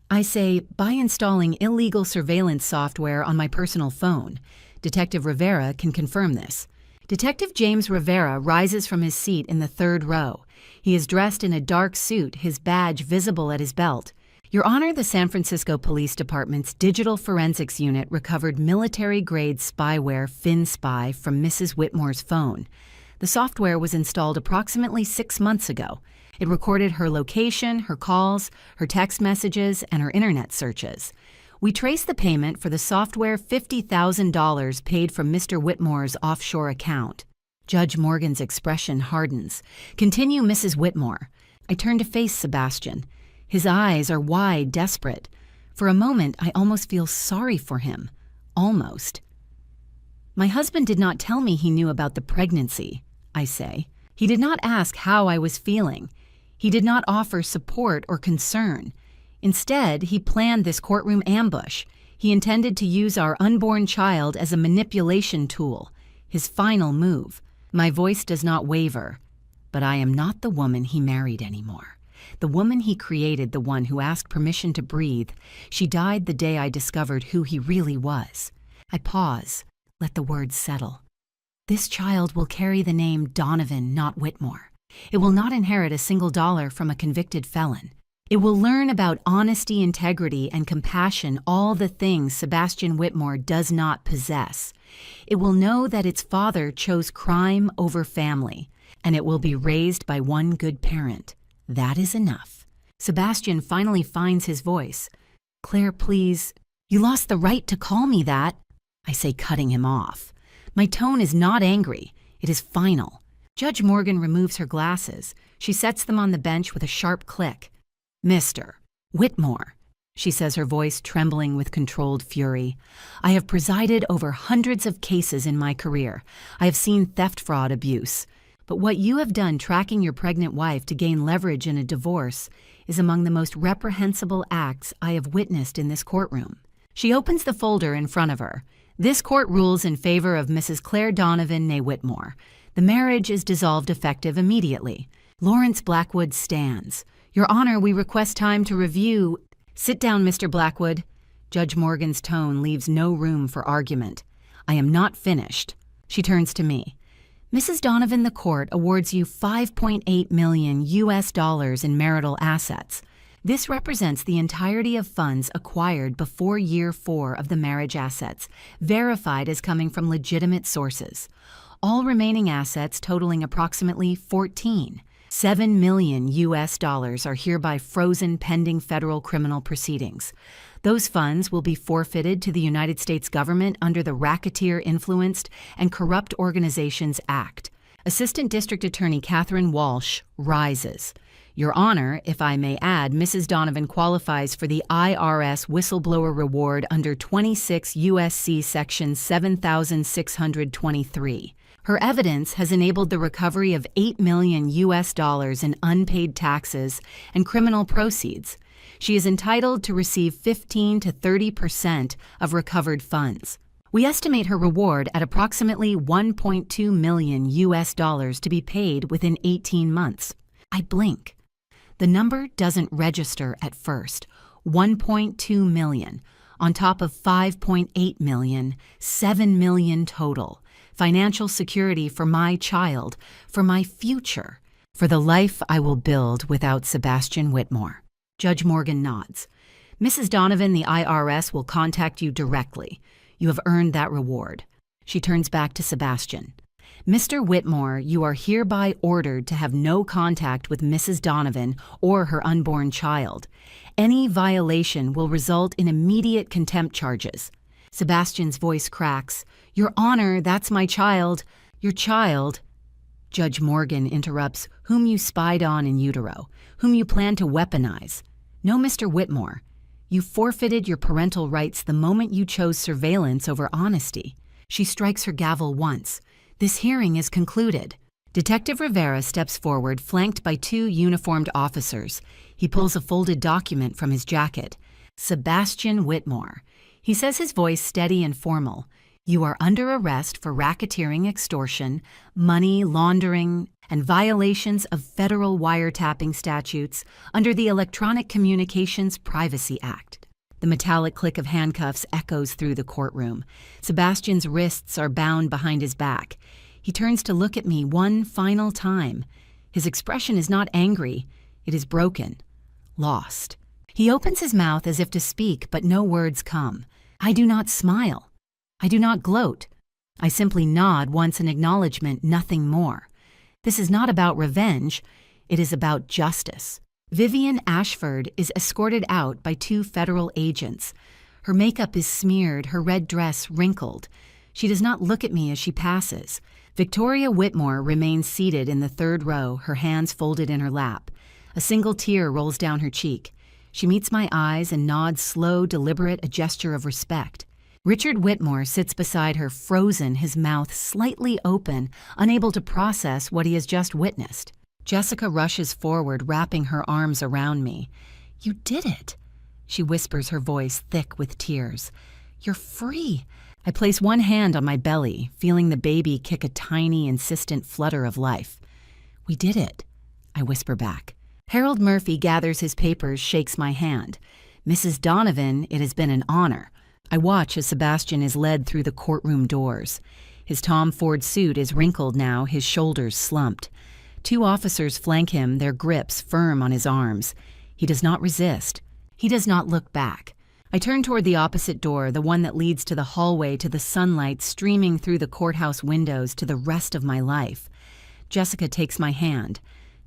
I say, "by installing illegal surveillance software on my personal phone. Detective Rivera can confirm this." Detective James Rivera rises from his seat in the 3rd row. He is dressed in a dark suit, his badge visible at his belt. "Your Honor, the San Francisco Police Department's Digital Forensics Unit recovered military-grade spyware FinSpy from Mrs. Whitmore's phone. The software was installed approximately 6 months ago. It recorded her location, her calls, her text messages, and her internet searches. We traced the payment for the software $50,000 paid from Mr. Whitmore's offshore account." Judge Morgan's expression hardens. "Continue, Mrs. Whitmore." I turn to face Sebastian. His eyes are wide, desperate. For a moment, I almost feel sorry for him. Almost. "My husband did not tell me he knew about the pregnancy," I say. "He did not ask how I was feeling. He did not offer support or concern. Instead, he planned this courtroom ambush. He intended to use our unborn child as a manipulation tool, his final move." My voice does not waver. "But I am not the woman he married anymore. The woman he created, the one who asked permission to breathe. She died the day I discovered who he really was." I pause, let the words settle. "This child will carry the name Donovan, not Whitmore. It will not inherit a single dollar from a convicted felon." It will learn about honesty, integrity, and compassion, all the things Sebastian Whitmore does not possess. It will know that its father chose crime over family, and it will be raised by one good parent. That is enough. Sebastian finally finds his voice. "Claire, please." "You lost the right to call me that," I say, cutting him off. My tone is not angry. It is final. Judge Morgan removes her glasses. She sets them on the bench with a sharp click. "Mr. Whitmore," she says, her voice trembling with controlled fury. "I have presided over hundreds of cases in my career. I have seen theft, fraud, abuse. But what you have done tracking your pregnant wife to gain leverage in a divorce is among the most reprehensible acts I have witnessed in this courtroom." She opens the folder in front of her. "This court rules in favor of Mrs. Claire Donovan née Whitmore. The marriage is dissolved effective immediately." Lawrence Blackwood stands. "Your Honor, we request time to review." "Sit down, Mr. Blackwood." Judge Morgan's tone leaves no room for argument. "I am not finished." She turns to me. "Mrs. Donovan, the court awards you $5.8 million in marital assets. This represents the entirety of funds acquired before year 4 of the marriage assets, verified as coming from legitimate sources. All remaining assets totaling approximately $14.7 million are hereby frozen pending federal criminal proceedings. Those funds will be forfeited to the United States government under the Racketeer Influenced and Corrupt Organizations Act." Assistant District Attorney Catherine Walsh rises. "Your Honor, if I may add, Mrs. Donovan qualifies for the IRS whistleblower reward under 26 U.S.C. Section 7623. Her evidence has enabled the recovery of $8 million in unpaid taxes and criminal proceeds. She is entitled to receive 15 to 30% of recovered funds. We estimate her reward at approximately $1.2 million to be paid within 18 months. I blink. The number doesn't register at first. 1.2 million, on top of 5.8 million, 7 million total. Financial security for my child, for my future, for the life I will build without Sebastian Whitmore." Judge Morgan nods. "Mrs. Donovan, the IRS will contact you directly. You have earned that reward." She turns back to Sebastian. "Mr. Whitmore, you are hereby ordered to have no contact with Mrs. Donovan or her unborn child. Any violation will result in immediate contempt charges." Sebastian's voice cracks. "Your Honor, that's my child." "Your child?" Judge Morgan interrupts. "Whom you spied on in utero, whom you plan to weaponize. No, Mr. Whitmore. You forfeited your parental rights the moment you chose surveillance over honesty." She strikes her gavel once. "This hearing is concluded." Detective Rivera steps forward, flanked by 2 uniformed officers. He pulls a folded document from his jacket. "Sebastian Whitmore." He says, his voice steady and formal. "You are under arrest for racketeering, extortion, money laundering, and violations of federal wiretapping statutes under the Electronic Communications Privacy Act." The metallic click of handcuffs echoes through the courtroom. Sebastian's wrists are bound behind his back. He turns to look at me one final time. His expression is not angry. It is broken. Lost. He opens his mouth as if to speak, but no words come. I do not smile. I do not gloat. I simply nod once in acknowledgement, nothing more. This is not about revenge. It is about justice. Vivian Ashford is escorted out by 2 federal agents. Her makeup is smeared, her red dress wrinkled. She does not look at me as she passes. Victoria Whitmore remains seated in the 3rd row, her hands folded in her lap. A single tear rolls down her cheek. She meets my eyes and nods slow, deliberate, a gesture of respect. Richard Whitmore sits beside her, frozen, his mouth slightly open, unable to process what he has just witnessed. Jessica rushes forward, wrapping her arms around me. "You did it," she whispers, her voice thick with tears. "You're free." I place one hand on my belly, feeling the baby kick a tiny, insistent flutter of life. "We did it," I whisper back. Harold Murphy gathers his papers, shakes my hand. "Mrs. Donovan, it has been an honor." I watch as Sebastian is led through the courtroom doors. His Tom Ford suit is wrinkled now, his shoulders slumped. 2 officers flank him, their grips firm on his arms. He does not resist. He does not look back. I turn toward the opposite door, the one that leads to the hallway, to the sunlight streaming through the courthouse windows, to the rest of my life. Jessica takes my hand.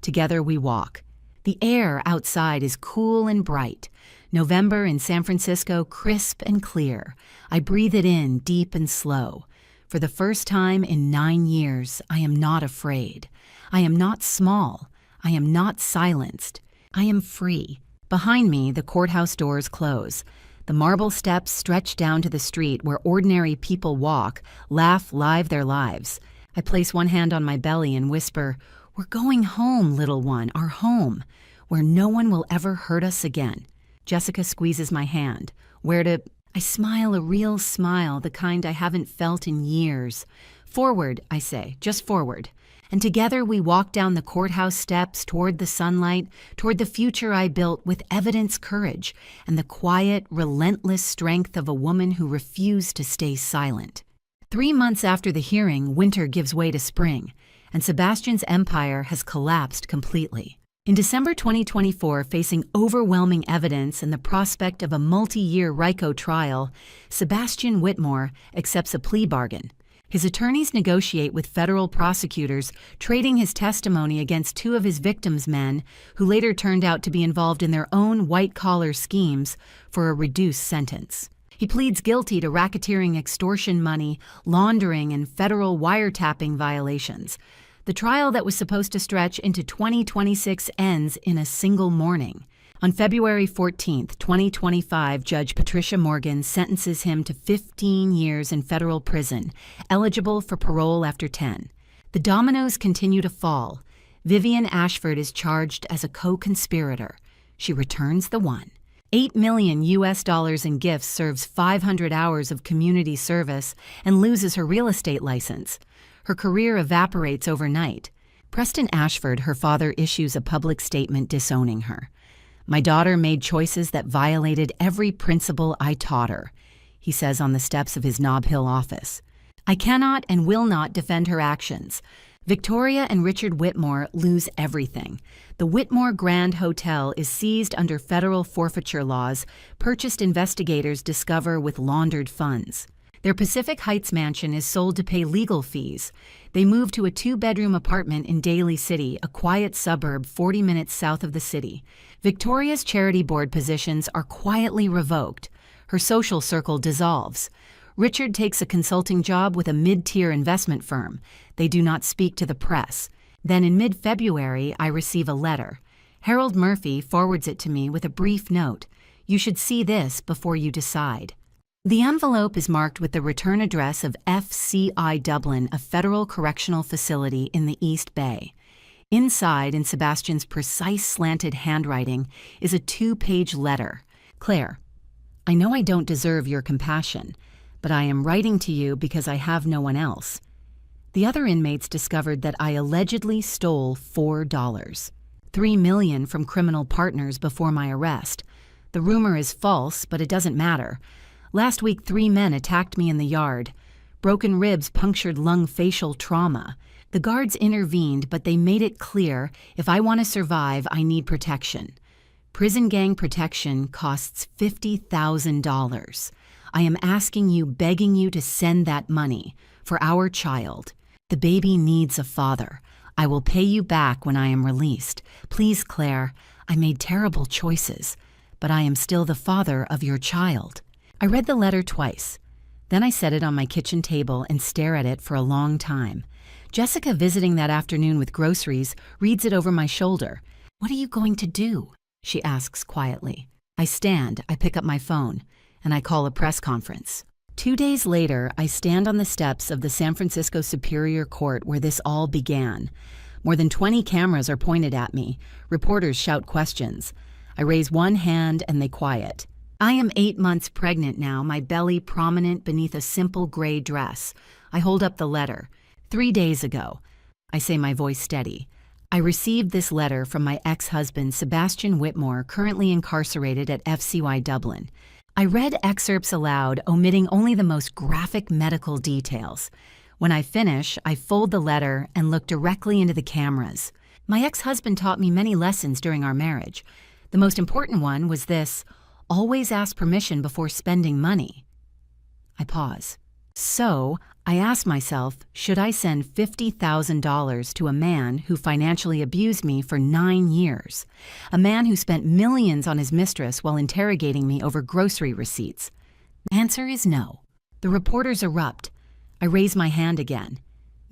Together we walk. The air outside is cool and bright. November in San Francisco, crisp and clear. I breathe it in deep and slow. For the first time in 9 years, I am not afraid. I am not small. I am not silenced. I am free. Behind me, the courthouse doors close. The marble steps stretch down to the street where ordinary people walk, laugh, live their lives. I place one hand on my belly and whisper, "We're going home, little one, our home, where no one will ever hurt us again." Jessica squeezes my hand. "Where to—" I smile, a real smile, the kind I haven't felt in years. "Forward," I say, "just forward." And together we walk down the courthouse steps toward the sunlight, toward the future I built with evidence, courage, and the quiet, relentless strength of a woman who refused to stay silent. 3 months after the hearing, winter gives way to spring, and Sebastian's empire has collapsed completely. In December 2024, facing overwhelming evidence and the prospect of a multi-year RICO trial, Sebastian Whitmore accepts a plea bargain. His attorneys negotiate with federal prosecutors, trading his testimony against 2 of his victims' men, who later turned out to be involved in their own white-collar schemes, for a reduced sentence. He pleads guilty to racketeering extortion money, laundering, and federal wiretapping violations. The trial that was supposed to stretch into 2026 ends in a single morning. On February 14, 2025, Judge Patricia Morgan sentences him to 15 years in federal prison, eligible for parole after 10. The dominoes continue to fall. Vivian Ashford is charged as a co-conspirator. She returns the one. $8 million in gifts, serves 500 hours of community service, and loses her real estate license. Her career evaporates overnight. Preston Ashford, her father, issues a public statement disowning her. "My daughter made choices that violated every principle I taught her," he says on the steps of his Nob Hill office. "I cannot and will not defend her actions." Victoria and Richard Whitmore lose everything. The Whitmore Grand Hotel is seized under federal forfeiture laws, purchased investigators discover with laundered funds. Their Pacific Heights mansion is sold to pay legal fees. They move to a 2-bedroom apartment in Daly City, a quiet suburb 40 minutes south of the city. Victoria's charity board positions are quietly revoked. Her social circle dissolves. Richard takes a consulting job with a mid-tier investment firm. They do not speak to the press. Then in mid-February, I receive a letter. Harold Murphy forwards it to me with a brief note. "You should see this before you decide." The envelope is marked with the return address of FCI Dublin, a federal correctional facility in the East Bay. Inside, in Sebastian's precise slanted handwriting, is a 2-page letter. "Claire, I know I don't deserve your compassion, but I am writing to you because I have no one else. The other inmates discovered that I allegedly stole $4, $3 million from criminal partners before my arrest. The rumor is false, but it doesn't matter. Last week, 3 men attacked me in the yard. Broken ribs, punctured lung, facial trauma. The guards intervened, but they made it clear if I want to survive, I need protection. Prison gang protection costs $50,000. I am asking you, begging you to send that money for our child. The baby needs a father. I will pay you back when I am released. Please, Claire, I made terrible choices, but I am still the father of your child." I read the letter twice. Then I set it on my kitchen table and stare at it for a long time. Jessica, visiting that afternoon with groceries, reads it over my shoulder. "What are you going to do?" she asks quietly. I stand, I pick up my phone, and I call a press conference. 2 days later, I stand on the steps of the San Francisco Superior Court where this all began. More than 20 cameras are pointed at me. Reporters shout questions. I raise one hand and they quiet. I am 8 months pregnant now, my belly prominent beneath a simple gray dress. I hold up the letter. 3 days ago. I say, my voice steady. I received this letter from my ex-husband, Sebastian Whitmore, currently incarcerated at FCI Dublin. I read excerpts aloud, omitting only the most graphic medical details. When I finish, I fold the letter and look directly into the cameras. My ex-husband taught me many lessons during our marriage. The most important one was this: always ask permission before spending money. I pause. So, I ask myself, should I send $50,000 to a man who financially abused me for 9 years? A man who spent millions on his mistress while interrogating me over grocery receipts? The answer is no. The reporters erupt. I raise my hand again.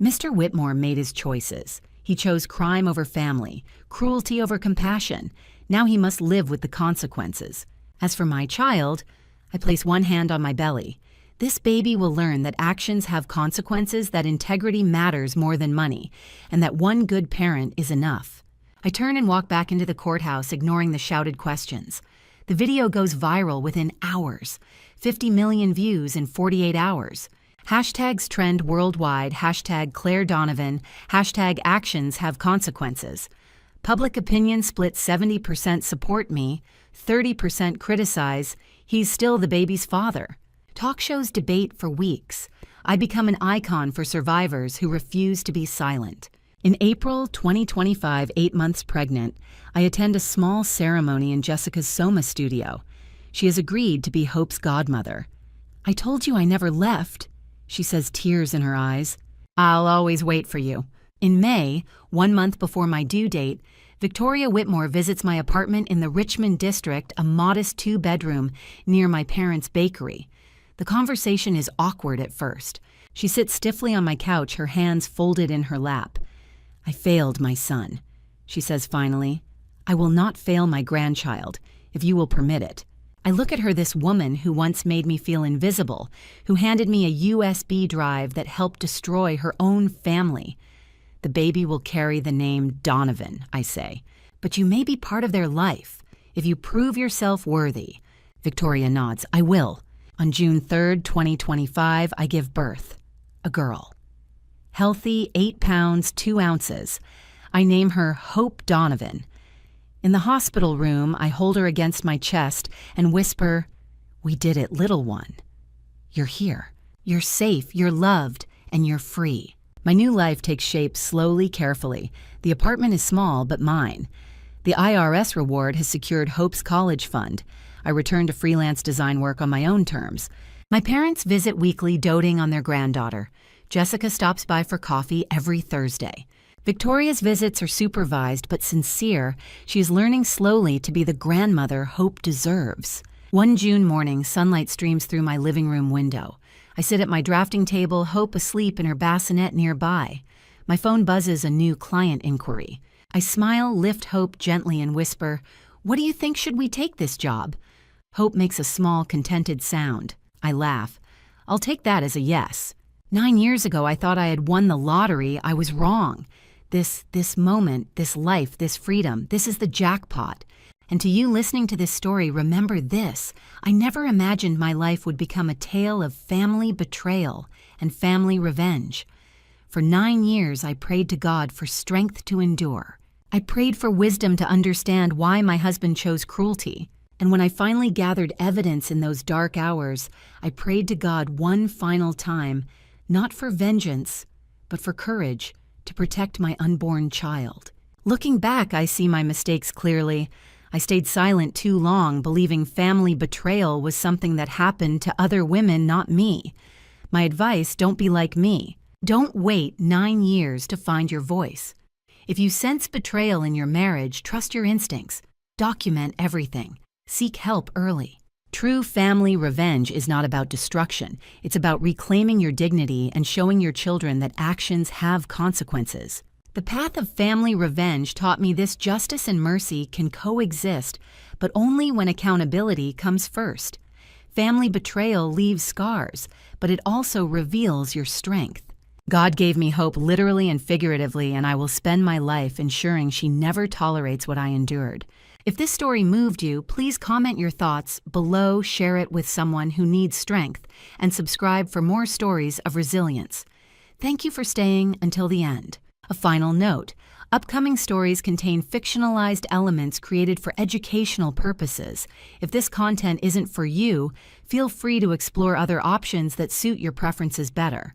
Mr. Whitmore made his choices. He chose crime over family, cruelty over compassion. Now he must live with the consequences. As for my child, I place one hand on my belly. This baby will learn that actions have consequences, that integrity matters more than money, and that one good parent is enough. I turn and walk back into the courthouse, ignoring the shouted questions. The video goes viral within hours. 50 million views in 48 hours. Hashtags trend worldwide, hashtag Claire Donovan, hashtag actions have consequences. Public opinion split: 70% support me, 30% criticize. He's still the baby's father. Talk shows debate for weeks. I become an icon for survivors who refuse to be silent. In April 2025, 8 months pregnant, I attend a small ceremony in Jessica's Soma studio. She has agreed to be Hope's godmother. "I told you I never left," she says, tears in her eyes. "I'll always wait for you." In May, 1 month before my due date, Victoria Whitmore visits my apartment in the Richmond district, a modest 2-bedroom near my parents' bakery. The conversation is awkward at first. She sits stiffly on my couch, her hands folded in her lap. "I failed my son," she says finally. "I will not fail my grandchild, if you will permit it." I look at her, this woman who once made me feel invisible, who handed me a USB drive that helped destroy her own family. "The baby will carry the name Donovan," I say, "but you may be part of their life, if you prove yourself worthy." Victoria nods. "I will." On June 3rd, 2025, I give birth. A girl. Healthy, 8 pounds, 2 ounces. I name her Hope Donovan. In the hospital room, I hold her against my chest and whisper, "We did it, little one. You're here. You're safe, you're loved, and you're free." My new life takes shape slowly, carefully. The apartment is small, but mine. The IRS reward has secured Hope's college fund. I return to freelance design work on my own terms. My parents visit weekly, doting on their granddaughter. Jessica stops by for coffee every Thursday. Victoria's visits are supervised but sincere. She is learning slowly to be the grandmother Hope deserves. One June morning, sunlight streams through my living room window. I sit at my drafting table, Hope asleep in her bassinet nearby. My phone buzzes a new client inquiry. I smile, lift Hope gently, and whisper, "What do you think? Should we take this job?" Hope makes a small, contented sound. I laugh. "I'll take that as a yes. 9 years ago, I thought I had won the lottery. I was wrong. This moment, this life, this freedom, this is the jackpot. And to you listening to this story, remember this: I never imagined my life would become a tale of family betrayal and family revenge. For 9 years, I prayed to God for strength to endure. I prayed for wisdom to understand why my husband chose cruelty. And when I finally gathered evidence in those dark hours, I prayed to God one final time, not for vengeance, but for courage to protect my unborn child. Looking back, I see my mistakes clearly. I stayed silent too long, believing family betrayal was something that happened to other women, not me. My advice: don't be like me. Don't wait 9 years to find your voice. If you sense betrayal in your marriage, trust your instincts. Document everything. Seek help early. True family revenge is not about destruction. It's about reclaiming your dignity and showing your children that actions have consequences. The path of family revenge taught me this: justice and mercy can coexist, but only when accountability comes first. Family betrayal leaves scars, but it also reveals your strength. God gave me Hope literally and figuratively, and I will spend my life ensuring she never tolerates what I endured. If this story moved you, please comment your thoughts below, share it with someone who needs strength, and subscribe for more stories of resilience. Thank you for staying until the end. A final note: upcoming stories contain fictionalized elements created for educational purposes. If this content isn't for you, feel free to explore other options that suit your preferences better.